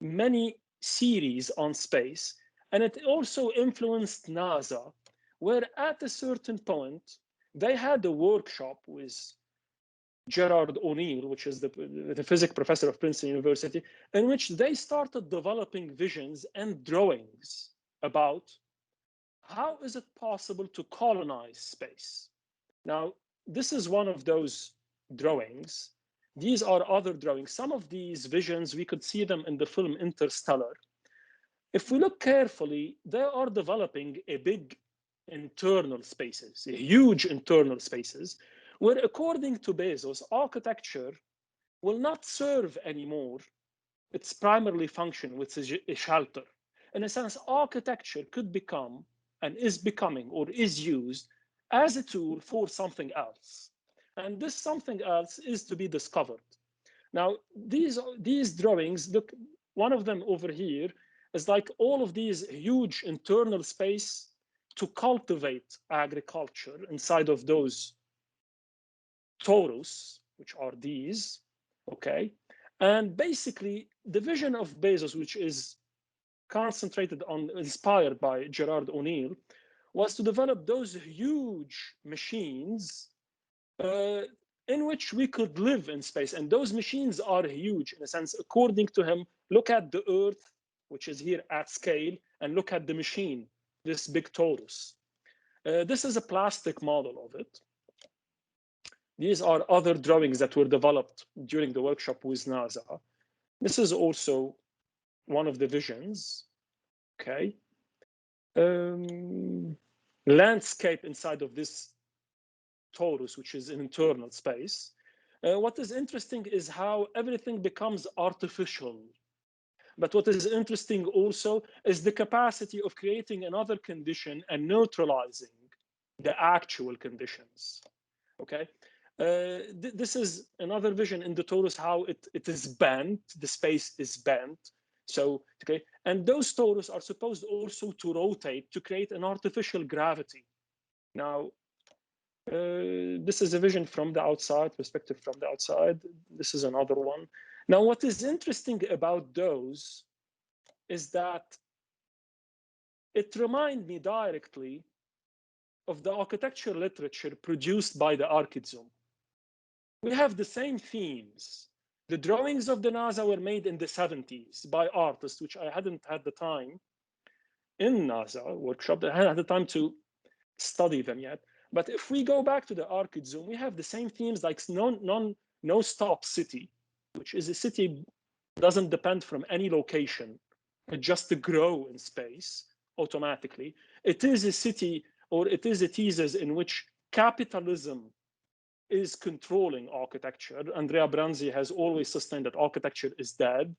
many series on space, And it also influenced NASA, where at a certain point, they had a workshop with Gerard O'Neill, which is the physics professor of Princeton University, in which they started developing visions and drawings about how is it possible to colonize space. Now, this is one of those drawings. These are other drawings. Some of these visions, we could see them in the film Interstellar. If we look carefully, they are developing a big internal spaces, huge internal spaces, where according to Bezos, architecture will not serve anymore its primarily function, which is a shelter. In a sense, architecture could become and is becoming or is used as a tool for something else. And this something else is to be discovered. Now, these drawings, look, one of them over here is like all of these huge internal space to cultivate agriculture inside of those torus, which are these, okay? And basically, the vision of Bezos, which is concentrated on, inspired by Gerard O'Neill, was to develop those huge machines in which we could live in space. And those machines are huge in a sense. According to him, look at the Earth, which is here at scale, and look at the machine, this big torus. This is a plastic model of it. These are other drawings that were developed during the workshop with NASA. This is also one of the visions, okay? Landscape inside of this torus, which is an internal space. What is interesting is how everything becomes artificial. But what is interesting also is the capacity of creating another condition and neutralizing the actual conditions, okay? This is another vision in the torus, how it is bent, the space is bent. So, okay, and those torus are supposed also to rotate to create an artificial gravity. Now, this is a vision from the outside, perspective from the outside. This is another one. Now, what is interesting about those is that it reminds me directly of the architecture literature produced by the Archizum. We have the same themes. The drawings of the NASA were made in the 70s by artists, which I hadn't had the time in NASA workshop. I hadn't had the time to study them yet. But if we go back to the Archizum, we have the same themes like no stop city, which is a city doesn't depend from any location. It just to grow in space automatically. It is a city, or it is a thesis in which capitalism is controlling architecture. Andrea Branzi has always sustained that architecture is dead.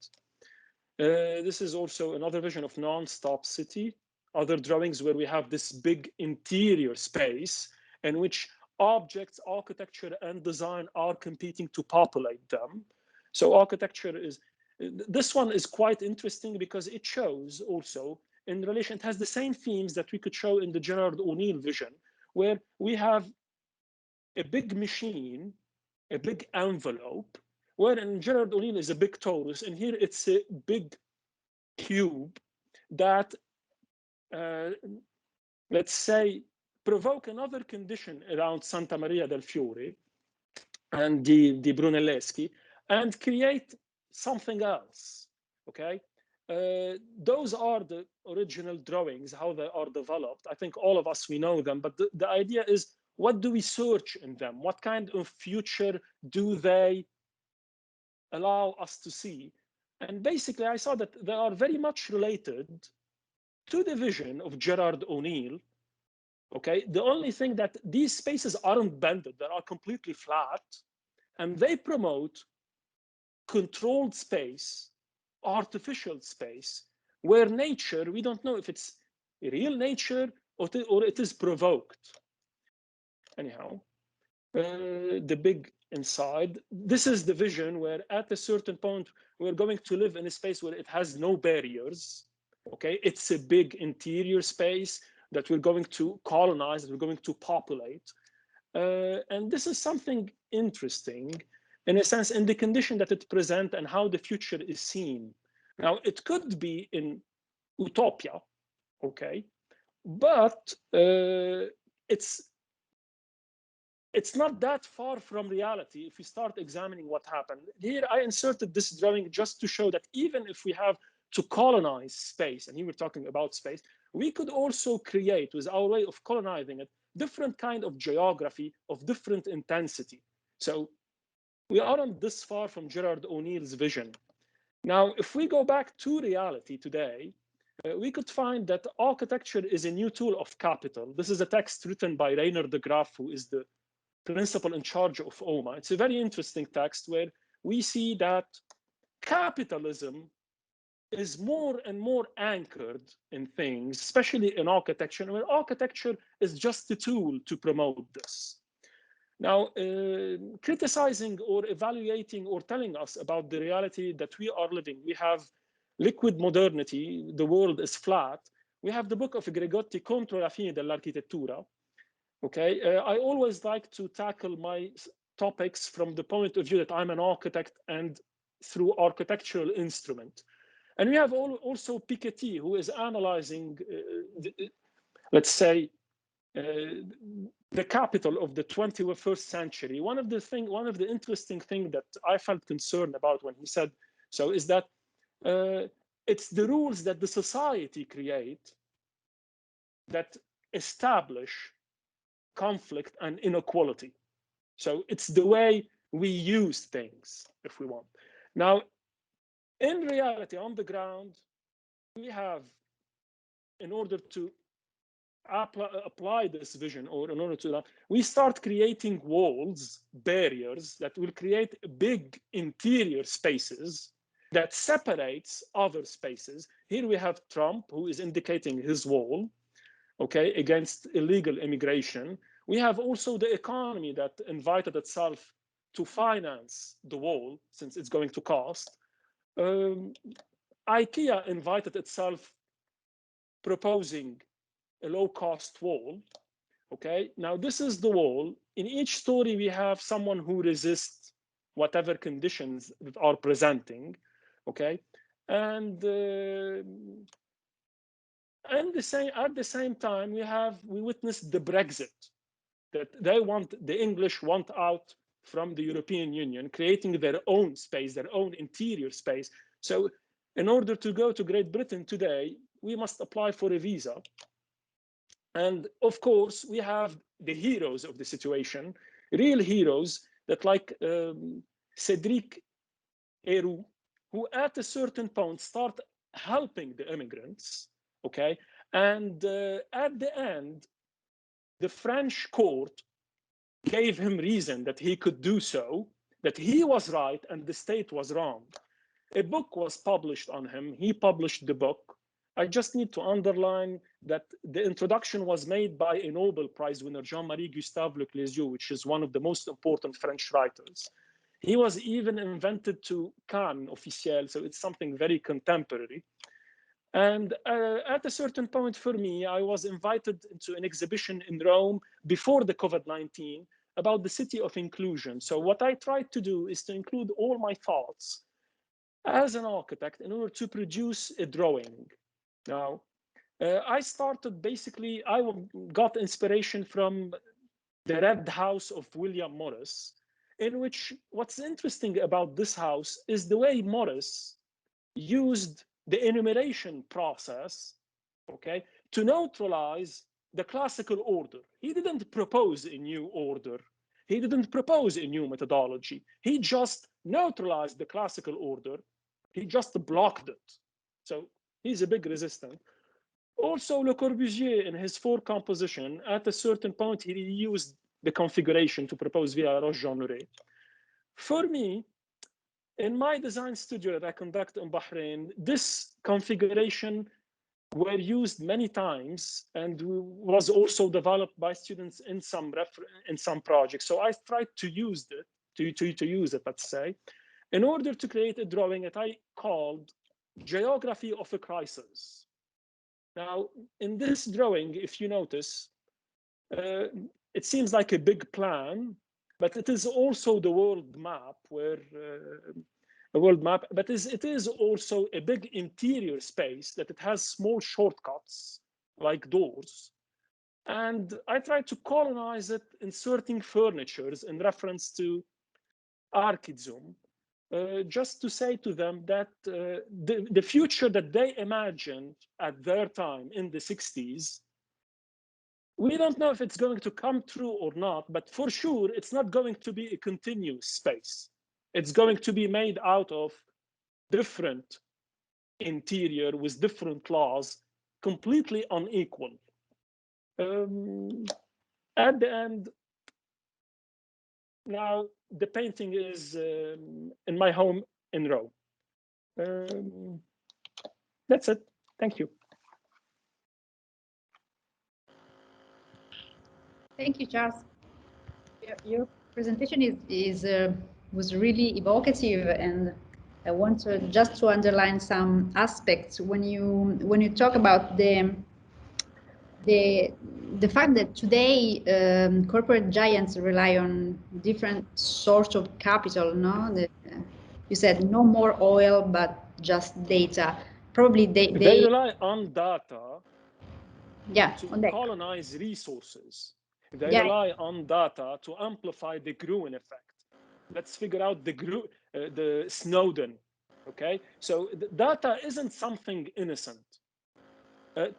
This is also another vision of non-stop city. Other drawings where we have this big interior space in which objects, architecture, and design are competing to populate them. So architecture is, this one is quite interesting because it shows also in relation, it has the same themes that we could show in the Gerard O'Neill vision, where we have a big machine, a big envelope, where in Gerard O'Neill is a big torus, and here it's a big cube that, let's say, provoke another condition around Santa Maria del Fiore and the Brunelleschi and create something else, okay? Those are the original drawings, how they are developed. I think all of us, we know them, but the idea is, what do we search in them? What kind of future do they allow us to see? And basically, I saw that they are very much related to the vision of Gerard O'Neill. Okay, the only thing that these spaces aren't bended, they are completely flat, and they promote controlled space, artificial space, where nature, we don't know if it's real nature or it is provoked. Anyhow, the big inside, this is the vision where at a certain point, we're going to live in a space where it has no barriers. Okay, it's a big interior space that we're going to colonize, that we're going to populate. And this is something interesting in a sense, in the condition that it presents and how the future is seen. Now, it could be in utopia, okay? But it's not that far from reality if we start examining what happened. Here I inserted this drawing just to show that even if we have to colonize space, and here we're talking about space, we could also create, with our way of colonizing it, different kind of geography of different intensity. So we aren't this far from Gerard O'Neill's vision. Now, if we go back to reality today, we could find that architecture is a new tool of capital. This is a text written by Rainer de Graaf, who is the principal in charge of OMA. It's a very interesting text where we see that capitalism is more and more anchored in things, especially in architecture, where architecture is just a tool to promote this. Now, criticizing or evaluating or telling us about the reality that we are living, we have liquid modernity, the world is flat. We have the book of Gregotti, Contro la fine dell'architettura. Okay, I always like to tackle my topics from the point of view that I'm an architect and through architectural instrument. And we have also Piketty, who is analyzing, let's say, the capital of the 21st century. One of the interesting things that I felt concerned about when he said so is that it's the rules that the society create that establish conflict and inequality. So it's the way we use things, if we want. Now, in reality, on the ground, we have, in order to apply this vision, or in order to, we start creating walls, barriers that will create big interior spaces that separates other spaces. Here we have Trump, who is indicating his wall, okay, against illegal immigration. We have also the economy that invited itself to finance the wall, since it's going to cost. IKEA invited itself proposing a low-cost wall. Okay, now this is the wall. In each story, we have someone who resists whatever conditions that are presenting. Okay, and at the same time, we witnessed the Brexit, that the English want out from the European Union, creating their own space, their own interior space. So in order to go to Great Britain today, we must apply for a visa. And of course, we have the heroes of the situation, real heroes that like Cédric Héroux, who at a certain point start helping the immigrants, okay? And at the end, the French court gave him reason that he could do so, that he was right and the state was wrong. A book was published on him. He published the book. I just need to underline that the introduction was made by a Nobel Prize winner, Jean-Marie Gustave Le Clézieux, which is one of the most important French writers. He was even invented to Cannes officiel, so it's something very contemporary. And at a certain point for me, I was invited into an exhibition in Rome before the COVID-19 about the city of inclusion. So what I tried to do is to include all my thoughts as an architect in order to produce a drawing. Now, I started basically, I got inspiration from the Red House of William Morris, in which what's interesting about this house is the way Morris used the enumeration process, okay, to neutralize the classical order. He didn't propose a new order. He didn't propose a new methodology. He just neutralized the classical order. He just blocked it. So he's a big resistant. Also, Le Corbusier, in his four composition, at a certain point, he used the configuration to propose via Roche-Jean-Leray. For me, in my design studio that I conduct in Bahrain, this configuration were used many times and was also developed by students in some projects. So I tried to use it, to use it, let's say, in order to create a drawing that I called Geography of a Crisis. Now, in this drawing, if you notice, it seems like a big plan, but it is also the world map, where a world map, but it is also a big interior space that it has small shortcuts like doors. And I try to colonize it, inserting furnitures in reference to Archizum, just to say to them that the future that they imagined at their time in the 60s, we don't know if it's going to come true or not, but for sure, it's not going to be a continuous space. It's going to be made out of different interior with different laws, completely unequal. At the end, now the painting is in my home in Rome. That's it. Thank you. Thank you, Charles. Your presentation was really evocative, and I want to underline some aspects when you talk about the fact that today corporate giants rely on different sorts of capital. No, you said no more oil, but just data. Probably they rely on data. Yeah, to on colonize resources. They Yeah. rely on data to amplify the Gruen effect. Let's figure out the Snowden. Okay, so the data isn't something innocent.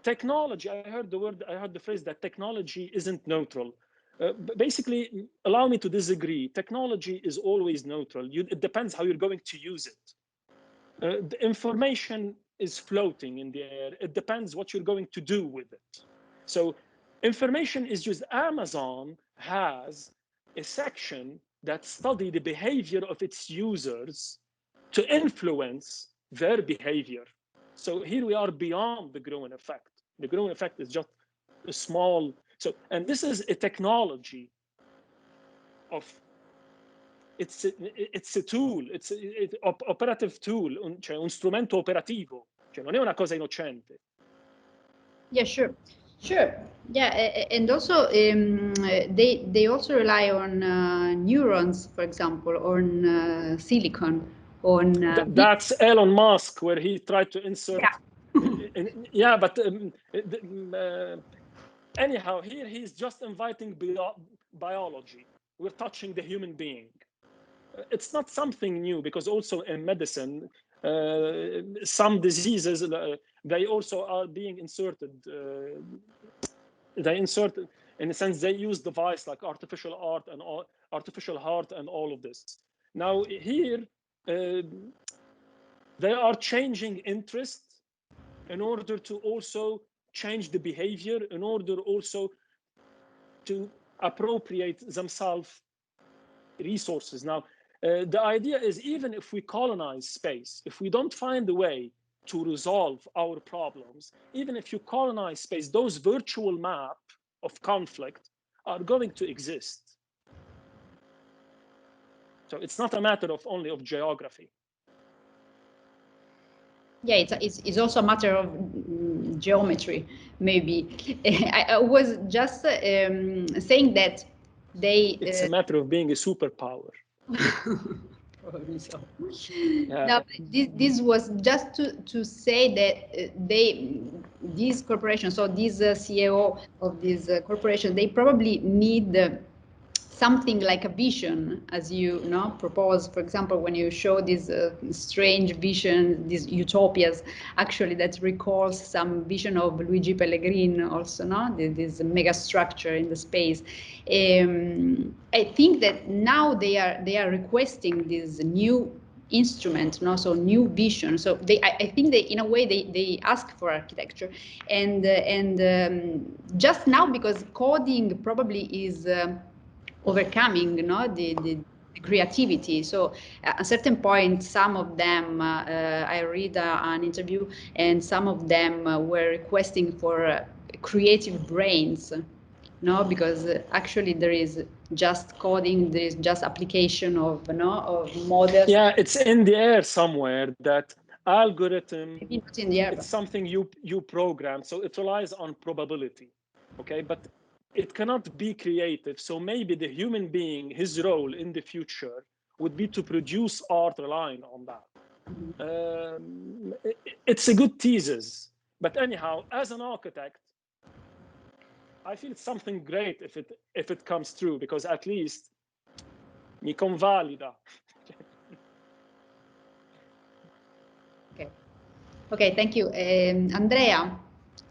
Technology, I heard the phrase that technology isn't neutral. Basically, allow me to disagree. Technology is always neutral. It depends how you're going to use it. The information is floating in the air. It depends what you're going to do with it. So information is just, Amazon has a section that study the behavior of its users to influence their behavior. So here we are beyond the Gruen effect. The Gruen effect is just a small, and this is a technology of, it's a tool, it's an operative tool, cioè un strumento operativo, cioè non è una cosa innocente. Yeah, sure. Yeah, and also they also rely on neurons, for example, on silicon, on. That's Elon Musk, where he tried to insert. Yeah, but anyhow, here he's just inviting biology. We're touching the human being. It's not something new, because also in medicine, some diseases, they also are being inserted. They inserted, in a sense, they use device like artificial heart and all of this. Now here, they are changing interest in order to also change the behavior, in order also to appropriate themselves resources. Now, the idea is, even if we colonize space, if we don't find a way to resolve our problems, even if you colonize space, those virtual map of conflict are going to exist. So it's not a matter of only of geography. Yeah, it's also a matter of geometry, maybe. I was just saying that they. It's a matter of being a superpower. Probably so. Yeah. Now, this was just to say that these corporations, so this CEO of this corporation, they probably need something like a vision, as you propose. For example, when you show this strange vision, these utopias, actually that recalls some vision of Luigi Pellegrini also, this mega structure in the space. I think that now they are requesting this new instrument, so new vision. So I think they, in a way, they ask for architecture, and just now, because coding probably is overcoming the creativity. So at a certain point, some of them, I read an interview, and some of them were requesting for creative brains, because actually there is just coding, there is just application of models. Yeah, it's in the air somewhere, that algorithm. Maybe not in the air, it's something you program, so it relies on probability. Okay, but it cannot be creative. So maybe the human being, his role in the future would be to produce art relying on that. It's a good thesis, but anyhow, as an architect, I feel it's something great if it comes true, because at least mi convalida. Okay. Okay, thank you. Andrea,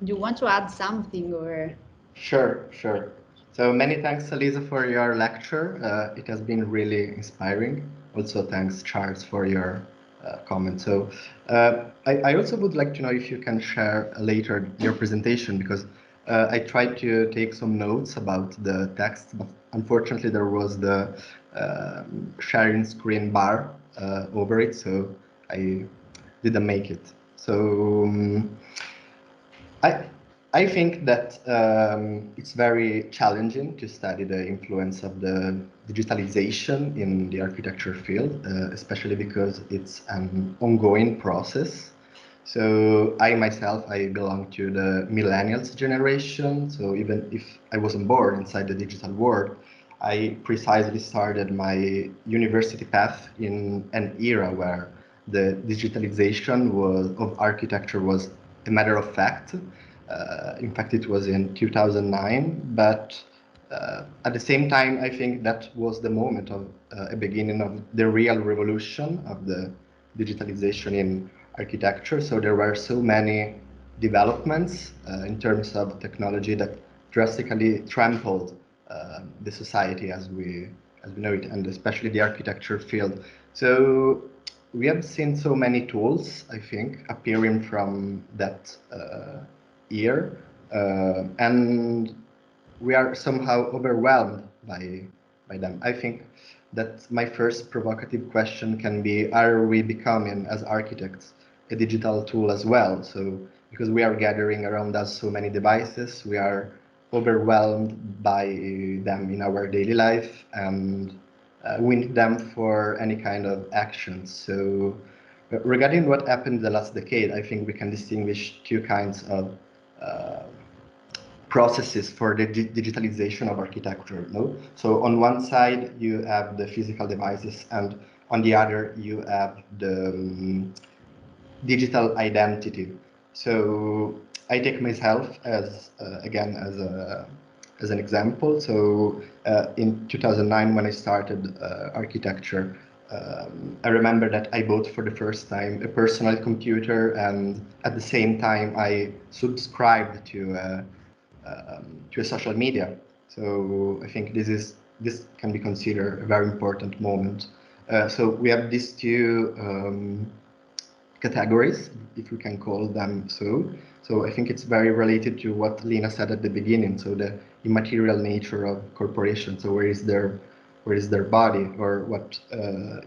do you want to add something or? Sure. So many thanks, Elisa, for your lecture. It has been really inspiring. Also, thanks, Charles, for your comment. So I also would like to know if you can share later your presentation, because I tried to take some notes about the text, but unfortunately there was the sharing screen bar over it, so I didn't make it. So I think that it's very challenging to study the influence of the digitalization in the architecture field, especially because it's an ongoing process. So I myself, I belong to the millennials generation. So even if I wasn't born inside the digital world, I precisely started my university path in an era where the digitalization of architecture was a matter of fact. In fact, it was in 2009, but at the same time, I think that was the moment of a beginning of the real revolution of the digitalization in architecture. So there were so many developments in terms of technology that drastically trampled the society as we know it, and especially the architecture field. So we have seen so many tools, I think, appearing from that year, and we are somehow overwhelmed by them. I think that my first provocative question can be, are we becoming, as architects, a digital tool as well? So because we are gathering around us so many devices, we are overwhelmed by them in our daily life, and we need them for any kind of action. So regarding what happened in the last decade, I think we can distinguish two kinds of processes for the digitalization of architecture. No? So on one side, you have the physical devices, and on the other, you have the digital identity. So I take myself as again as an example. So in 2009, when I started architecture, I remember that I bought for the first time a personal computer, and at the same time I subscribed to a social media. So I think this can be considered a very important moment. So we have these two categories, if we can call them so. So I think it's very related to what Lina said at the beginning. So the immaterial nature of corporations. So where is their body, or what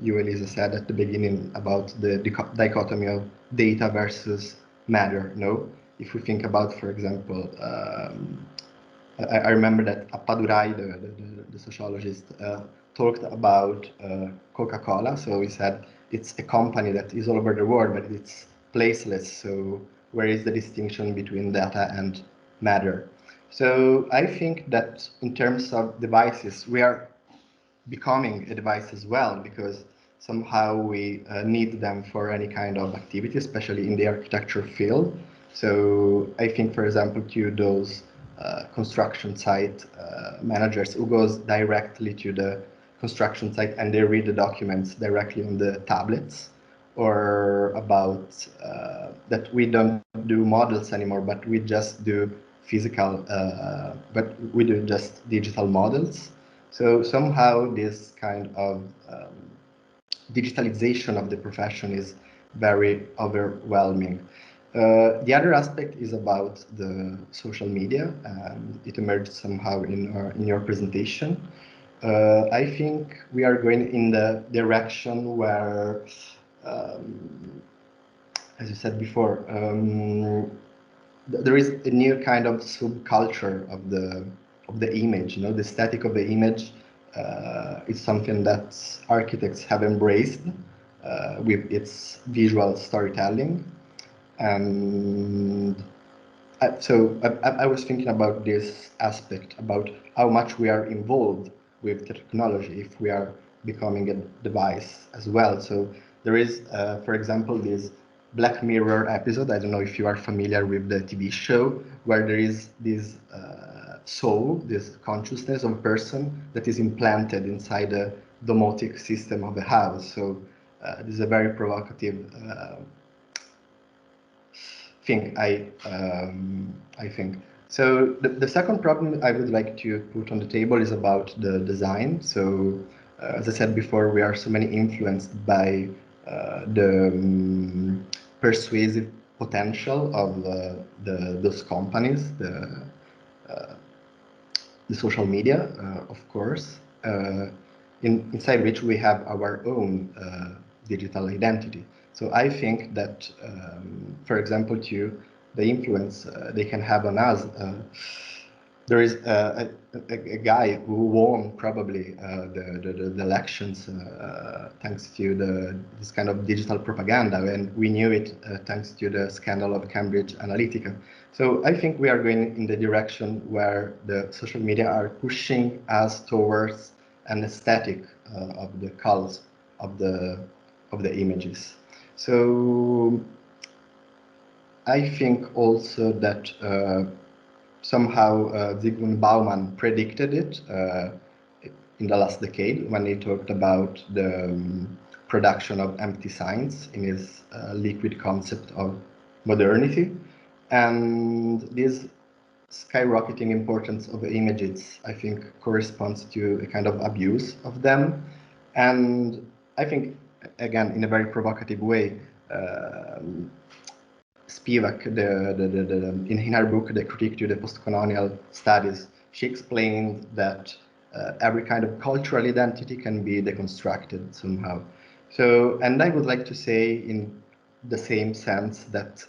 you, Elisa, said at the beginning about the dichotomy of data versus matter. No, if we think about, for example, I remember that Appadurai, the sociologist, talked about Coca-Cola. So he said it's a company that is all over the world, but it's placeless. So where is the distinction between data and matter? So I think that in terms of devices, we are becoming a device as well, because somehow we need them for any kind of activity, especially in the architecture field. So I think, for example, to those construction site managers who goes directly to the construction site and they read the documents directly on the tablets, or about that we don't do models anymore, but we just do physical, but we do just digital models. So somehow this kind of digitalization of the profession is very overwhelming. The other aspect is about the social media, and it emerged somehow in your presentation. I think we are going in the direction where, as you said before, there is a new kind of subculture of the image. You know, the static of the image is something that architects have embraced with its visual storytelling. And I was thinking about this aspect, about how much we are involved with technology if we are becoming a device as well. So there is, for example, this Black Mirror episode. I don't know if you are familiar with the TV show, where there is this soul, this consciousness of a person that is implanted inside the domotic system of the house. So this is a very provocative thing, I think. So the second problem I would like to put on the table is about the design. So as I said before, we are so many influenced by the persuasive potential of those companies, the social media, of course, inside which we have our own digital identity. So I think that, for example, the influence they can have on us, there is a guy who won probably the elections thanks to this kind of digital propaganda, and we knew it thanks to the scandal of Cambridge Analytica. So I think we are going in the direction where the social media are pushing us towards an aesthetic of the cult of the images. So I think also that somehow Zygmunt Bauman predicted it in the last decade when he talked about the production of empty signs in his liquid concept of modernity. And this skyrocketing importance of images, I think, corresponds to a kind of abuse of them. And I think, again, in a very provocative way, Spivak, in her book, The Critique to the Postcolonial Studies, she explained that every kind of cultural identity can be deconstructed somehow. So, and I would like to say in the same sense that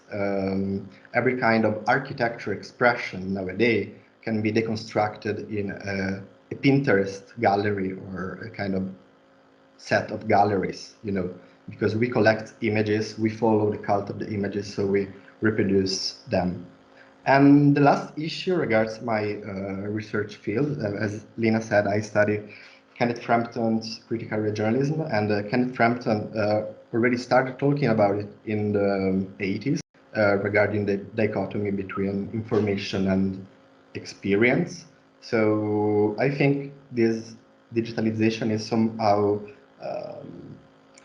every kind of architecture expression nowadays can be deconstructed in a Pinterest gallery or a kind of set of galleries, you know, because we collect images, we follow the cult of the images, so we reproduce them. And the last issue regards my research field. As Lina said, I study Kenneth Frampton's critical journalism, and Kenneth Frampton already started talking about it in the 80s regarding the dichotomy between information and experience. So I think this digitalization is somehow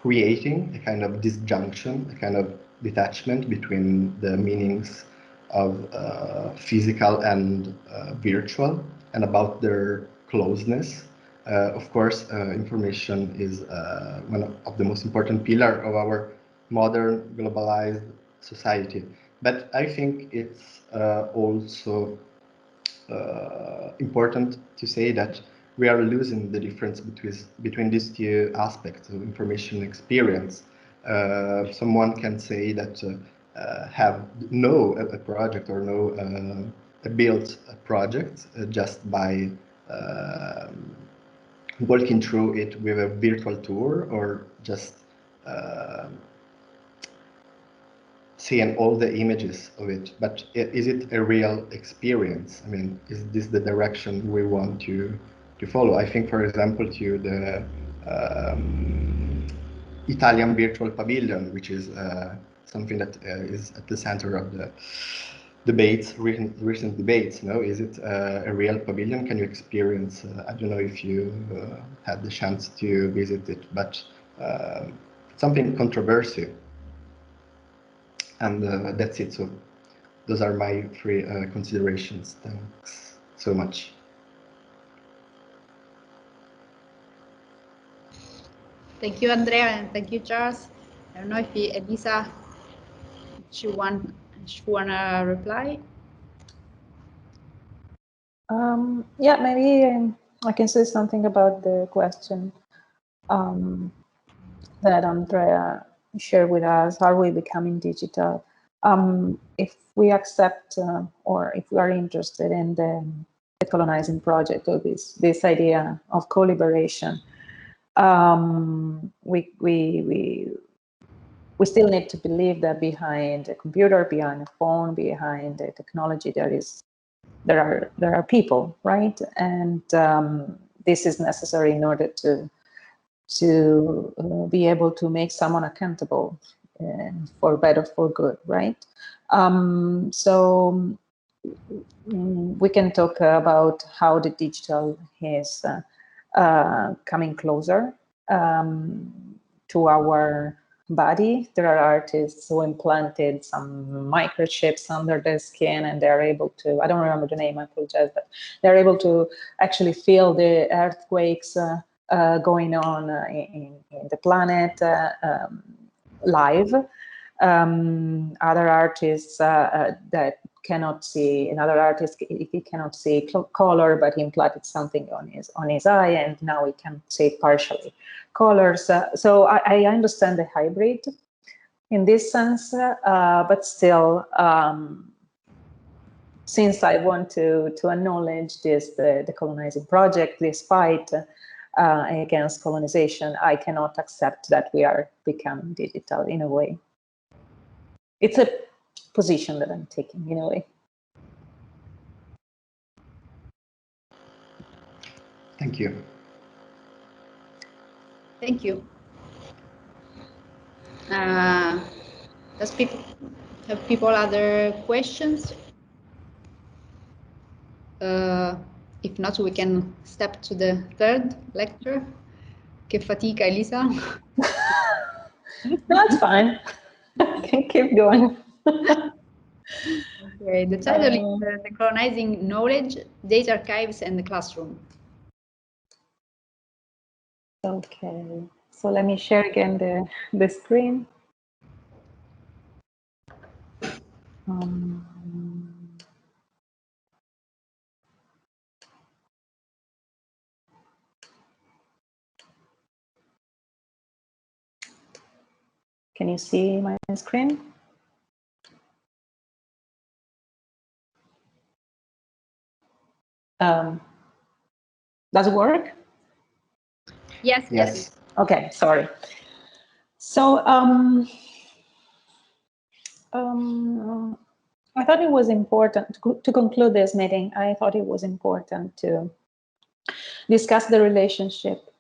creating a kind of disjunction, a kind of detachment between the meanings of physical and virtual, and about their closeness. Of course, information is one of the most important pillars of our modern globalized society. But I think it's also important to say that we are losing the difference between these two aspects of information and experience. Someone can say that know a project or know built a project just by walking through it with a virtual tour, or just seeing all the images of it. But is it a real experience? I mean, is this the direction we want to follow? I think, for example, to the Italian virtual pavilion, which is something that is at the center of the debates, recent debates. No, is it a real pavilion? Can you experience? I don't know if you had the chance to visit it, but something controversial. And that's it. So those are my three considerations. Thanks so much. Thank you, Andrea, and thank you, Charles. I don't know if Elisa, she wanna reply. Yeah, maybe I can say something about the question that Andrea shared with us. Are we becoming digital? If we accept or if we are interested in the Decolonizing project, or this idea of co-liberation, we still need to believe that behind a computer, behind a phone, behind a technology, there are people, right? And this is necessary in order to be able to make someone accountable for better, for good, right? So we can talk about how the digital is coming closer to our body. There are artists who implanted some microchips under their skin, and they're able to, I don't remember the name, I apologize, but they're able to actually feel the earthquakes going on in the planet live. Other artists that cannot see, another artist, he cannot see color, but he implanted something on his eye, and now he can see partially colors. So I understand the hybrid in this sense, but still, since I want to acknowledge this, the Decolonizing project, this fight against colonization, I cannot accept that we are becoming digital in a way. It's a position that I'm taking in a way. Thank you. Thank you. Does have people other questions? If not, we can step to the third lecture. Che fatica, Elisa. That's fine. Can keep going. Okay, the title is Decolonizing Knowledge, Data Archives, and the Classroom. Okay, so let me share again the screen. Can you see my screen? Does it work? Yes, yes. Okay, sorry. So I thought it was important to conclude this meeting. I thought it was important to discuss the relationship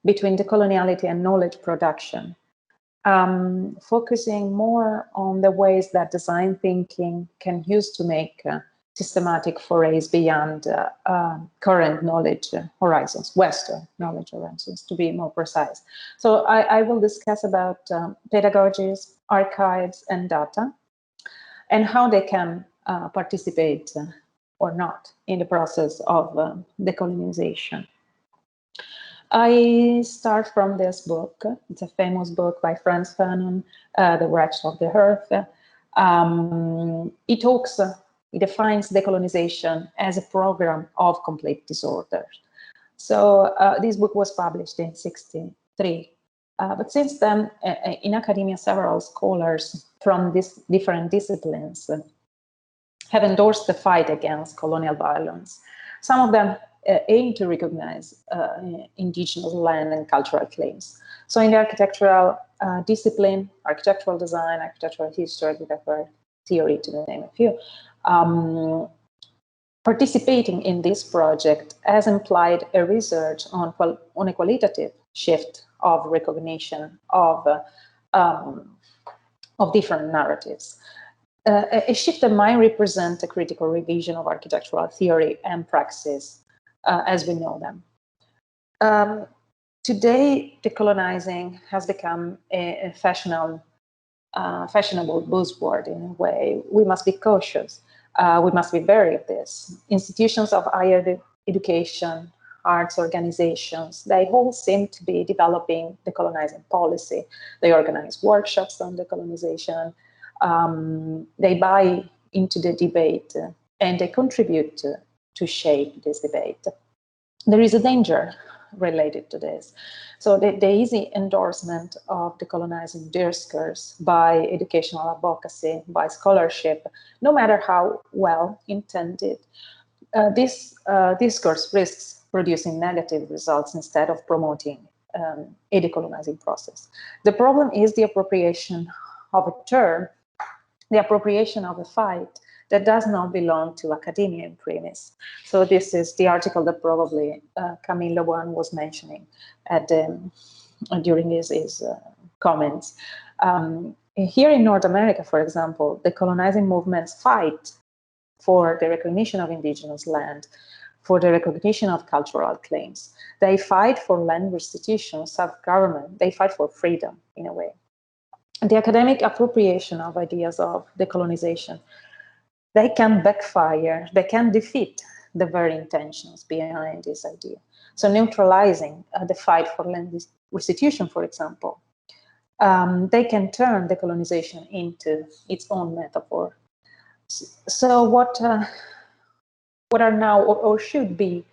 between decoloniality and knowledge production, focusing more on the ways that design thinking can use to make systematic forays beyond current knowledge horizons, Western knowledge horizons, to be more precise. So I will discuss about pedagogies, archives, and data, and how they can participate or not in the process of decolonization. I start from this book. It's a famous book by Frantz Fanon, The Wretch of the Earth. It defines decolonization as a program of complete disorder. So this book was published in '63. But since then, in academia, several scholars from these different disciplines have endorsed the fight against colonial violence. Some of them aim to recognize indigenous land and cultural claims. So in the architectural discipline, architectural design, architectural history, architectural theory, to name a few, participating in this project has implied a research on a qualitative shift of recognition of different narratives. A shift that might represent a critical revision of architectural theory and praxis as we know them. Today, decolonizing has become a fashionable buzzword in a way. We must be cautious. We must be wary of this. Institutions of higher education, arts organizations, they all seem to be developing decolonizing policy. They organize workshops on decolonization. They buy into the debate and they contribute to shape this debate. There is a danger related to this. So the easy endorsement of decolonizing discourse by educational advocacy, by scholarship, no matter how well intended, this discourse risks producing negative results instead of promoting a decolonizing process. The problem is the appropriation of a term, the appropriation of a fight that does not belong to academia in premise. So this is the article that probably Camille Lewan was mentioning during his comments. Here in North America, for example, the colonizing movements fight for the recognition of indigenous land, for the recognition of cultural claims. They fight for land restitution, self-government. They fight for freedom, in a way. And the academic appropriation of ideas of decolonization, they can backfire, they can defeat the very intentions behind this idea. So neutralizing the fight for land restitution, for example, they can turn decolonization into its own metaphor. So what are now or should be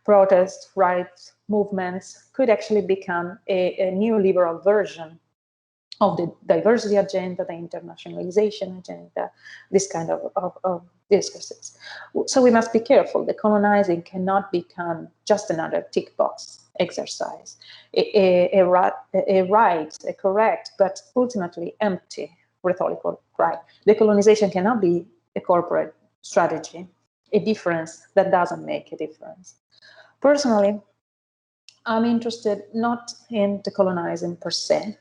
protest rights movements could actually become a neoliberal version of the diversity agenda, the internationalization agenda, this kind of discourses. So we must be careful. The colonizing cannot become just another tick box exercise, a right, a correct, but ultimately empty rhetorical cry. Decolonization cannot be a corporate strategy, a difference that doesn't make a difference. Personally, I'm interested not in decolonizing per se,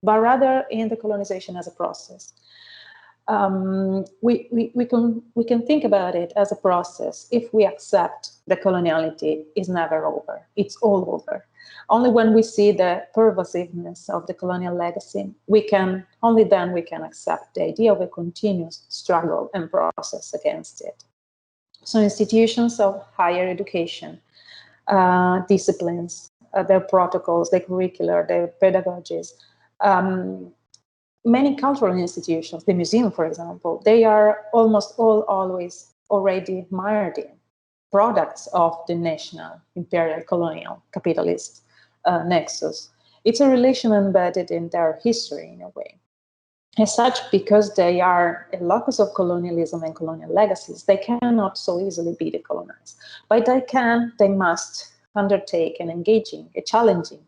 but rather in decolonization as a process. We can think about it as a process if we accept that coloniality is never over, it's all over. Only when we see the pervasiveness of the colonial legacy, only then we can accept the idea of a continuous struggle and process against it. So institutions of higher education, disciplines, their protocols, their curricula, their pedagogies, many cultural institutions, the museum, for example, they are almost always already mired in products of the national, imperial, colonial, capitalist nexus. It's a relation embedded in their history in a way. As such, because they are a locus of colonialism and colonial legacies, they cannot so easily be decolonized. But they must undertake an engaging, a challenging,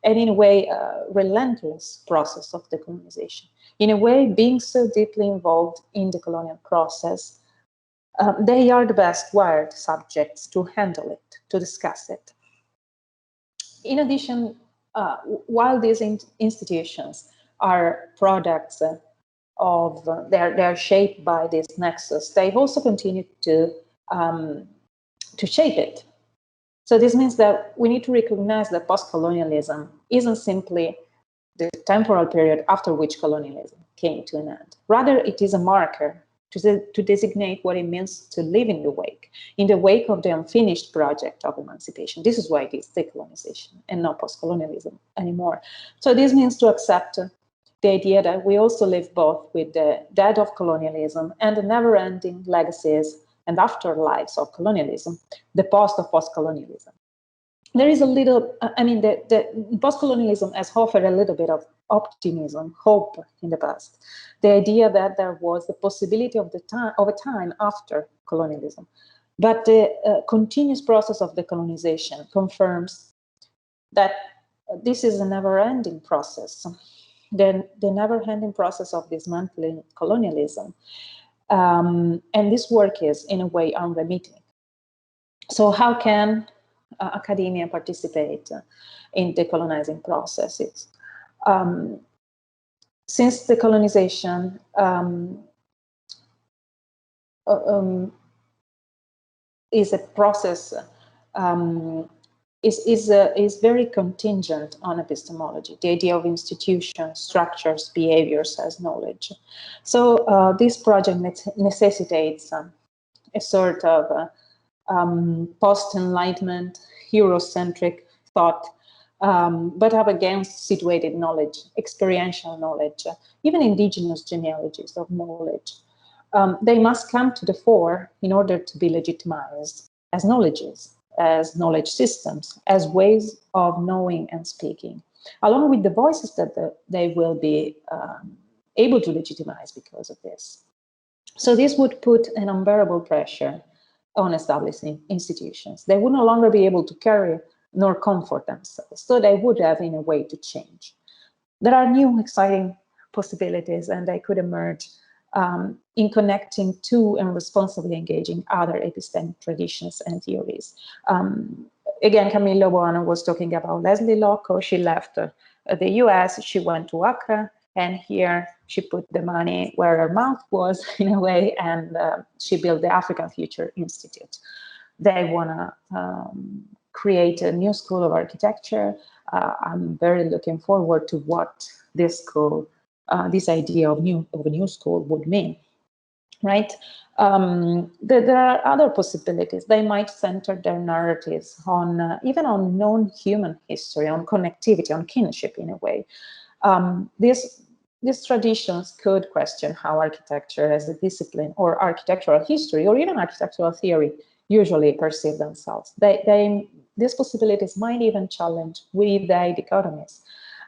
and in a way, relentless process of decolonization. In a way, being so deeply involved in the colonial process, they are the best wired subjects to handle it, to discuss it. In addition, while these institutions are products of, they're shaped by this nexus, they've also continued to shape it. So this means that we need to recognize that post-colonialism isn't simply the temporal period after which colonialism came to an end. Rather, it is a marker to designate what it means to live in the wake of the unfinished project of emancipation. This is why it is decolonization and not post-colonialism anymore. So this means to accept the idea that we also live both with the death of colonialism and the never-ending legacies and afterlives of colonialism, the post of post-colonialism. There is a little, the post-colonialism has offered a little bit of optimism, hope in the past. The idea that there was the possibility of a time after colonialism. But the continuous process of decolonization confirms that this is a never-ending process. The never-ending process of dismantling colonialism. And this work is, in a way, unremitting. So how can academia participate in decolonizing processes? Since decolonization is a process, is very contingent on epistemology, the idea of institutions, structures, behaviors as knowledge. So this project necessitates a sort of post-enlightenment, Eurocentric thought, but up against situated knowledge, experiential knowledge, even indigenous genealogies of knowledge. They must come to the fore in order to be legitimized as knowledges, as knowledge systems, as ways of knowing and speaking, along with the voices that they will be able to legitimize because of this. So this would put an unbearable pressure on establishing institutions. They would no longer be able to carry nor comfort themselves, so they would have, in a way, to change. There are new exciting possibilities, and they could emerge in connecting to and responsibly engaging other epistemic traditions and theories. Again, Camilla Buono was talking about Leslie Locke. She left the US, she went to Accra, And here she put the money where her mouth was, in a way, and she built the African Future Institute. They want to create a new school of architecture. I'm very looking forward to what this school, this idea of a new school would mean, right? There are other possibilities. They might center their narratives on even on non-human history, on connectivity, on kinship in a way. These traditions could question how architecture as a discipline or architectural history or even architectural theory usually perceive themselves. These possibilities might even challenge with the dichotomies.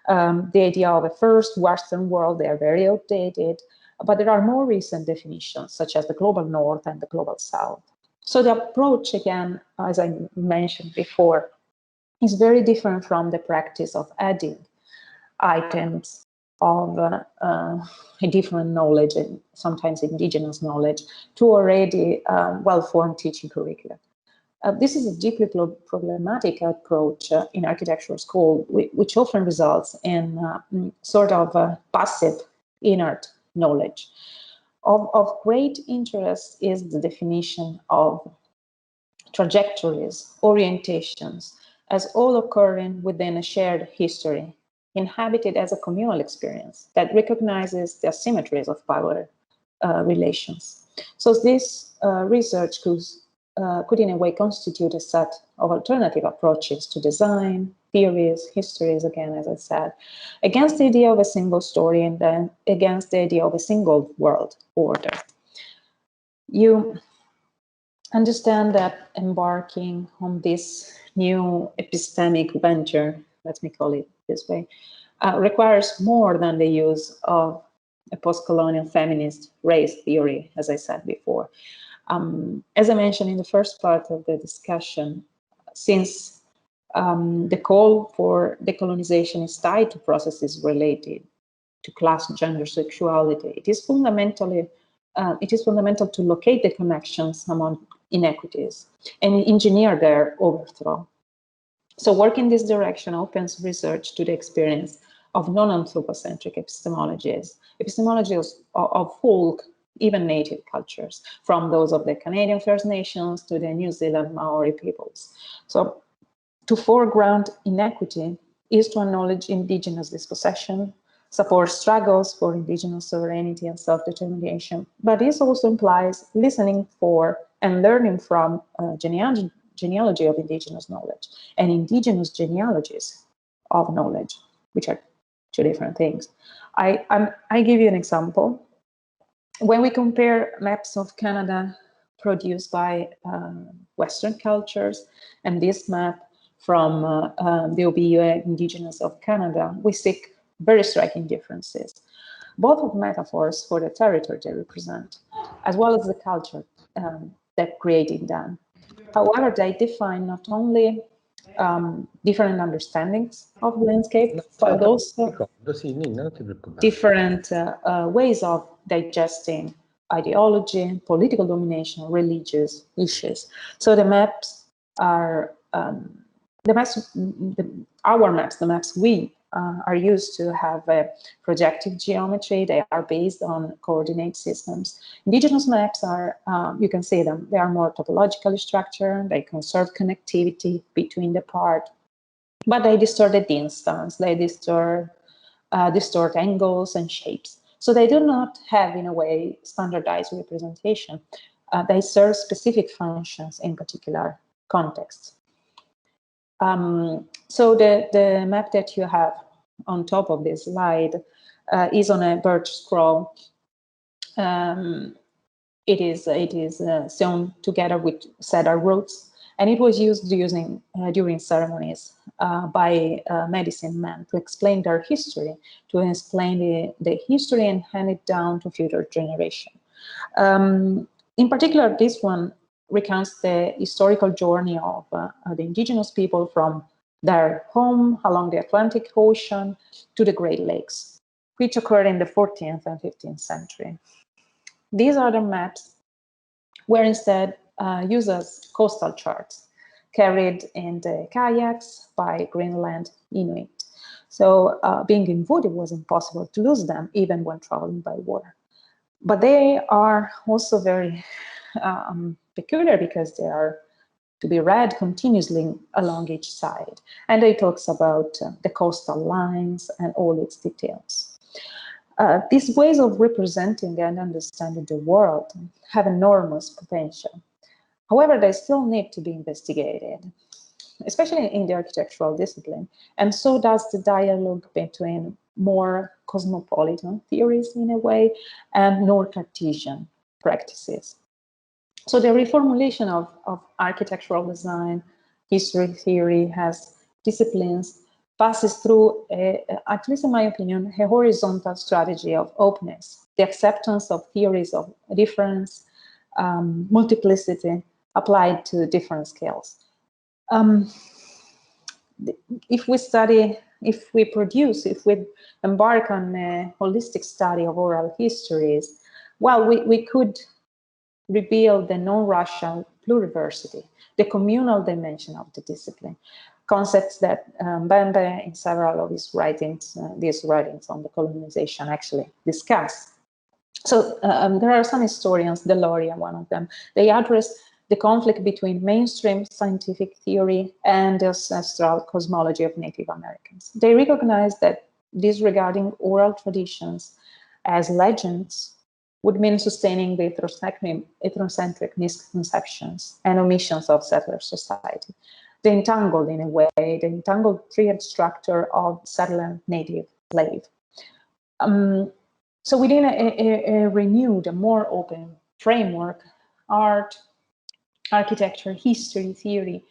The idea of a first Western world, they are very outdated, but there are more recent definitions, such as the global North and the global South. So the approach, again, as I mentioned before, is very different from the practice of adding items of a different knowledge, and sometimes indigenous knowledge, to already well-formed teaching curricula. This is a deeply problematic approach in architectural school, which often results in sort of passive, inert knowledge. Of great interest is the definition of trajectories, orientations, as all occurring within a shared history, inhabited as a communal experience that recognizes the asymmetries of power relations. So this research could in a way constitute a set of alternative approaches to design, theories, histories, again, as I said, against the idea of a single story and then against the idea of a single world order. You understand that embarking on this new epistemic venture, let me call it this way, requires more than the use of a post-colonial feminist race theory, as I said before. As I mentioned in the first part of the discussion, since the call for decolonization is tied to processes related to class, gender, sexuality, it is fundamental to locate the connections among inequities and engineer their overthrow. So work in this direction opens research to the experience of non-anthropocentric epistemologies of folk, even native cultures, from those of the Canadian First Nations to the New Zealand Maori peoples. So to foreground inequity is to acknowledge indigenous dispossession, support struggles for indigenous sovereignty and self-determination, but this also implies listening for and learning from genealogy of indigenous knowledge and indigenous genealogies of knowledge, which are two different things. I give you an example. When we compare maps of Canada produced by Western cultures and this map from the OBUA Indigenous of Canada, we see very striking differences, both of metaphors for the territory they represent, as well as the culture that created them. However, they define not only different understandings of the landscape, but also different ways of digesting ideology, political domination, religious issues. So the maps are the maps we are used to have a projective geometry. They are based on coordinate systems. Indigenous maps are, you can see them, they are more topologically structured, they conserve connectivity between the parts, but they distort the instance, they distort angles and shapes. So they do not have, in a way, standardized representation. They serve specific functions in particular contexts. So the map that you have on top of this slide is on a birch scroll. It is sewn together with cedar roots, and it was used during ceremonies by medicine men to explain their history, to explain the history and hand it down to future generations. In particular, this one recounts the historical journey of the indigenous people from their home along the Atlantic Ocean to the Great Lakes, which occurred in the 14th and 15th century. These other maps were instead used as coastal charts, carried in the kayaks by Greenland Inuit. So being in wood, it was impossible to lose them even when traveling by water. But they are also very peculiar because they are to be read continuously along each side. And it talks about the coastal lines and all its details. These ways of representing and understanding the world have enormous potential. However, they still need to be investigated, especially in the architectural discipline. And so does the dialogue between more cosmopolitan theories in a way and more Cartesian practices. So the reformulation of architectural design, history theory has disciplines, passes through, at least in my opinion, a horizontal strategy of openness, the acceptance of theories of difference, multiplicity applied to different scales. If we embark on a holistic study of oral histories, well, we could reveal the non-racial pluriversity, the communal dimension of the discipline, concepts that Mbembe in several of his writings, these writings on the colonization actually discuss. So there are some historians, Deloria, one of them, they address the conflict between mainstream scientific theory and the ancestral cosmology of Native Americans. They recognize that disregarding oral traditions as legends would mean sustaining the ethnocentric misconceptions and omissions of settler society. They entangled, in a way, the entangled triad structure of settler native slave. So within a renewed, a more open framework, art, architecture, history, theory,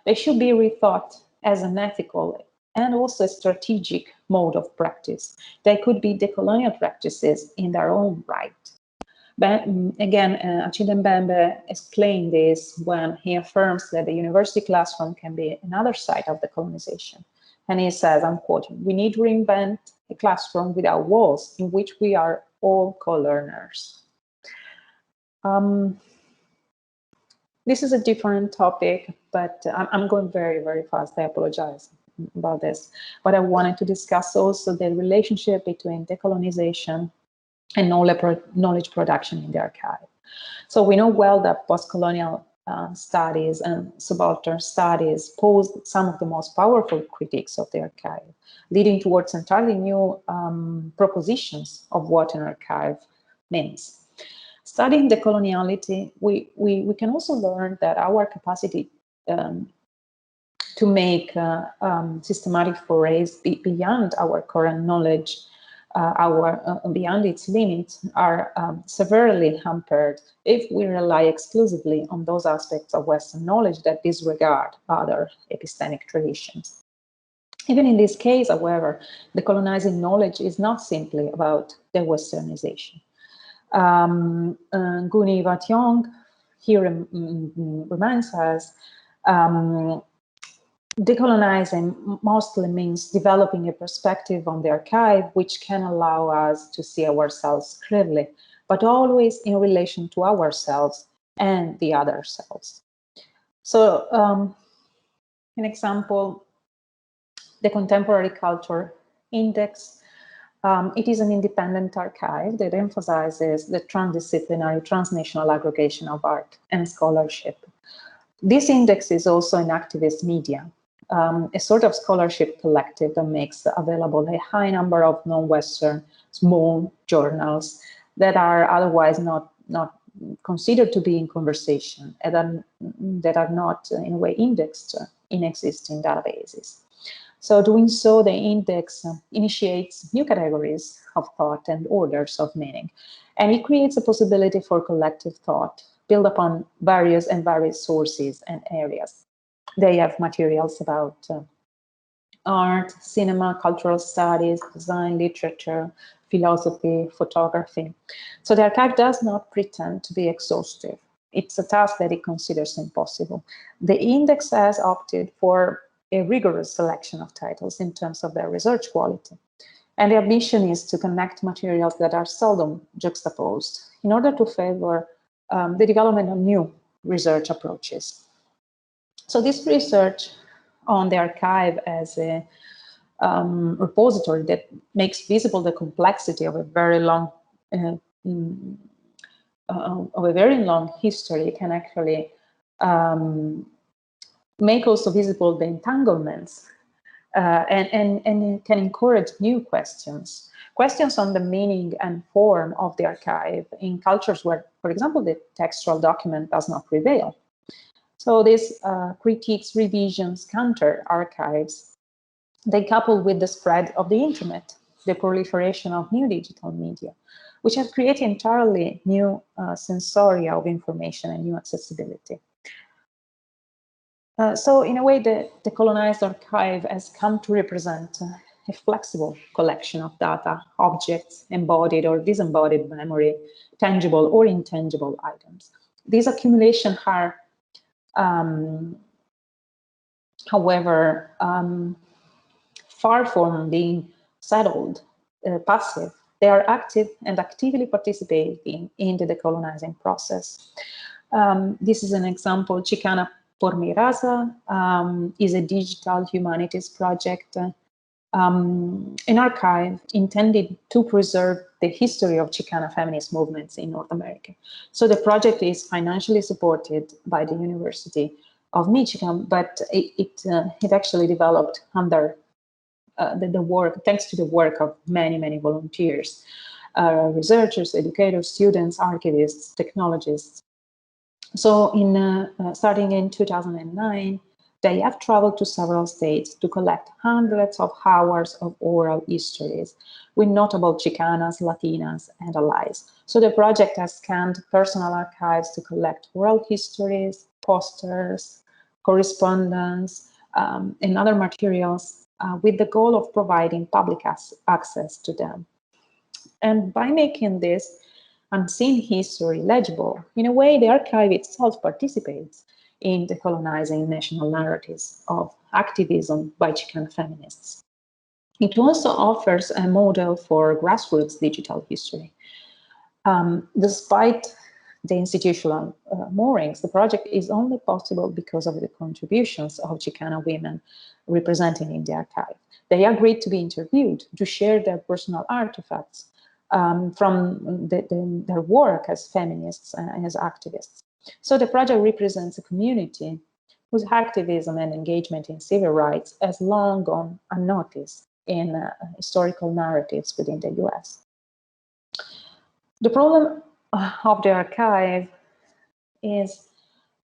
they should be rethought as an ethical and also a strategic mode of practice. They could be decolonial practices in their own right. But again, Achille Mbembe explained this when he affirms that the university classroom can be another site of the colonization. And he says, I'm quoting, "We need to reinvent a classroom without walls in which we are all co-learners." This is a different topic, but I'm going very, very fast. I apologize about this. But I wanted to discuss also the relationship between decolonization and knowledge production in the archive. So we know well that post-colonial studies and subaltern studies pose some of the most powerful critiques of the archive, leading towards entirely new propositions of what an archive means. Studying the coloniality, we can also learn that our capacity to make systematic forays beyond our current knowledge, beyond its limits, are severely hampered if we rely exclusively on those aspects of Western knowledge that disregard other epistemic traditions. Even in this case, however, the colonizing knowledge is not simply about the Westernization. Guni Vatyong here reminds us decolonizing mostly means developing a perspective on the archive which can allow us to see ourselves clearly, but always in relation to ourselves and the other selves. So, an example, the Contemporary Culture Index. It is an independent archive that emphasizes the transdisciplinary, transnational aggregation of art and scholarship. This index is also an activist media, a sort of scholarship collective that makes available a high number of non-Western small journals that are otherwise not considered to be in conversation and that are not in a way indexed in existing databases. So doing so, the index initiates new categories of thought and orders of meaning, and it creates a possibility for collective thought built upon various sources and areas. They have materials about art, cinema, cultural studies, design, literature, philosophy, photography. So the archive does not pretend to be exhaustive. It's a task that it considers impossible. The index has opted for a rigorous selection of titles in terms of their research quality. And the ambition is to connect materials that are seldom juxtaposed in order to favor the development of new research approaches. So this research on the archive as a repository that makes visible the complexity of a very long history can actually make also visible the entanglements and can encourage new questions on the meaning and form of the archive in cultures where, for example, the textual document does not prevail. So these critiques, revisions, counter archives, they couple with the spread of the internet, the proliferation of new digital media, which have created entirely new sensoria of information and new accessibility. So in a way, the Decolonized archive has come to represent a flexible collection of data, objects, embodied or disembodied memory, tangible or intangible items. These accumulations are, however, far from being settled, passive. They are active and actively participating in the decolonizing process. This is an example. Chicana por mi raza is a digital humanities project, an archive intended to preserve the history of Chicana feminist movements in North America. So the project is financially supported by the University of Michigan, but it actually developed under the work, thanks to the work of many, many volunteers, researchers, educators, students, archivists, technologists. So starting in 2009, they have traveled to several states to collect hundreds of hours of oral histories with notable Chicanas, Latinas, and allies. So the project has scanned personal archives to collect oral histories, posters, correspondence, and other materials with the goal of providing public access to them. And by making this unseen history legible, in a way, the archive itself participates in decolonizing national narratives of activism by Chicana feminists. It also offers a model for grassroots digital history. Despite the institutional moorings, the project is only possible because of the contributions of Chicana women represented in the archive. They agreed to be interviewed, to share their personal artifacts from their work as feminists and as activists. So the project represents a community whose activism and engagement in civil rights has long gone unnoticed in historical narratives within the US. The problem of the archive is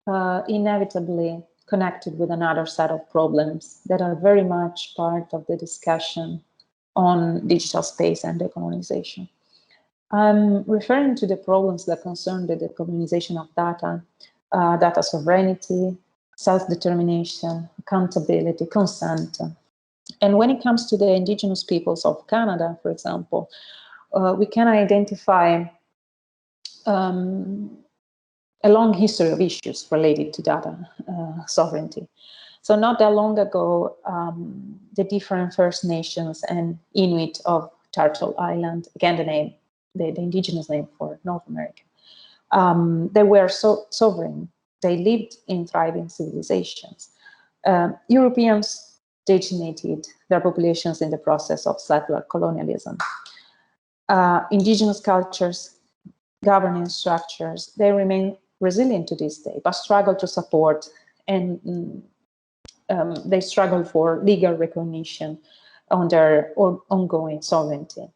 inevitably connected with another set of problems that are very much part of the discussion on digital space and decolonization. I'm referring to the problems that concern the decolonization of data, data sovereignty, self-determination, accountability, consent. And when it comes to the indigenous peoples of Canada, for example, we can identify a long history of issues related to data sovereignty. So not that long ago, the different First Nations and Inuit of Turtle Island, again the indigenous name for North America, they were sovereign. They lived in thriving civilizations. Europeans decimated their populations in the process of settler colonialism. Indigenous cultures, governance structures, they remain resilient to this day, but struggle to support and they struggle for legal recognition on their ongoing sovereignty.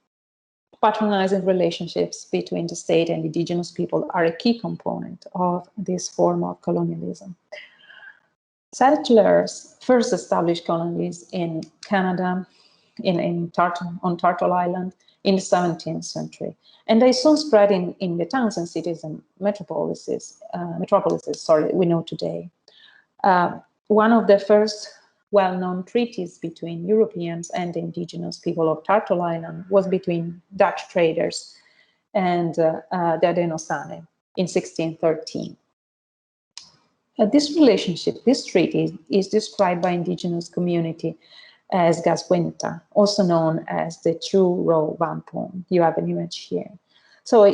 Patronizing relationships between the state and indigenous people are a key component of this form of colonialism. Settlers first established colonies in Canada, on Turtle Island in the 17th century. And they soon spread in the towns and cities and metropolises we know today. One of the first well-known treaties between Europeans and the indigenous people of Turtle Island was between Dutch traders and the Dainese in 1613. This relationship, this treaty, is described by indigenous community as Gaswinta, also known as the True Raw Wampum. You have an image here. So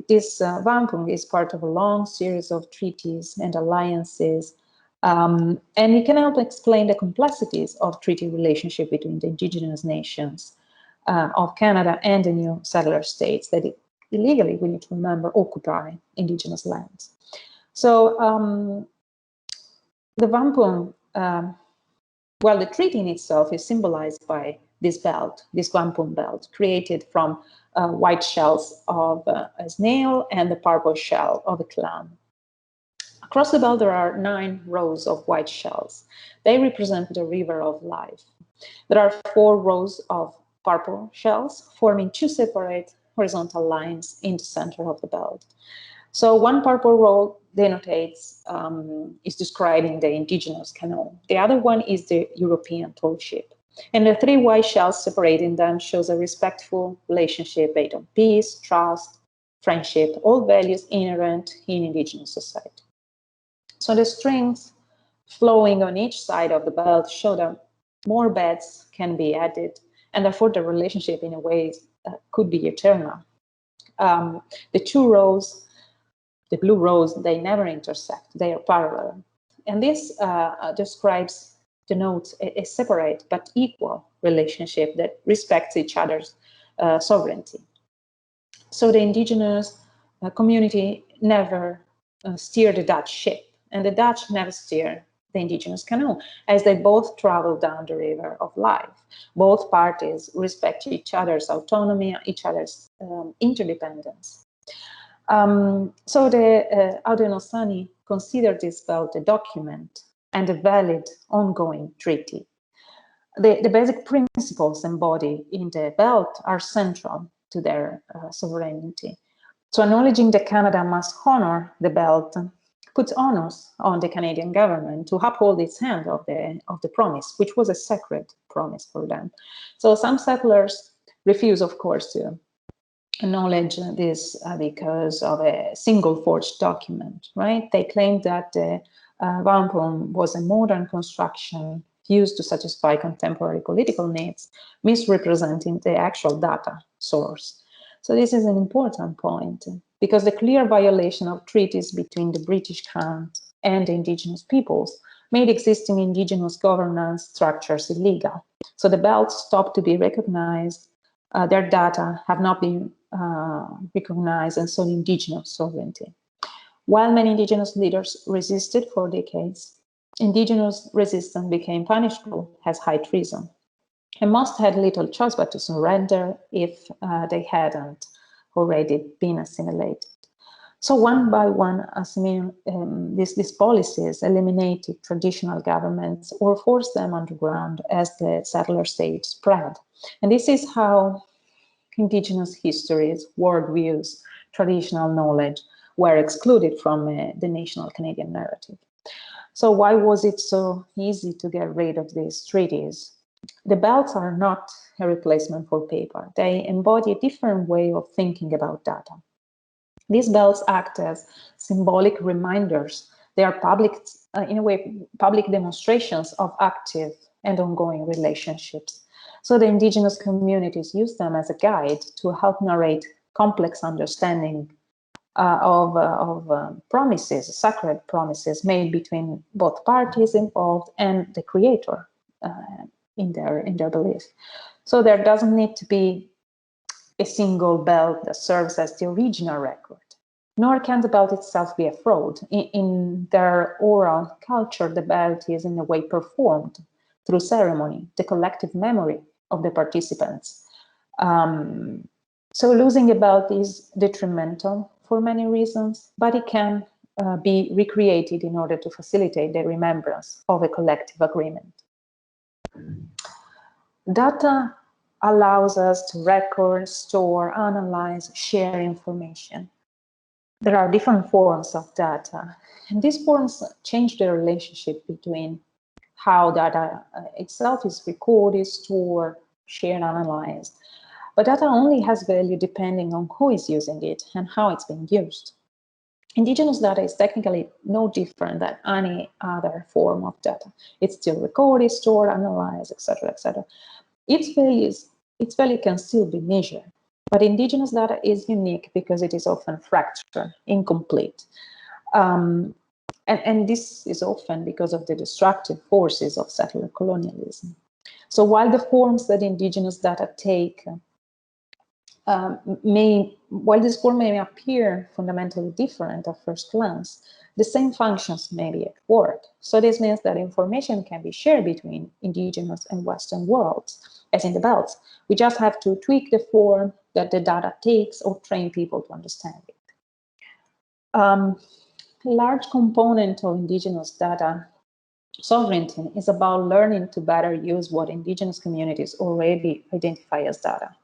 this Wampum is part of a long series of treaties and alliances And it can help explain the complexities of treaty relationship between the indigenous nations of Canada and the new settler states that illegally, we need to remember, occupy indigenous lands. So the wampum, well, the treaty in itself is symbolized by this belt, this wampum belt, created from white shells of a snail and the purple shell of a clam. Across the belt, there are 9 rows of white shells. They represent the river of life. There are 4 rows of purple shells, forming 2 separate horizontal lines in the center of the belt. So one purple row denotates, is describing the indigenous canoe. The other one is the European tall ship. And the 3 white shells separating them shows a respectful relationship based on peace, trust, friendship, all values inherent in indigenous society. So the strings flowing on each side of the belt show that more beds can be added, and therefore the relationship in a way could be eternal. The 2 rows, the blue rows, they never intersect, they are parallel. And this denotes a separate but equal relationship that respects each other's sovereignty. So the indigenous community never steer the Dutch ship, and the Dutch never steer the indigenous canoe, as they both travel down the river of life. Both parties respect each other's autonomy, each other's interdependence. So the Haudenosaunee considered this belt a document and a valid ongoing treaty. The basic principles embodied in the belt are central to their sovereignty. So acknowledging that Canada must honor the belt puts onus on the Canadian government to uphold its end of the promise, which was a sacred promise for them. So some settlers refuse, of course, to acknowledge this because of a single forged document, right? They claim that the wampum was a modern construction used to satisfy contemporary political needs, misrepresenting the actual data source. So this is an important point, because the clear violation of treaties between the British Crown and the indigenous peoples made existing indigenous governance structures illegal. So the belts stopped to be recognized, their data have not been recognized, and so indigenous sovereignty. While many indigenous leaders resisted for decades, indigenous resistance became punishable as high treason. And most had little choice but to surrender if they hadn't already been assimilated. So one by one, these policies eliminated traditional governments or forced them underground as the settler state spread. And this is how indigenous histories, worldviews, traditional knowledge were excluded from the national Canadian narrative. So why was it so easy to get rid of these treaties? The belts are not a replacement for paper. They embody a different way of thinking about data. These belts act as symbolic reminders. They are public, in a way, public demonstrations of active and ongoing relationships. So the indigenous communities use them as a guide to help narrate complex understanding of promises, sacred promises made between both parties involved and the creator in their belief. So there doesn't need to be a single belt that serves as the original record, nor can the belt itself be a fraud. In their oral culture, the belt is in a way performed through ceremony, the collective memory of the participants. So losing a belt is detrimental for many reasons, but it can be recreated in order to facilitate the remembrance of a collective agreement. Data allows us to record, store, analyze, share information. There are different forms of data, and these forms change the relationship between how data itself is recorded, stored, shared, analyzed. But data only has value depending on who is using it and how it's being used. Indigenous data is technically no different than any other form of data. It's still recorded, stored, analyzed, etc., etc. Its value can still be measured, but indigenous data is unique because it is often fractured, incomplete. And this is often because of the destructive forces of settler colonialism. So while the forms that indigenous data take while this form may appear fundamentally different at first glance, the same functions may be at work. So this means that information can be shared between indigenous and Western worlds, as in the belts. We just have to tweak the form that the data takes or train people to understand it. A large component of indigenous data sovereignty is about learning to better use what indigenous communities already identify as data.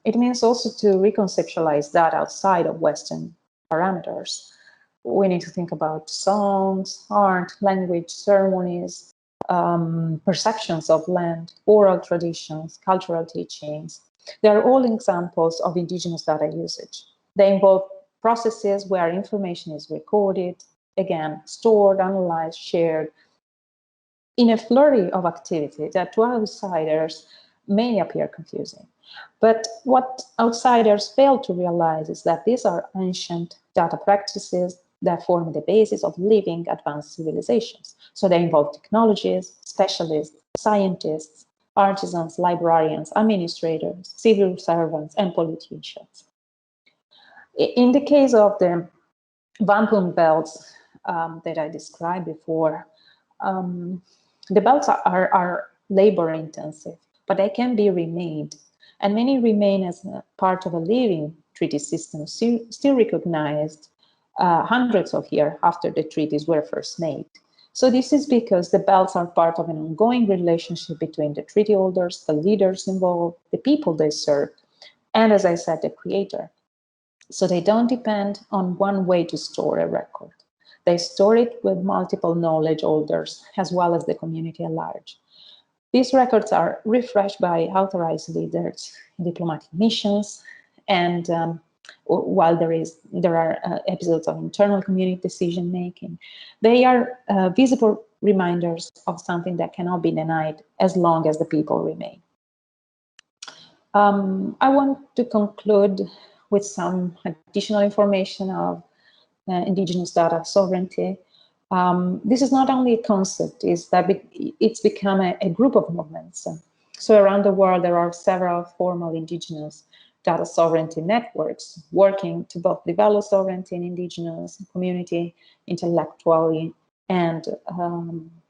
It means also to reconceptualize data outside of Western parameters. We need to think about songs, art, language, ceremonies, perceptions of land, oral traditions, cultural teachings. They are all examples of indigenous data usage. They involve processes where information is recorded, again, stored, analyzed, shared, in a flurry of activity that to outsiders may appear confusing. But what outsiders fail to realize is that these are ancient data practices that form the basis of living advanced civilizations. So they involve technologies, specialists, scientists, artisans, librarians, administrators, civil servants, and politicians. In the case of the wampum belts that I described before, the belts are labor intensive, but they can be remade. And many remain as part of a living treaty system, still recognized hundreds of years after the treaties were first made. So this is because the belts are part of an ongoing relationship between the treaty holders, the leaders involved, the people they serve, and as I said, the creator. So they don't depend on one way to store a record. They store it with multiple knowledge holders, as well as the community at large. These records are refreshed by authorized leaders in diplomatic missions, and while there are episodes of internal community decision-making, they are visible reminders of something that cannot be denied as long as the people remain. I want to conclude with some additional information of indigenous data sovereignty. This is not only a concept, it's become a group of movements. So around the world, there are several formal indigenous data sovereignty networks working to both develop sovereignty in indigenous community intellectually and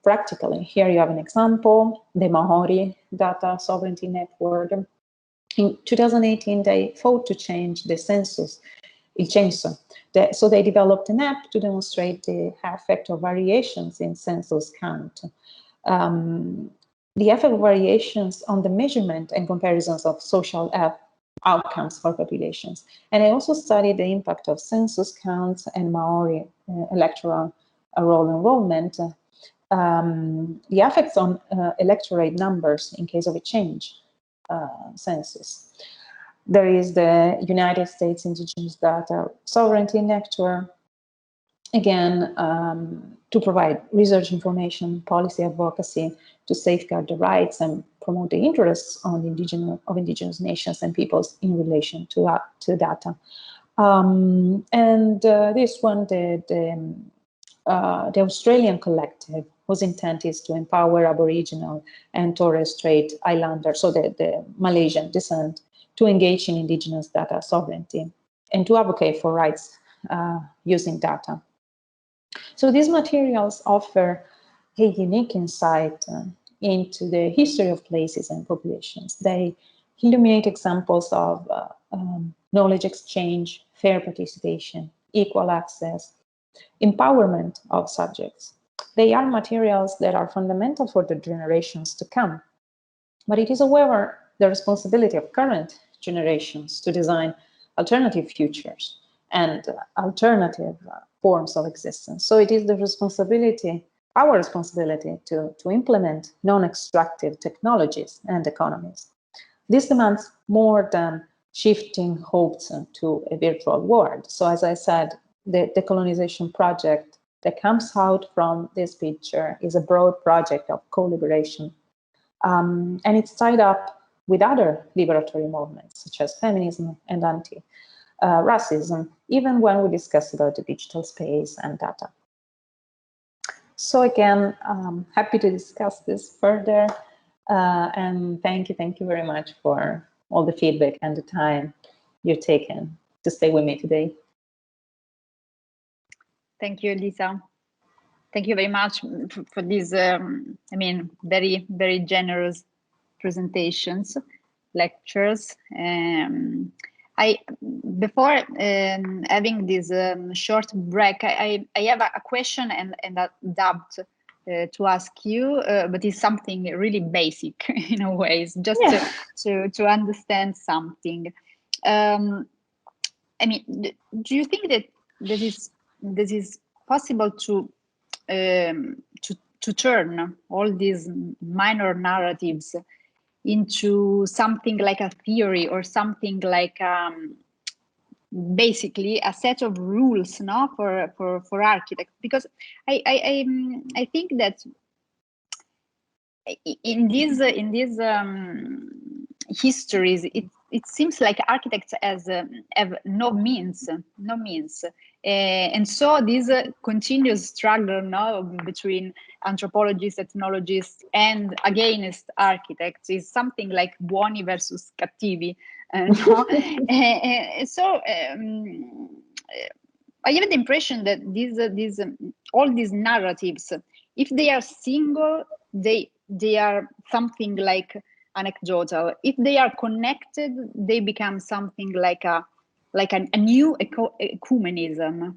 practically. Here you have an example, the Maori Data Sovereignty Network. In 2018, they fought to change the census, il censo. So they developed an app to demonstrate the effect of variations in census count. The effect of variations on the measurement and comparisons of social outcomes for populations. And I also studied the impact of census counts and Maori electoral roll enrollment, the effects on electorate numbers in case of a change census. There is the United States Indigenous Data Sovereignty Network, again, to provide research information, policy advocacy, to safeguard the rights and promote the interests of indigenous nations and peoples in relation to data. This one, the Australian collective, whose intent is to empower Aboriginal and Torres Strait Islanders, so the Malaysian descent, to engage in indigenous data sovereignty and to advocate for rights using data. So these materials offer a unique insight into the history of places and populations. They illuminate examples of knowledge exchange, fair participation, equal access, empowerment of subjects. They are materials that are fundamental for the generations to come. But it is, however, the responsibility of current generations to design alternative futures and alternative forms of existence. So it is the responsibility, our responsibility, to implement non-extractive technologies and economies. This demands more than shifting hopes to a virtual world. So as I said, the decolonization project that comes out from this picture is a broad project of co-liberation. And it's tied up with other liberatory movements, such as feminism and racism, even when we discuss about the digital space and data. So again, happy to discuss this further, and thank you very much for all the feedback and the time you've taken to stay with me today. Thank you, Elisa. Thank you very much for these, I mean, very, very generous presentations, lectures. Before having this short break, I have a question and a doubt to ask you, but it's something really basic in a way. It's just to understand something. I mean, do you think that this is possible to turn all these minor narratives into something like a theory or something like basically a set of rules, no, for architects? Because I think that in these histories, it seems like architects have no means, and so this continuous struggle now between anthropologists, ethnologists, and against architects is something like buoni versus cattivi. No? So I have the impression that all these narratives, if they are single, they are something like anecdotal. If they are connected, they become something like a new ecumenism.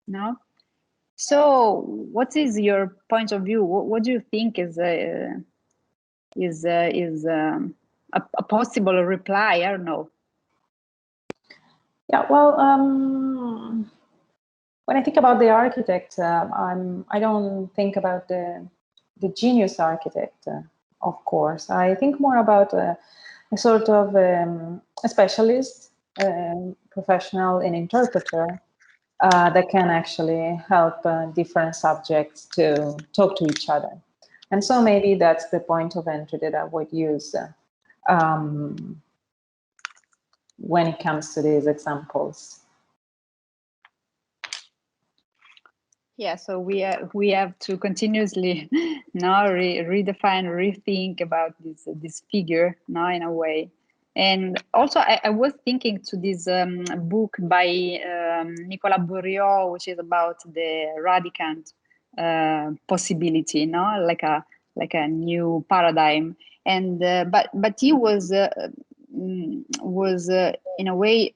No. So, what is your point of view? What do you think is a possible reply? I don't know. Yeah, well, when I think about the architect, I don't think about the genius architect, of course. I think more about a sort of a specialist, professional, and interpreter that can actually help different subjects to talk to each other. And so maybe that's the point of entry that I would use when it comes to these examples. Yeah, so we have to continuously now redefine, rethink about this figure now in a way. And also, I was thinking to this book by Nicolas Bourriot, which is about the radicant possibility, no, like a new paradigm. And but he was in a way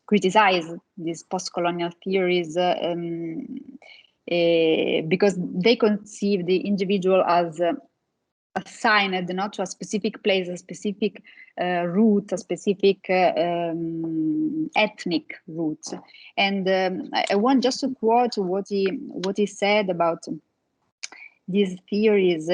criticize these post-colonial theories because they conceive the individual as assigned not to a specific place, a specific route, a specific ethnic route. And I want just to quote what he said about these theories.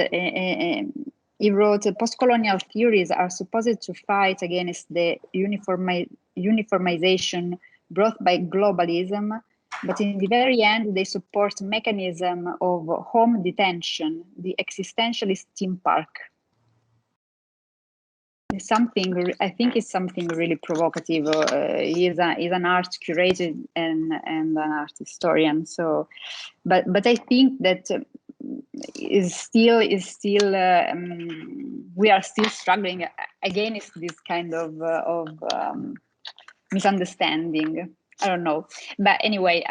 He wrote, post-colonial theories are supposed to fight against the uniformization brought by globalism, but in the very end, they support mechanism of home detention, the existentialist theme park. It's something, I think it's something really provocative. He's an art curator and an art historian. So, but I think that is still we are still struggling against this kind of misunderstanding. I don't know, but anyway,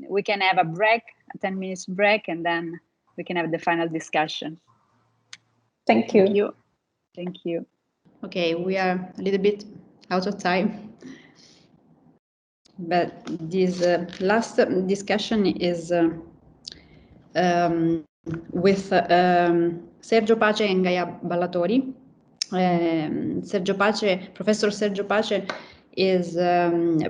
we can have a break, a 10 minutes break, and then we can have the final discussion. Thank you. Thank you. Okay, we are a little bit out of time, but this last discussion is with Sergio Pace and Gaia Ballatori. Professor Sergio Pace is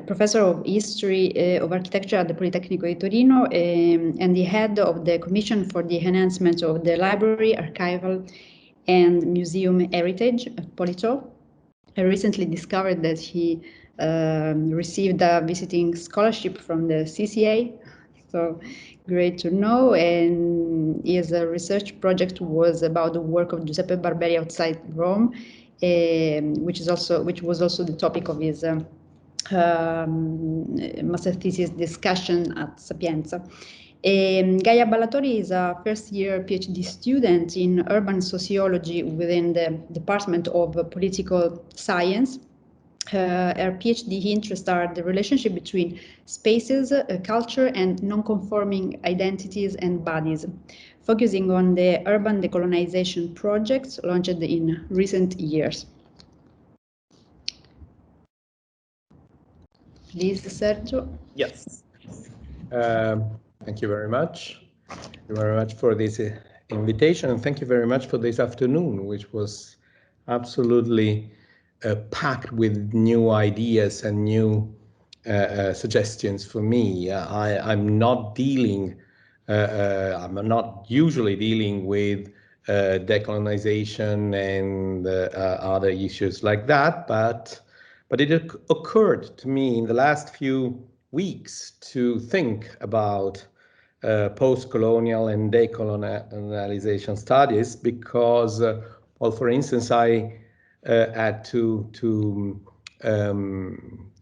professor of history of architecture at the Politecnico di Torino and the head of the Commission for the Enhancement of the Library, Archival and Museum Heritage at Polito. I recently discovered that he received a visiting scholarship from the CCA, so great to know. And his research project was about the work of Giuseppe Barberi outside Rome, which was also the topic of his master thesis discussion at Sapienza. Gaia Ballatori is a first-year PhD student in urban sociology within the Department of Political Science. Her PhD interests are the relationship between spaces, culture, and non-conforming identities and bodies, focusing on the urban decolonization projects launched in recent years. Please, Sergio. Yes. Thank you very much. Thank you very much for this invitation, and thank you very much for this afternoon, which was absolutely packed with new ideas and new suggestions for me. I'm not dealing, I'm not usually dealing with decolonization and other issues like that, but it occurred to me in the last few weeks to think about post-colonial and decolonization studies because, well, for instance, I had to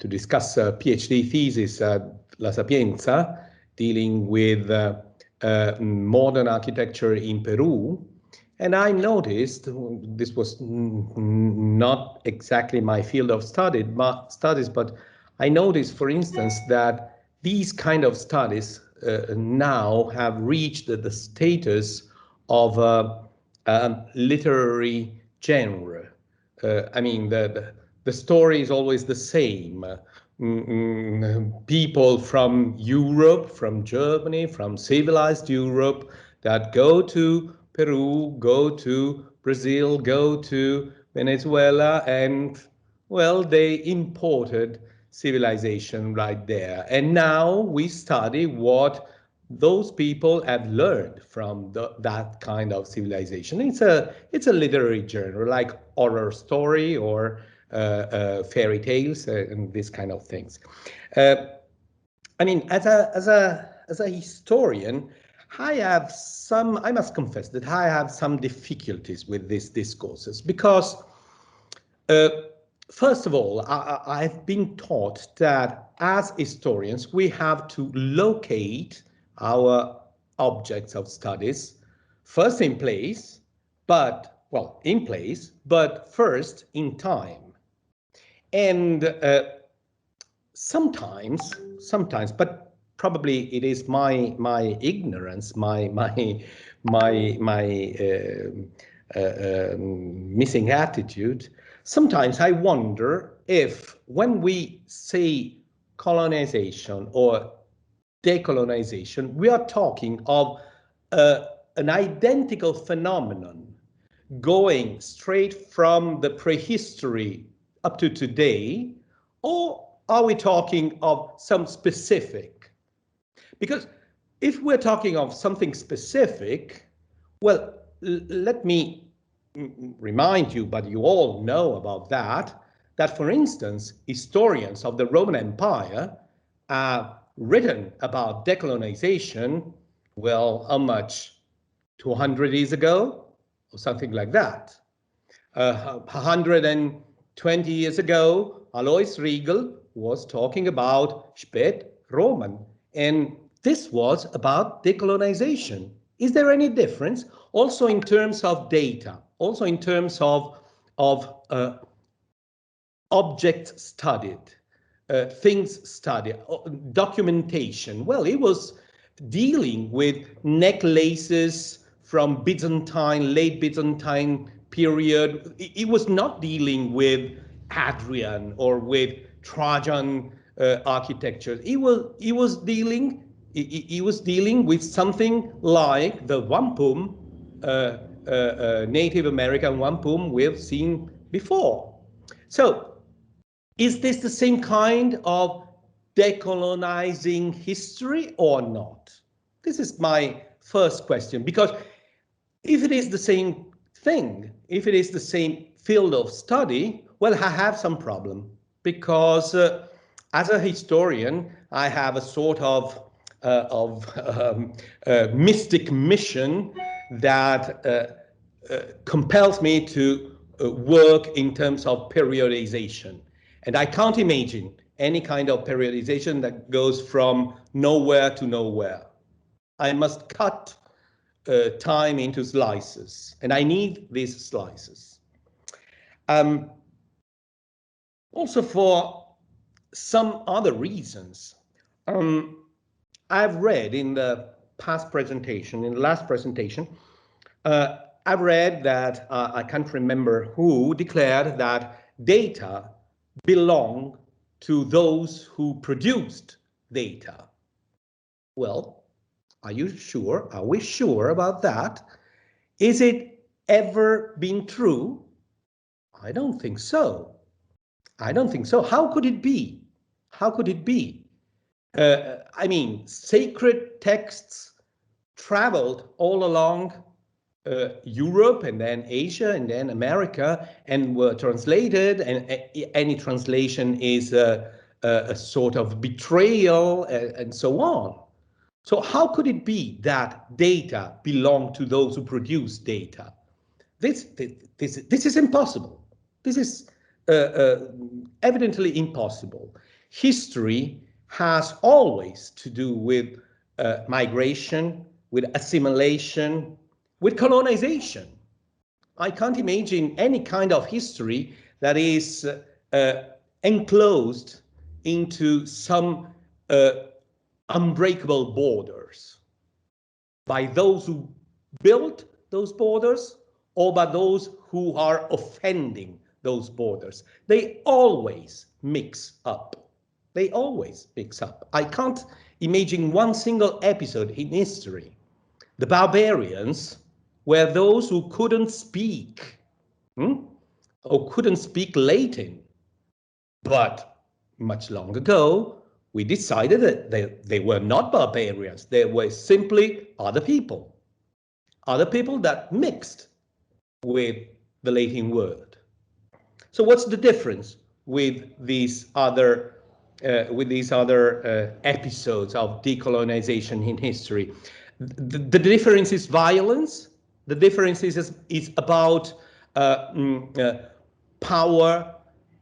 discuss a PhD thesis at La Sapienza dealing with modern architecture in Peru. And I noticed, this was not exactly my field of studies, but I noticed, for instance, that these kind of studies now have reached the status of a literary genre. I mean, the story is always the same. People from Europe, from Germany, from civilized Europe that go to Peru, go to Brazil, go to Venezuela, and, well, they imported civilization right there. And now we study what those people have learned from that kind of civilization. It's a literary genre, like horror story or fairy tales and these kind of things. I mean, as a historian, I must confess that I have some difficulties with these discourses because, first of all, I've been taught that as historians, we have to locate our objects of studies first in place, but first in time. And sometimes, but probably it is my ignorance, my missing attitude. Sometimes I wonder if when we say colonization or decolonization, we are talking of an identical phenomenon going straight from the prehistory up to today, or are we talking of some specific? Because if we're talking of something specific, well, let me remind you, but you all know about that for instance, historians of the Roman Empire have written about decolonization, well, how much? 200 years ago, or something like that. 120 years ago, Alois Riegel was talking about Spät-Roman, and this was about decolonization. Is there any difference? Also in terms of data, also in terms of objects studied, things studied, documentation. Well, it was dealing with necklaces from late Byzantine period. It was not dealing with Hadrian or with Trajan architecture. It was dealing with something like the wampum, Native American wampum we've seen before. So, is this the same kind of decolonizing history or not? This is my first question, because if it is the same thing, if it is the same field of study, well, I have some problem, because as a historian, I have a sort of mystic mission that compels me to work in terms of periodization. And I can't imagine any kind of periodization that goes from nowhere to nowhere. I must cut time into slices, and I need these slices. Also for some other reasons. I've read in the past presentation, in the last presentation, I've read that I can't remember who declared that data belong to those who produced data. Well, are you sure? Are we sure about that? Is it ever been true? I don't think so. I don't think so. How could it be? How could it be? I mean, sacred texts traveled all along Europe and then Asia and then America and were translated, and any translation is a sort of betrayal and so on. So how could it be that data belong to those who produce data? This is impossible. This is evidently impossible. History has always to do with migration, with assimilation, with colonization. I can't imagine any kind of history that is enclosed into some unbreakable borders by those who built those borders or by those who are offending those borders. They always mix up. They always mix up. I can't imagine one single episode in history. The barbarians were those who couldn't speak, or couldn't speak Latin. But much long ago, we decided that they were not barbarians. They were simply other people that mixed with the Latin word. So what's the difference with these other episodes of decolonization in history? The difference is violence. The difference is about power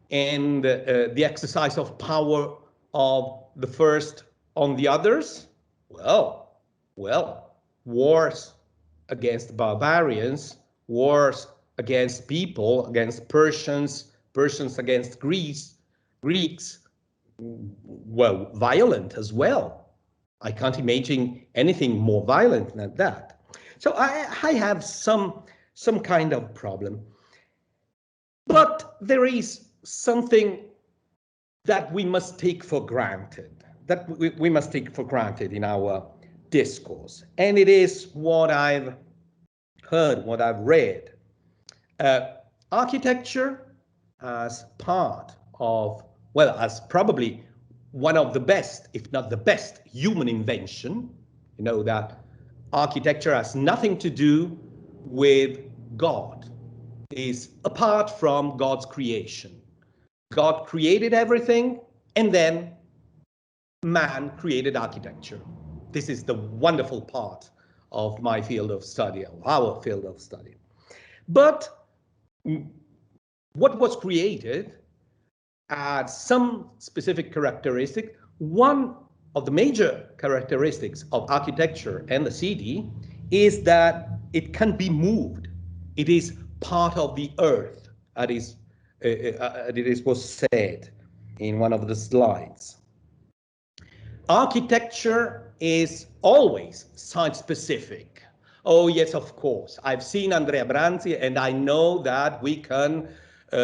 and the exercise of power of the first on the others. Well, wars against barbarians, wars against people, against Persians against Greeks, well, violent as well. I can't imagine anything more violent than that. So I have some kind of problem. But there is something that we must take for granted, in our discourse. And it is what I've heard, what I've read. Architecture as part of, well, as probably one of the best, if not the best, human invention. You know that architecture has nothing to do with God. It is apart from God's creation. God created everything, and then man created architecture. This is the wonderful part of my field of study, of our field of study. But what was created had some specific characteristic. One of the major characteristics of architecture and the city is that it can be moved. It is part of the earth, as it was said in one of the slides. Architecture is always site-specific. Oh, yes, of course. I've seen Andrea Branzi, and I know that we can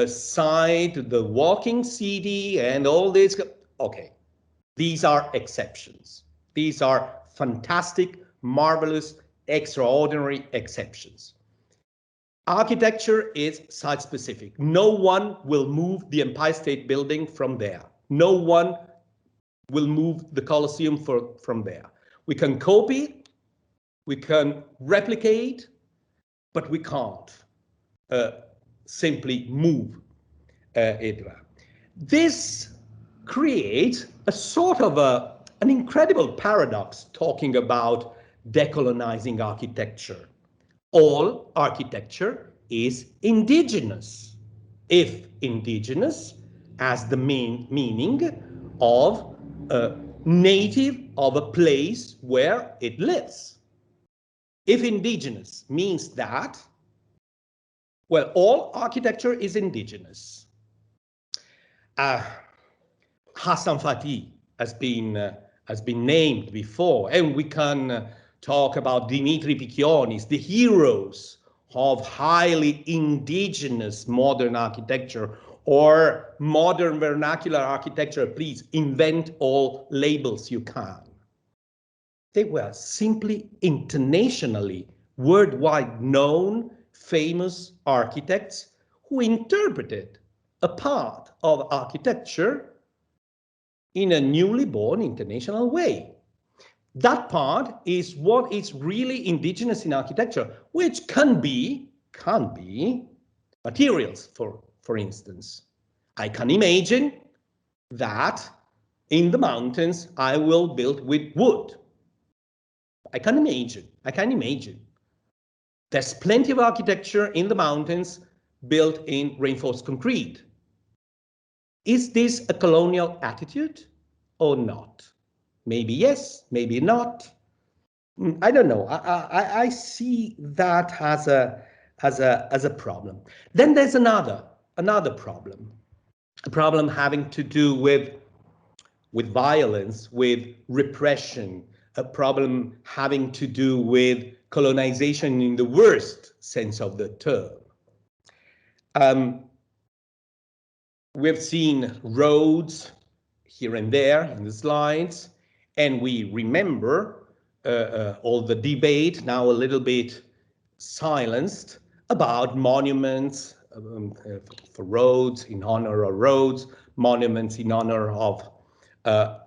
cite the walking city and all this. Okay, these are exceptions. These are fantastic, marvelous, extraordinary exceptions. Architecture is site-specific. No one will move the Empire State Building from there. No one will move the Colosseum from there. We can copy, we can replicate, but we can't simply move it. This creates a sort of an incredible paradox talking about decolonizing architecture. All architecture is indigenous. if indigenous has the meaning of native of a place where it lives. If indigenous means that, well, all architecture is indigenous. Hassan Fatih has been named before, and we can talk about Dimitri Piccionis, the heroes of highly indigenous modern architecture or modern vernacular architecture. Please invent all labels you can. They were simply internationally, worldwide known, famous architects who interpreted a part of architecture in a newly born international way. That part is what is really indigenous in architecture, which can be materials, for instance. I can imagine that in the mountains I will build with wood. I can imagine. There's plenty of architecture in the mountains built in reinforced concrete. Is this a colonial attitude or not? Maybe yes, maybe not. I don't know. I see that as a problem. Then there's another problem, a problem having to do with violence, with repression, a problem having to do with colonization in the worst sense of the term. We've seen roads here and there in the slides, and we remember all the debate, now a little bit silenced, about monuments for roads, in honor of roads, monuments in honor of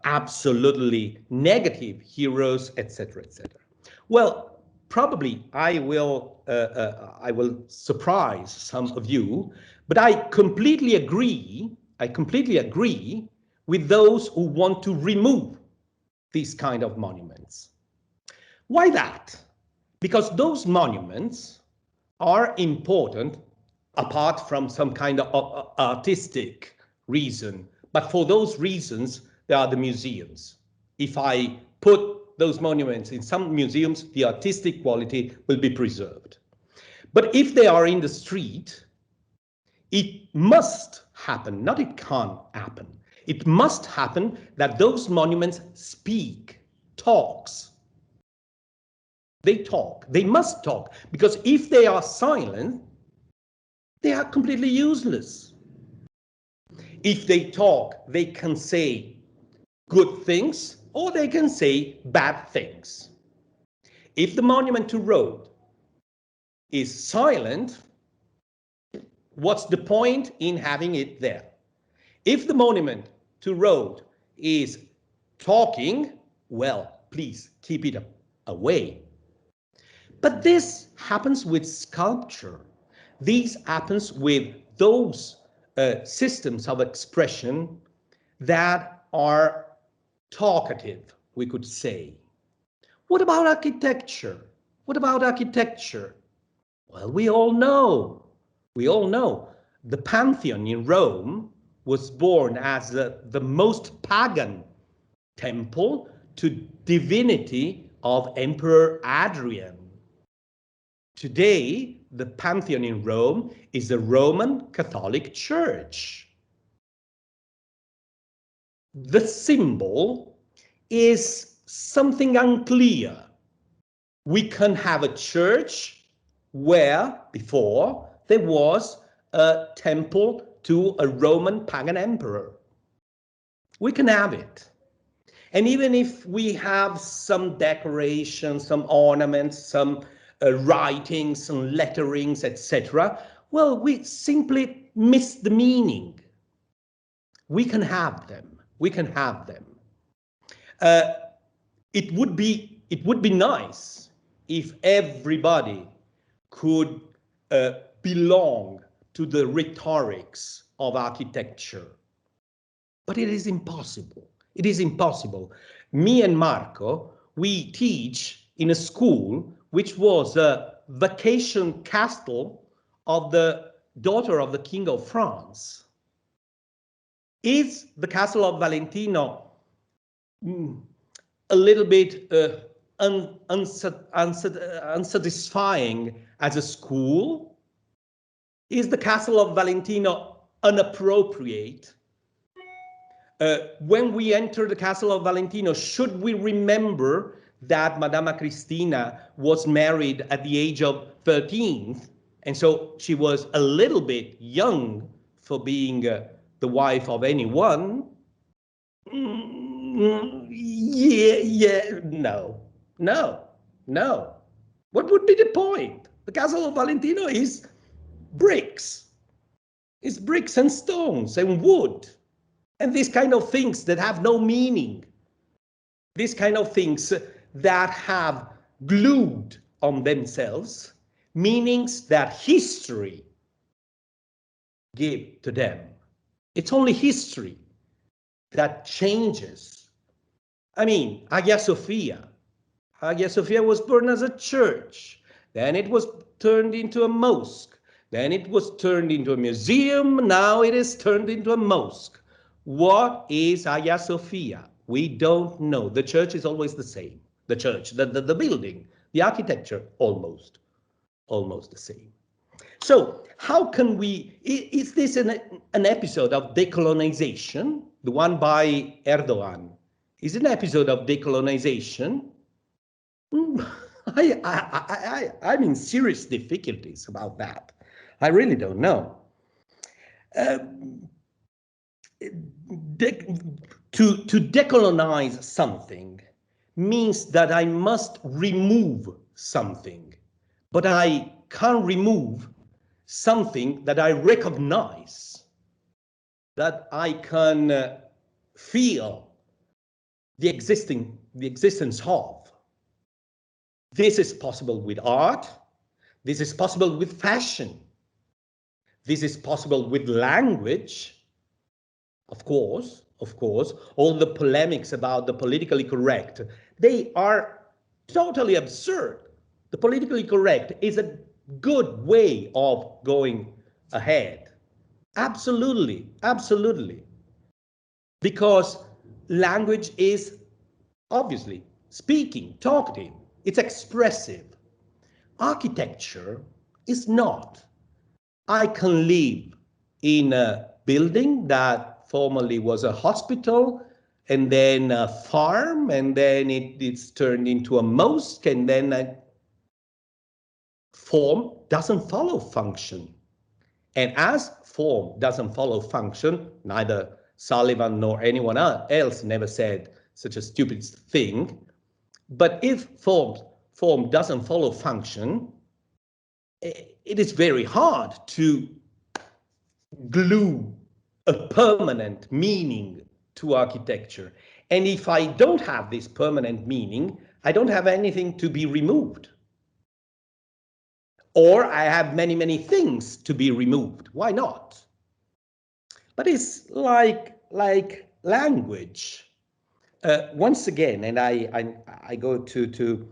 absolutely negative heroes, etc., etc. Well, probably I will surprise some of you, but I completely agree with those who want to remove these kind of monuments. Why that? Because those monuments are important apart from some kind of artistic reason, but for those reasons, there are the museums. If I put those monuments in some museums, the artistic quality will be preserved. But if they are in the street, it must happen, not it can't happen. It must happen that those monuments speak, talks. They talk, they must talk, because if they are silent, they are completely useless. If they talk, they can say good things or they can say bad things. If the monument to road is silent, what's the point in having it there? If the monument to road is talking, well, please keep it away. But this happens with sculpture. This happens with those systems of expression that are talkative, we could say. What about architecture? What about architecture? Well, we all know. The Pantheon in Rome was born as the most pagan temple to divinity of Emperor Hadrian. Today, the Pantheon in Rome is a Roman Catholic Church. The symbol is something unclear. We can have a church where before there was a temple to a Roman pagan emperor. We can have it. And even if we have some decorations, some ornaments, some writings, some letterings, etc., well, we simply miss the meaning. We can have them. It would be nice if everybody could belong to the rhetorics of architecture, but it is impossible. It is impossible. Me and Marco, we teach in a school which was a vacation castle of the daughter of the King of France. Is the Castle of Valentino a little bit unsatisfying as a school? Is the Castle of Valentino inappropriate? When we enter the Castle of Valentino, should we remember that Madama Cristina was married at the age of 13, and so she was a little bit young for being the wife of anyone? No. What would be the point? The Castle of Valentino is bricks. It's bricks and stones and wood. And these kind of things that have no meaning. These kind of things that have glued on themselves meanings that history give to them. It's only history that changes. I mean, Hagia Sophia. Hagia Sophia was burned as a church. Then it was turned into a mosque. Then it was turned into a museum. Now it is turned into a mosque. What is Hagia Sophia? We don't know. The church is always the same. The church, the building, the architecture, almost the same. So how can we, is this an episode of decolonization? The one by Erdogan is an episode of decolonization? I'm in serious difficulties about that. I really don't know. To decolonize something means that I must remove something, but I can't remove something that I recognize, that I can feel the existence of. This is possible with art. This is possible with fashion. This is possible with language. Of course, all the polemics about the politically correct, they are totally absurd. The politically correct is a good way of going ahead. Absolutely. Because language is obviously speaking, talkative, it's expressive. Architecture is not. I can live in a building that formerly was a hospital, and then a farm, and then it's turned into a mosque, and then a form doesn't follow function. And as form doesn't follow function, neither Sullivan nor anyone else never said such a stupid thing. But if form doesn't follow function, it is very hard to glue a permanent meaning to architecture. And if I don't have this permanent meaning, I don't have anything to be removed. Or I have many things to be removed. Why not? But it's like language. Once again, and I go to the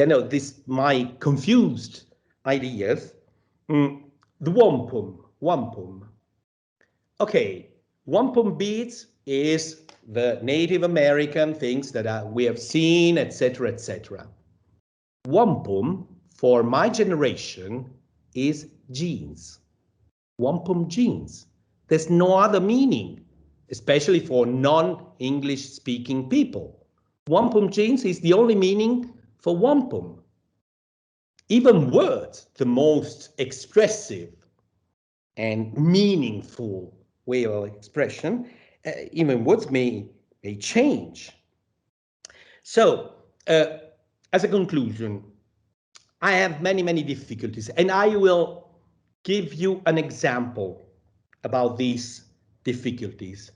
end of this, my confused ideas. The wampum. Okay, wampum beads is the Native American things that we have seen, etc. Wampum, for my generation, is jeans. Wampum jeans. There's no other meaning, especially for non-English speaking people. Wampum jeans is the only meaning for wampum. Even words, the most expressive and meaningful way of expression, even words may change. So, as a conclusion, I have many difficulties, and I will give you an example about these difficulties.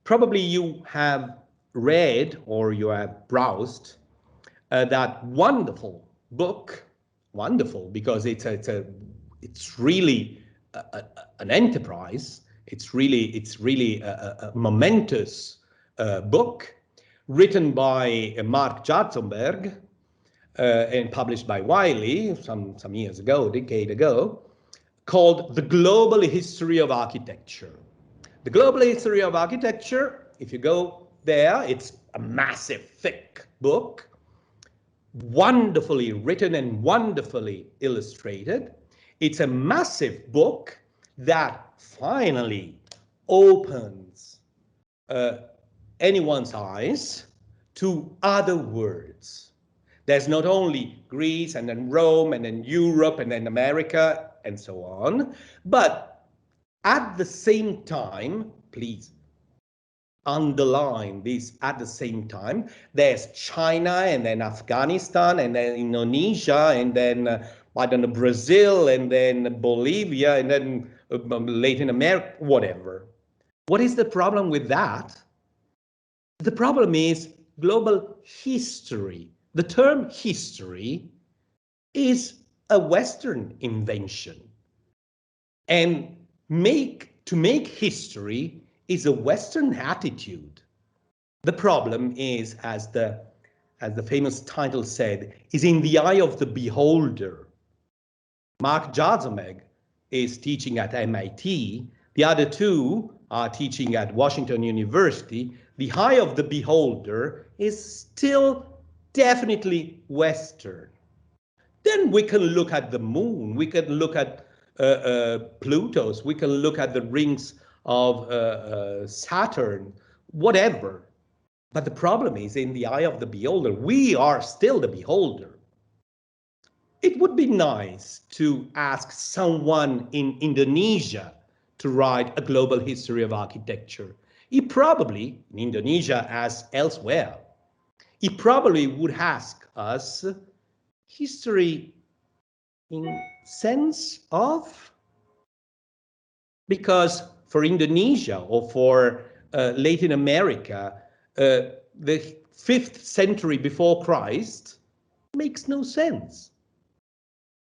Probably you have read or you have browsed that wonderful book, wonderful because it's really an enterprise. It's really a momentous book written by Mark Jarzenberg, and published by Wiley some years ago, a decade ago, called The Global History of Architecture. The Global History of Architecture, if you go there, it's a massive, thick book, wonderfully written and wonderfully illustrated. It's a massive book that finally opens anyone's eyes to other words. There's not only Greece and then Rome and then Europe and then America and so on, but at the same time, please underline this, at the same time, there's China and then Afghanistan and then Indonesia and then I don't know, Brazil and then Bolivia and then Latin America, whatever. What is the problem with that? The problem is global history. The term history is a Western invention. And to make history is a Western attitude. The problem is, as the famous title said, is in the eye of the beholder. Mark Jarzomek is teaching at MIT. The other two are teaching at Washington University. The eye of the beholder is still definitely Western. Then we can look at the moon, we can look at Pluto's, we can look at the rings of Saturn, whatever. But the problem is in the eye of the beholder. We are still the beholder. It would be nice to ask someone in Indonesia to write a global history of architecture. He probably, in Indonesia as elsewhere, he probably would ask us history in sense of, because for Indonesia or for Latin America, the 5th century before Christ makes no sense.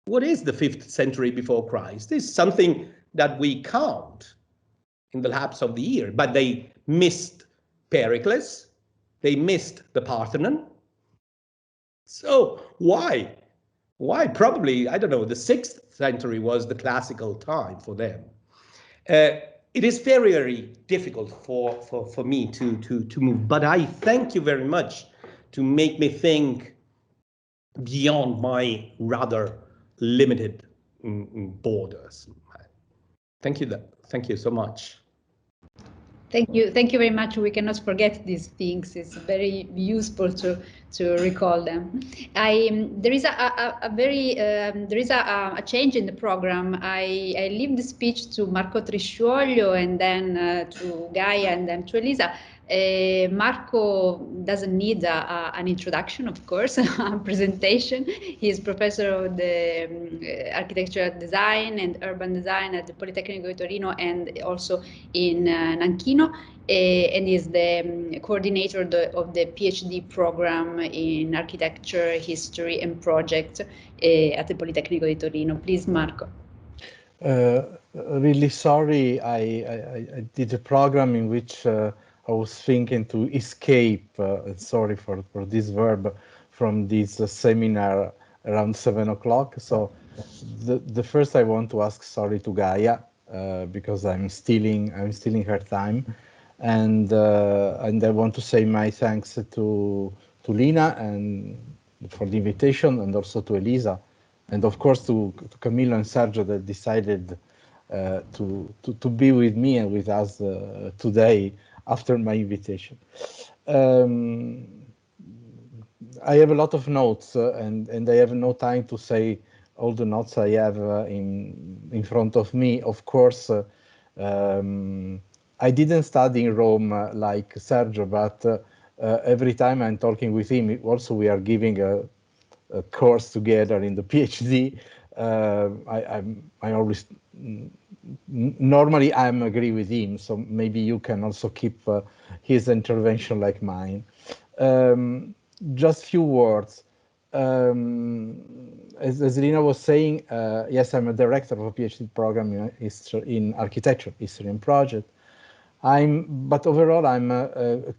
What is the 5th century before Christ? It's something that we count in the lapse of the year, but they missed Pericles, they missed the Parthenon. So why? Why? Probably, I don't know, the 6th century was the classical time for them. It is very, very difficult for me to move, but I thank you very much to make me think beyond my rather limited borders. Thank you so much. Thank you very much. We cannot forget these things. It's very useful to recall them. There is a change in the program. I leave the speech to Marco Trisciuolo and then to Gaia and then to Elisa. Marco doesn't need an introduction, of course, a presentation. He is professor of the architectural design and urban design at the Politecnico di Torino and also in Nanchino, and is the coordinator of the PhD program in architecture, history, and project at the Politecnico di Torino. Please, Marco. Really sorry, I did a program in which I was thinking to escape, sorry for this verb, from this seminar around 7 o'clock. So the first I want to ask sorry to Gaia because I'm stealing her time, and I want to say my thanks to Lina and for the invitation, and also to Elisa, and of course to Camillo and Sergio that decided to be with me and with us today after my invitation. I have a lot of notes and I have no time to say all the notes I have in front of me. Of course, I didn't study in Rome like Sergio, but every time I'm talking with him, also we are giving a course together in the PhD. I always normally I'm agree with him, so maybe you can also keep his intervention like mine. Just few words. As Lina was saying, yes, I'm a director of a PhD program in architecture, history and project. But overall, I'm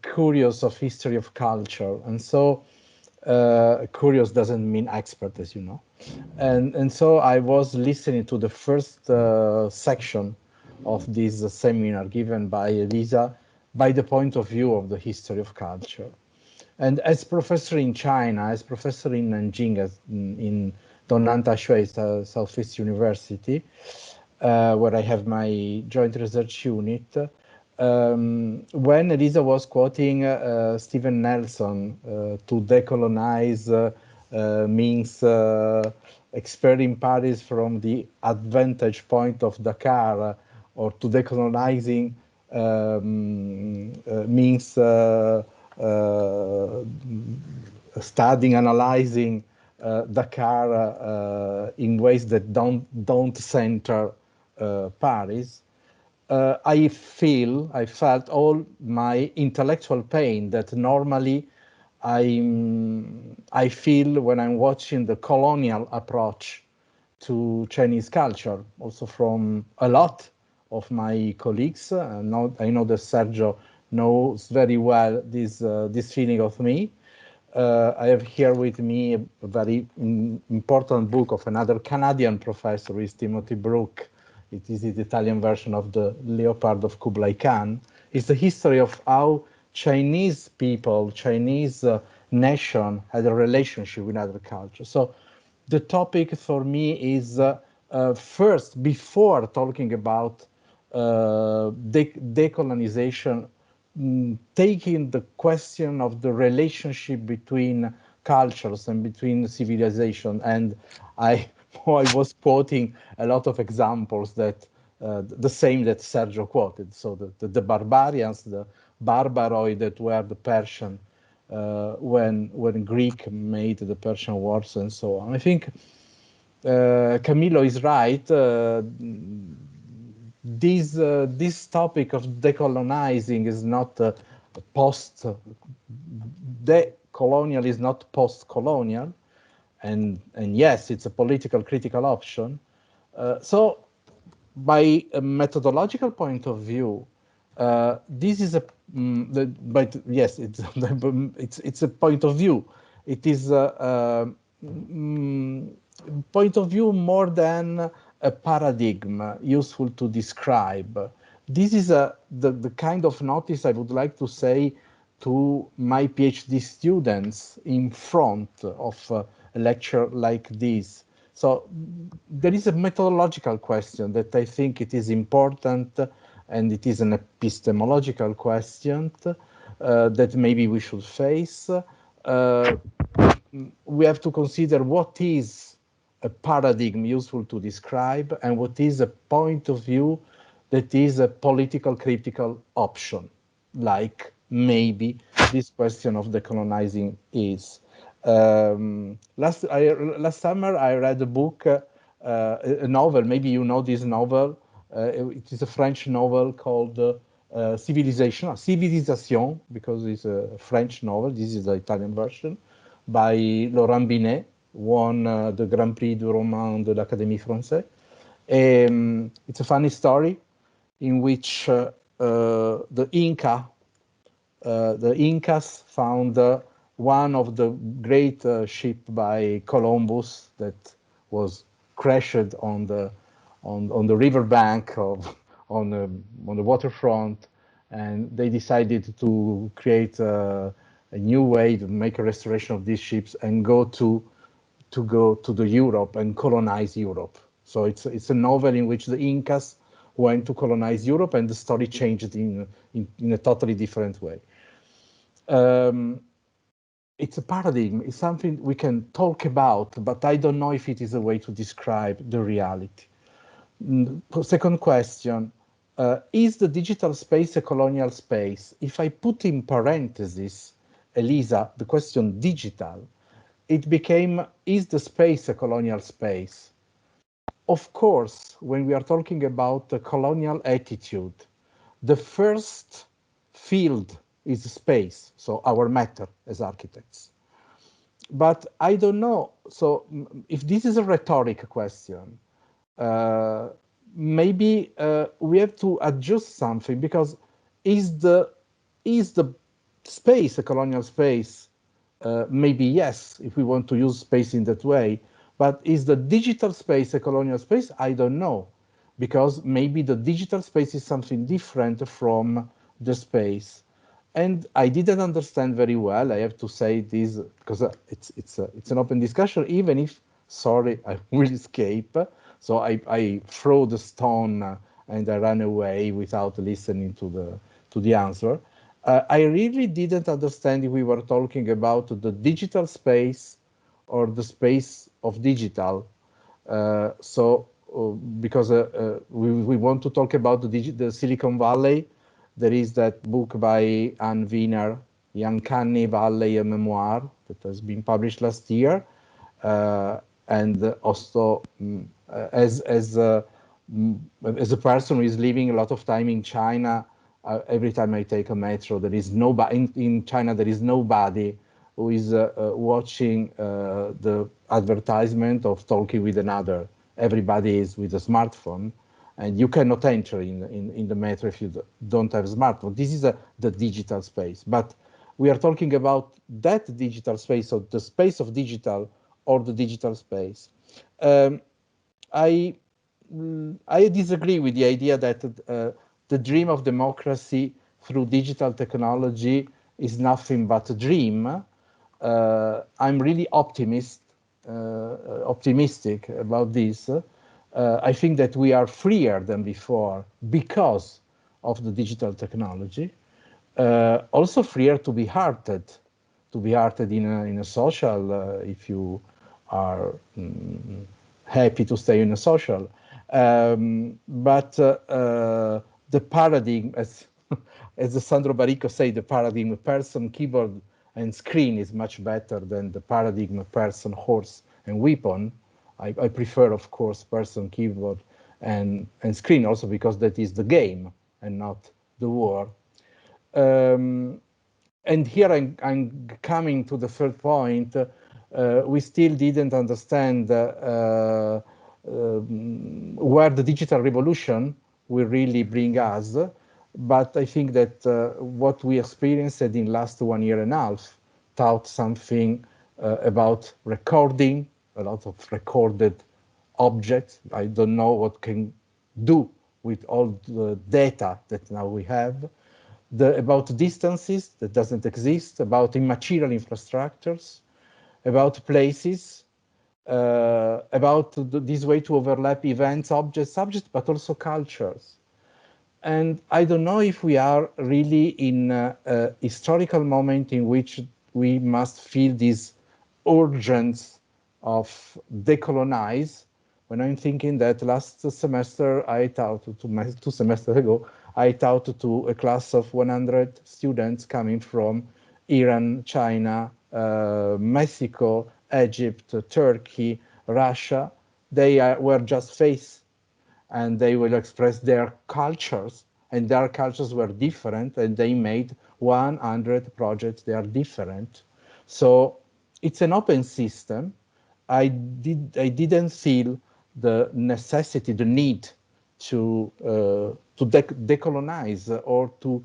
curious of history of culture, and so Curious doesn't mean expert, as you know. And so I was listening to the first section of this seminar given by Elisa by the point of view of the history of culture. And as professor in China, as professor in Nanjing, in Donnanta Shui, Southeast University, where I have my joint research unit, when Elisa was quoting Stephen Nelson, to decolonize means expert in Paris from the advantage point of Dakar, or to decolonizing means studying, analyzing Dakar in ways that don't center Paris. I felt all my intellectual pain that normally I feel when I'm watching the colonial approach to Chinese culture, also from a lot of my colleagues. I know that Sergio knows very well this feeling of me. I have here with me a very important book of another Canadian professor, is Timothy Brook. It is the Italian version of the Leopard of Kublai Khan. It's the history of how Chinese people, Chinese nation had a relationship with other cultures. So the topic for me is first, before talking about decolonization, taking the question of the relationship between cultures and between civilization. And I was quoting a lot of examples that the same that Sergio quoted. So the barbarians, the barbaroi that were the Persian when Greek made the Persian wars and so on. I think Camillo is right. This topic of decolonizing is not decolonial is not post-colonial, and yes, it's a political critical option. So, by a methodological point of view, this is a but yes, it's a point of view. It is a point of view more than a paradigm useful to describe. This is the kind of notice I would like to say to my PhD students in front of a lecture like this. So there is a methodological question that I think it is important, and it is an epistemological question that maybe we should face. We have to consider what is a paradigm useful to describe and what is a point of view that is a political critical option, like maybe this question of decolonizing is. Last summer I read a book, a novel, maybe you know this novel, it is a French novel called Civilisation, because it's a French novel, this is the Italian version, by Laurent Binet, won the Grand Prix du Roman de l'Académie Française. It's a funny story in which the Incas found one of the great ship by Columbus that was crashed on the riverbank on the waterfront, and they decided to create a new way to make a restoration of these ships and go to the Europe and colonize Europe. So it's a novel in which the Incas went to colonize Europe, and the story changed in a totally different way. It's a paradigm. It's something we can talk about, but I don't know if it is a way to describe the reality. Second question, is the digital space a colonial space? If I put in parentheses, Elisa, the question digital, it became, is the space a colonial space? Of course, when we are talking about the colonial attitude, the first field is space, so our matter as architects. But I don't know, so if this is a rhetoric question, maybe we have to adjust something, because is the space a colonial space maybe yes, if we want to use space in that way. But is the digital space a colonial space? I don't know, because maybe the digital space is something different from the space. And I didn't understand very well. I have to say this because it's an open discussion. Even if, sorry, I will escape. So I throw the stone and I ran away without listening to the answer. I really didn't understand if we were talking about the digital space or the space of digital. Because we want to talk about the Silicon Valley. There is that book by Anne Wiener, The Uncanny Valley, a memoir that has been published last year. And also, as a person who is living a lot of time in China, every time I take a metro, there is nobody in China. There is nobody who is watching the advertisement of talking with another. Everybody is with a smartphone, and you cannot enter in the metro if you don't have a smartphone. This is the digital space, but we are talking about that digital space, or the space of digital, or the digital space. I disagree with the idea that the dream of democracy through digital technology is nothing but a dream. I'm really optimistic about this. I think that we are freer than before because of the digital technology. Also freer to be hearted in a social, if you are happy to stay in a social. But the paradigm, as Sandro Baricco say, the paradigm person, keyboard, and screen is much better than the paradigm person, horse, and weapon. I prefer, of course, person, keyboard, and screen, also because that is the game and not the war. And here I'm coming to the third point. We still didn't understand where the digital revolution will really bring us. But I think that what we experienced in the last 1 year and a half taught something about recording, a lot of recorded objects. I don't know what can do with all the data that now we have. About distances that doesn't exist, about immaterial infrastructures, about places, about this way to overlap events, objects, subjects, but also cultures. And I don't know if we are really in a historical moment in which we must feel this urgency of decolonize. When I'm thinking that last semester, I taught 2 semesters ago, I taught to a class of 100 students coming from Iran, China, Mexico, Egypt, Turkey, Russia. They were just face, and they will express their cultures, and their cultures were different, and they made 100 projects. They are different. So it's an open system. I didn't feel the necessity, the need to decolonize or to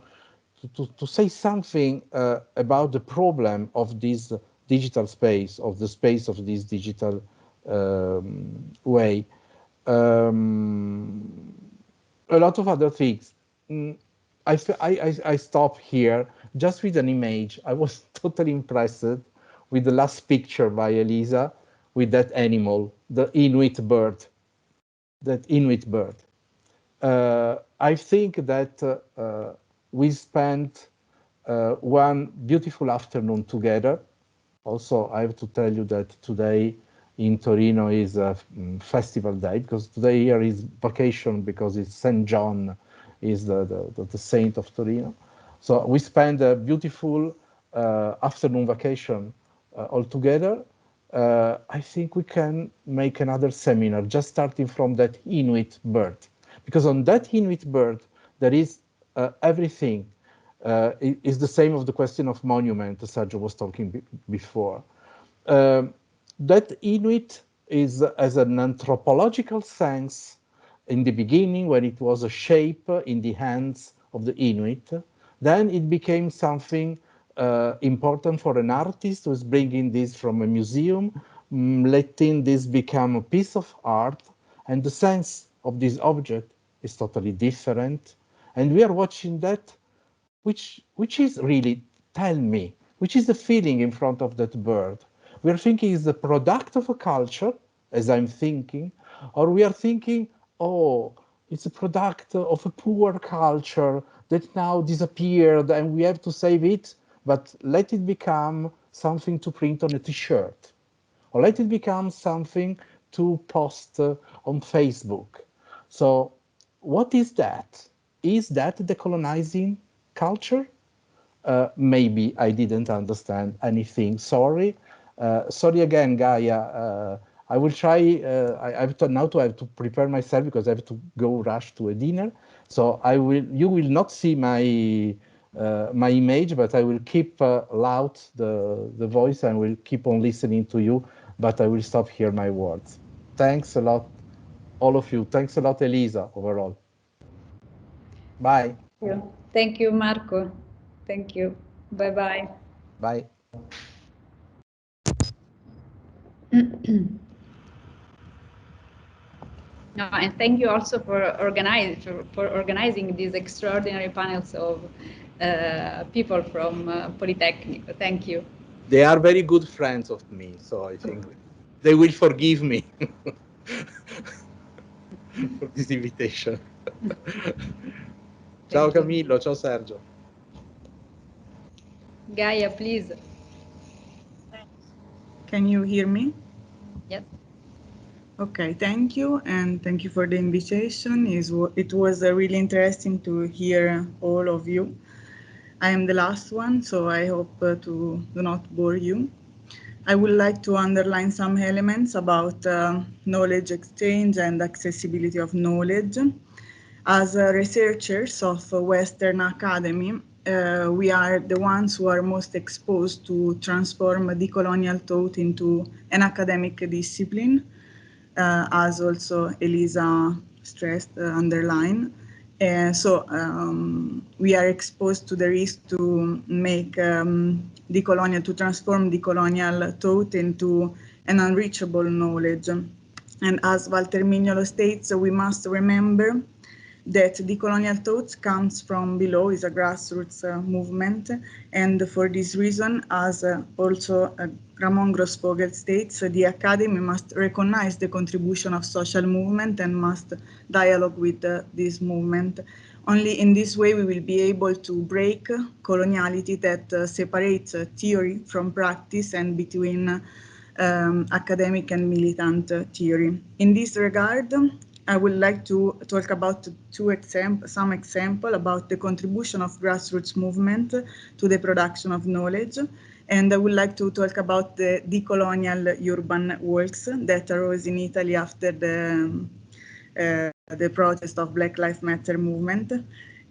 say something about the problem of this digital space, of the space of this digital way. A lot of other things. I stop here just with an image. I was totally impressed with the last picture by Elisa, with that animal, the Inuit bird. That Inuit bird. I think that we spent one beautiful afternoon together. Also, I have to tell you that today in Torino is a festival day, because today here is vacation, because it's St. John is the saint of Torino. So we spent a beautiful afternoon vacation all together. I think we can make another seminar just starting from that Inuit bird, because on that Inuit bird there is everything. It's the same of the question of monument Sergio was talking before. That Inuit is, as an anthropological sense, in the beginning, when it was a shape in the hands of the Inuit, then it became something important for an artist who is bringing this from a museum, letting this become a piece of art, and the sense of this object is totally different. And we are watching that, which is really, tell me, which is the feeling in front of that bird? We are thinking is the product of a culture, as I'm thinking, or we are thinking, oh, it's a product of a poor culture that now disappeared and we have to save it, but let it become something to print on a t-shirt, or let it become something to post on Facebook. So what is that? Is that decolonizing culture? Maybe I didn't understand anything. Sorry. Sorry again, Gaia. I will try. I have to now have to prepare myself because I have to go rush to a dinner. So I will. You will not see my my image, but I will keep loud the voice and will keep on listening to you. But I will stop here my words. Thanks a lot, all of you. Thanks a lot, Elisa. Overall. Bye. Thank you, Marco. Thank you. Bye-bye. Bye. No, and thank you also for organizing these extraordinary panels of people from Politecnico. Thank you. They are very good friends of me, so I think they will forgive me for this invitation. Ciao Camillo, ciao Sergio. Gaia, please. Can you hear me? Yes. Okay, thank you, and thank you for the invitation. It was really interesting to hear all of you. I am the last one, so I hope to do not bore you. I would like to underline some elements about knowledge exchange and accessibility of knowledge. As researchers of Western academy, we are the ones who are most exposed to transform decolonial thought into an academic discipline, as also Elisa stressed, underlined. We are exposed to the risk to make to transform decolonial thought into an unreachable knowledge. And as Walter Mignolo states, we must remember that decolonial thought comes from below, is a grassroots movement, and for this reason, as also Ramon Grossvogel states, the academy must recognize the contribution of social movement and must dialogue with this movement. Only in this way we will be able to break coloniality that separates theory from practice and between academic and militant theory. In this regard, I would like to talk about some example about the contribution of grassroots movement to the production of knowledge. And I would like to talk about the decolonial urban walks that arose in Italy after the protest of Black Lives Matter movement.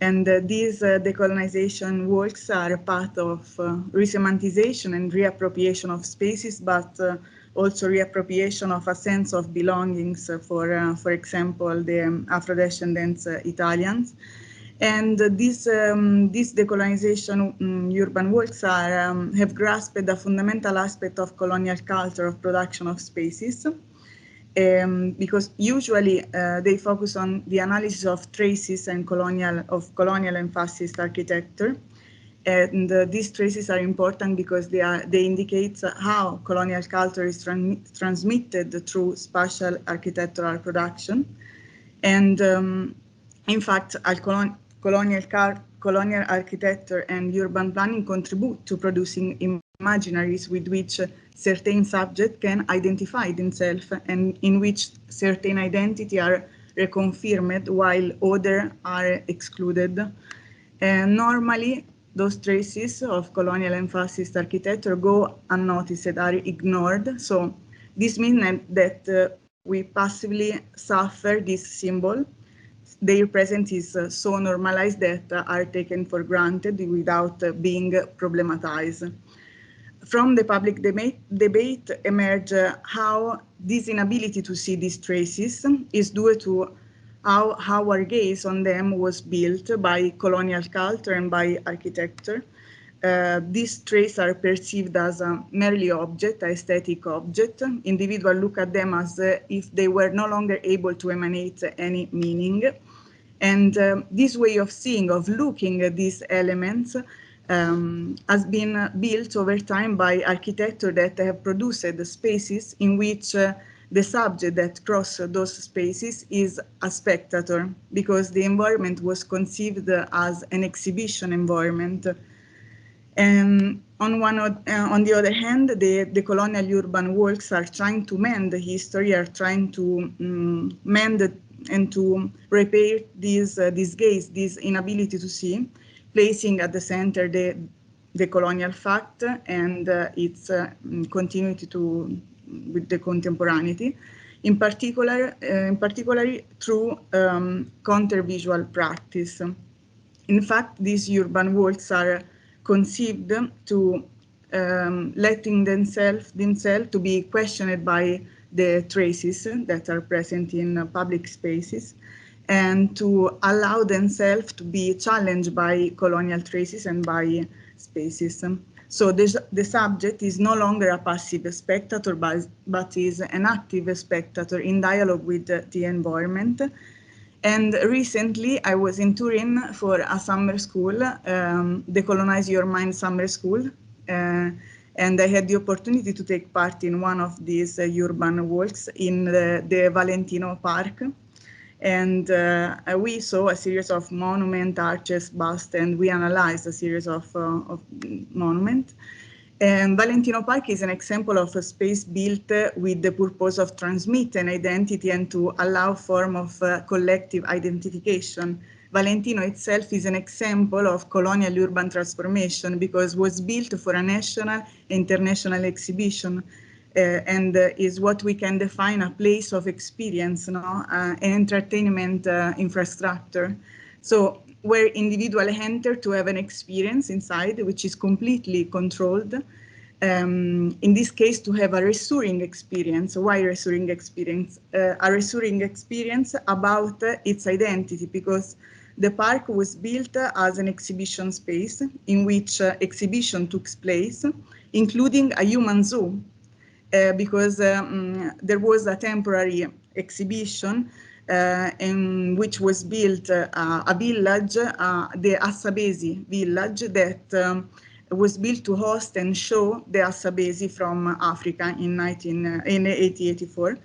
And these decolonization walks are a part of resemantization and reappropriation of spaces, but also reappropriation of a sense of belongings for example, the Afro-descendants Italians. And these decolonization urban walks have grasped a fundamental aspect of colonial culture of production of spaces, because usually they focus on the analysis of traces and colonial and fascist architecture. And these traces are important because they indicate how colonial culture is transmitted through spatial architectural production. And in fact, colonial architecture and urban planning contribute to producing imaginaries with which certain subject can identify themselves and in which certain identity are reconfirmed while other are excluded. And normally, those traces of colonial and fascist architecture go unnoticed, are ignored. So this means that we passively suffer this symbol. Their presence is so normalized that are taken for granted without being problematized. From the public debate emerge how this inability to see these traces is due to how our gaze on them was built by colonial culture and by architecture. these traits are perceived as a merely object, aesthetic object. Individuals look at them as if they were no longer able to emanate any meaning. And this way of seeing, of looking at these elements, has been built over time by architecture that have produced the spaces in which the subject that crosses those spaces is a spectator, because the environment was conceived as an exhibition environment. And on the other hand, the colonial urban works are trying to mend the history, are trying to mend and to repair this gaze, this inability to see, placing at the center the colonial fact and its continuity with the contemporaneity, in particular through counter-visual practice. In fact, these urban works are conceived to letting themselves to be questioned by the traces that are present in public spaces, and to allow themselves to be challenged by colonial traces and by spaces. So the subject is no longer a passive spectator, but is an active spectator in dialogue with the environment. And recently, I was in Turin for a summer school, Decolonize Your Mind summer school, and I had the opportunity to take part in one of these urban walks in the Valentino Park. And we saw a series of monuments, arches, busts, and we analyzed a series of monuments. And Valentino Park is an example of a space built with the purpose of transmit an identity and to allow form of collective identification. Valentino itself is an example of colonial urban transformation because it was built for a national, international exhibition, and is what we can define a place of experience, an entertainment infrastructure. So where individuals enter to have an experience inside, which is completely controlled. In this case, to have a reassuring experience. Why reassuring experience? A reassuring experience about its identity, because the park was built as an exhibition space in which exhibition took place, including a human zoo, because there was a temporary exhibition in which was built a village, the Assabesi village, that was built to host and show the Assabesi from Africa in 1884.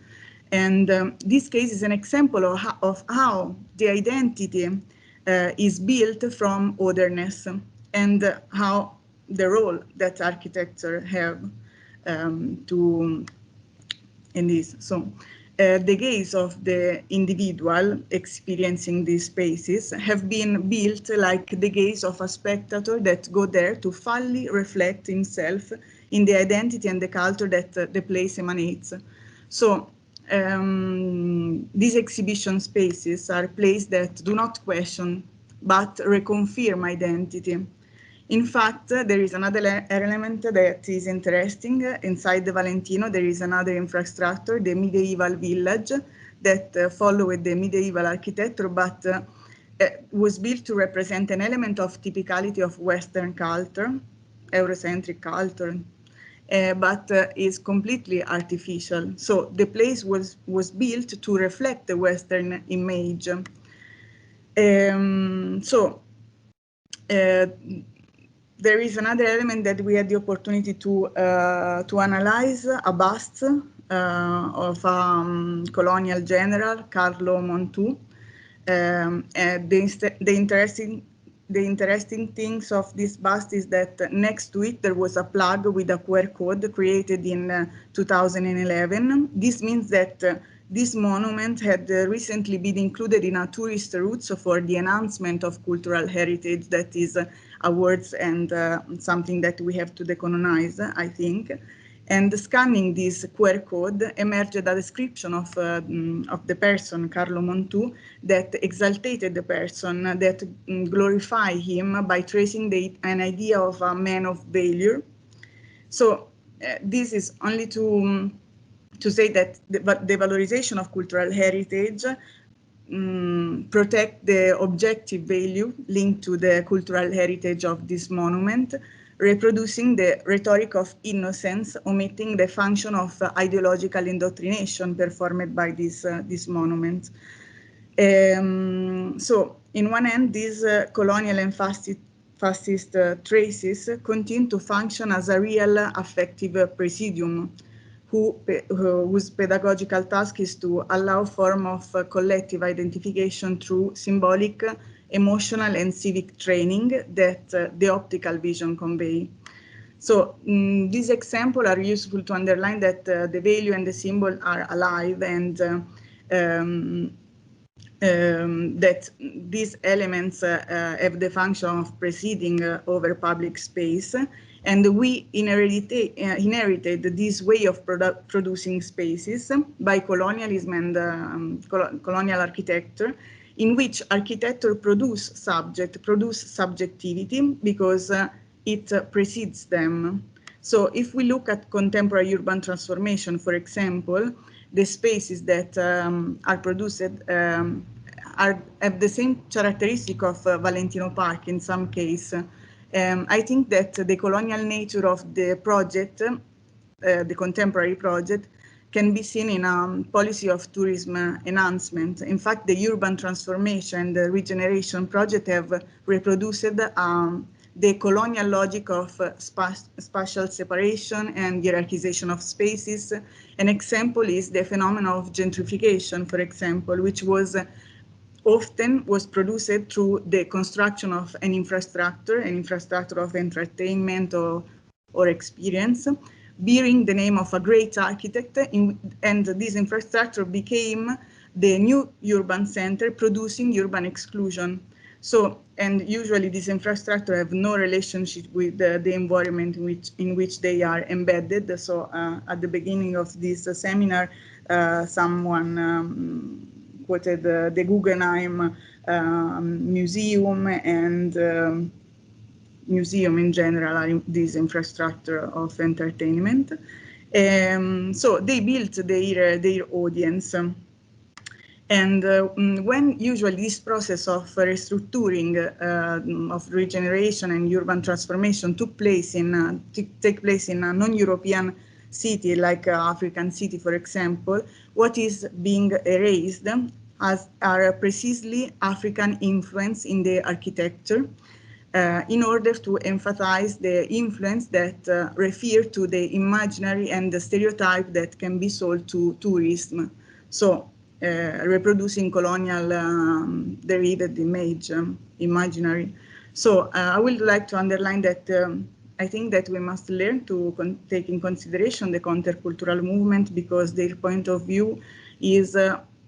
And this case is an example of how the identity is built from otherness, and how the role that architecture have in this. So the gaze of the individual experiencing these spaces have been built like the gaze of a spectator that go there to fully reflect himself in the identity and the culture that the place emanates. So these exhibition spaces are places that do not question, but reconfirm identity. In fact, there is another element that is interesting. Inside the Valentino, there is another infrastructure, the medieval village, that followed the medieval architecture, but was built to represent an element of typicality of Western culture, Eurocentric culture, but is completely artificial. So the place was built to reflect the Western image. There is another element that we had the opportunity to analyze, a bust of a colonial general, Carlo Montu. The interesting things of this bust is that next to it there was a plug with a QR code created in 2011. This means that this monument had recently been included in a tourist route for the enhancement of cultural heritage. That is awards and something that we have to decolonize, I think. And scanning this QR code emerged a description of the person, Carlo Montu, that exalted the person, that glorified him by tracing an idea of a man of value. So this is only to say that the valorization of cultural heritage protect the objective value linked to the cultural heritage of this monument, reproducing the rhetoric of innocence, omitting the function of ideological indoctrination performed by this monument. So, in one end, these colonial and fascist traces continue to function as a real affective presidium, whose pedagogical task is to allow form of collective identification through symbolic, emotional, and civic training that the optical vision convey. So these examples are useful to underline that the value and the symbol are alive, and that these elements have the function of presiding over public space, and we inherited this way of producing spaces by colonialism and colonial architecture, in which architecture produce subjectivity because it precedes them. So if we look at contemporary urban transformation, for example, the spaces that are produced have the same characteristic of Valentino Park in some case. I think that the colonial nature of the project, the contemporary project, can be seen in a policy of tourism enhancement. In fact, the urban transformation and the regeneration project have reproduced the colonial logic of spatial separation and hierarchization of spaces. An example is the phenomenon of gentrification, for example, which was often produced through the construction of an infrastructure of entertainment or experience, bearing the name of a great architect, and this infrastructure became the new urban center, producing urban exclusion. So, and usually this infrastructure have no relationship with the environment in which they are embedded. So at the beginning of this seminar, someone quoted the Guggenheim Museum and museum in general, this infrastructure of entertainment. So they built their audience. And when usually this process of restructuring, of regeneration and urban transformation took place take place in a non-European city like African city, for example, what is being erased are precisely African influence in the architecture, in order to emphasize the influence that refer to the imaginary and the stereotype that can be sold to tourism. So reproducing colonial derived image, imaginary. So I would like to underline that I think that we must learn to take in consideration the countercultural movement, because their point of view is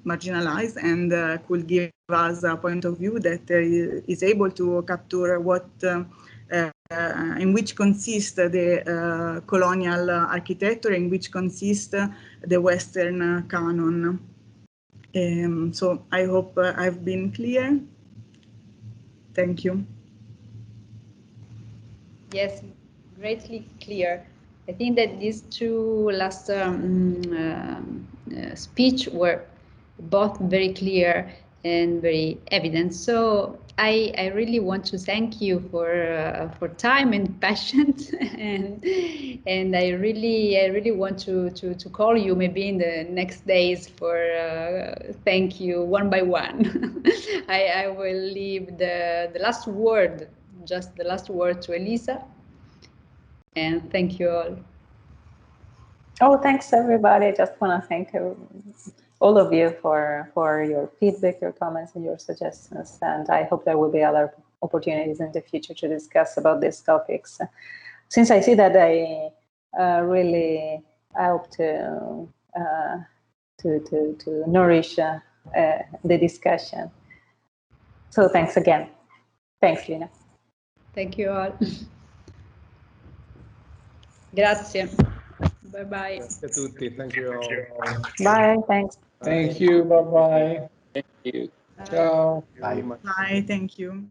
marginalized and could give us a point of view that is able to capture what in which consists the colonial architecture, in which consists the Western canon. So I hope I've been clear. Thank you. Yes, greatly clear. I think that these two last speech were both very clear and very evident. So I really want to thank you for time and patience, and I really want to call you maybe in the next days for thank you one by one. I will leave the last word, just the last word, to Elisa, and thank you all. Oh, thanks everybody. I just want to thank all of you for your feedback, your comments, and your suggestions. And I hope there will be other opportunities in the future to discuss about these topics. Since I see that I really hope to nourish the discussion. So thanks again. Thanks, Lina. Thank you all. Grazie. Bye bye. Grazie a tutti. Thank you all. Bye. Thanks. Thank you. Bye bye. Thank you. Ciao. Bye. Bye. Thank you.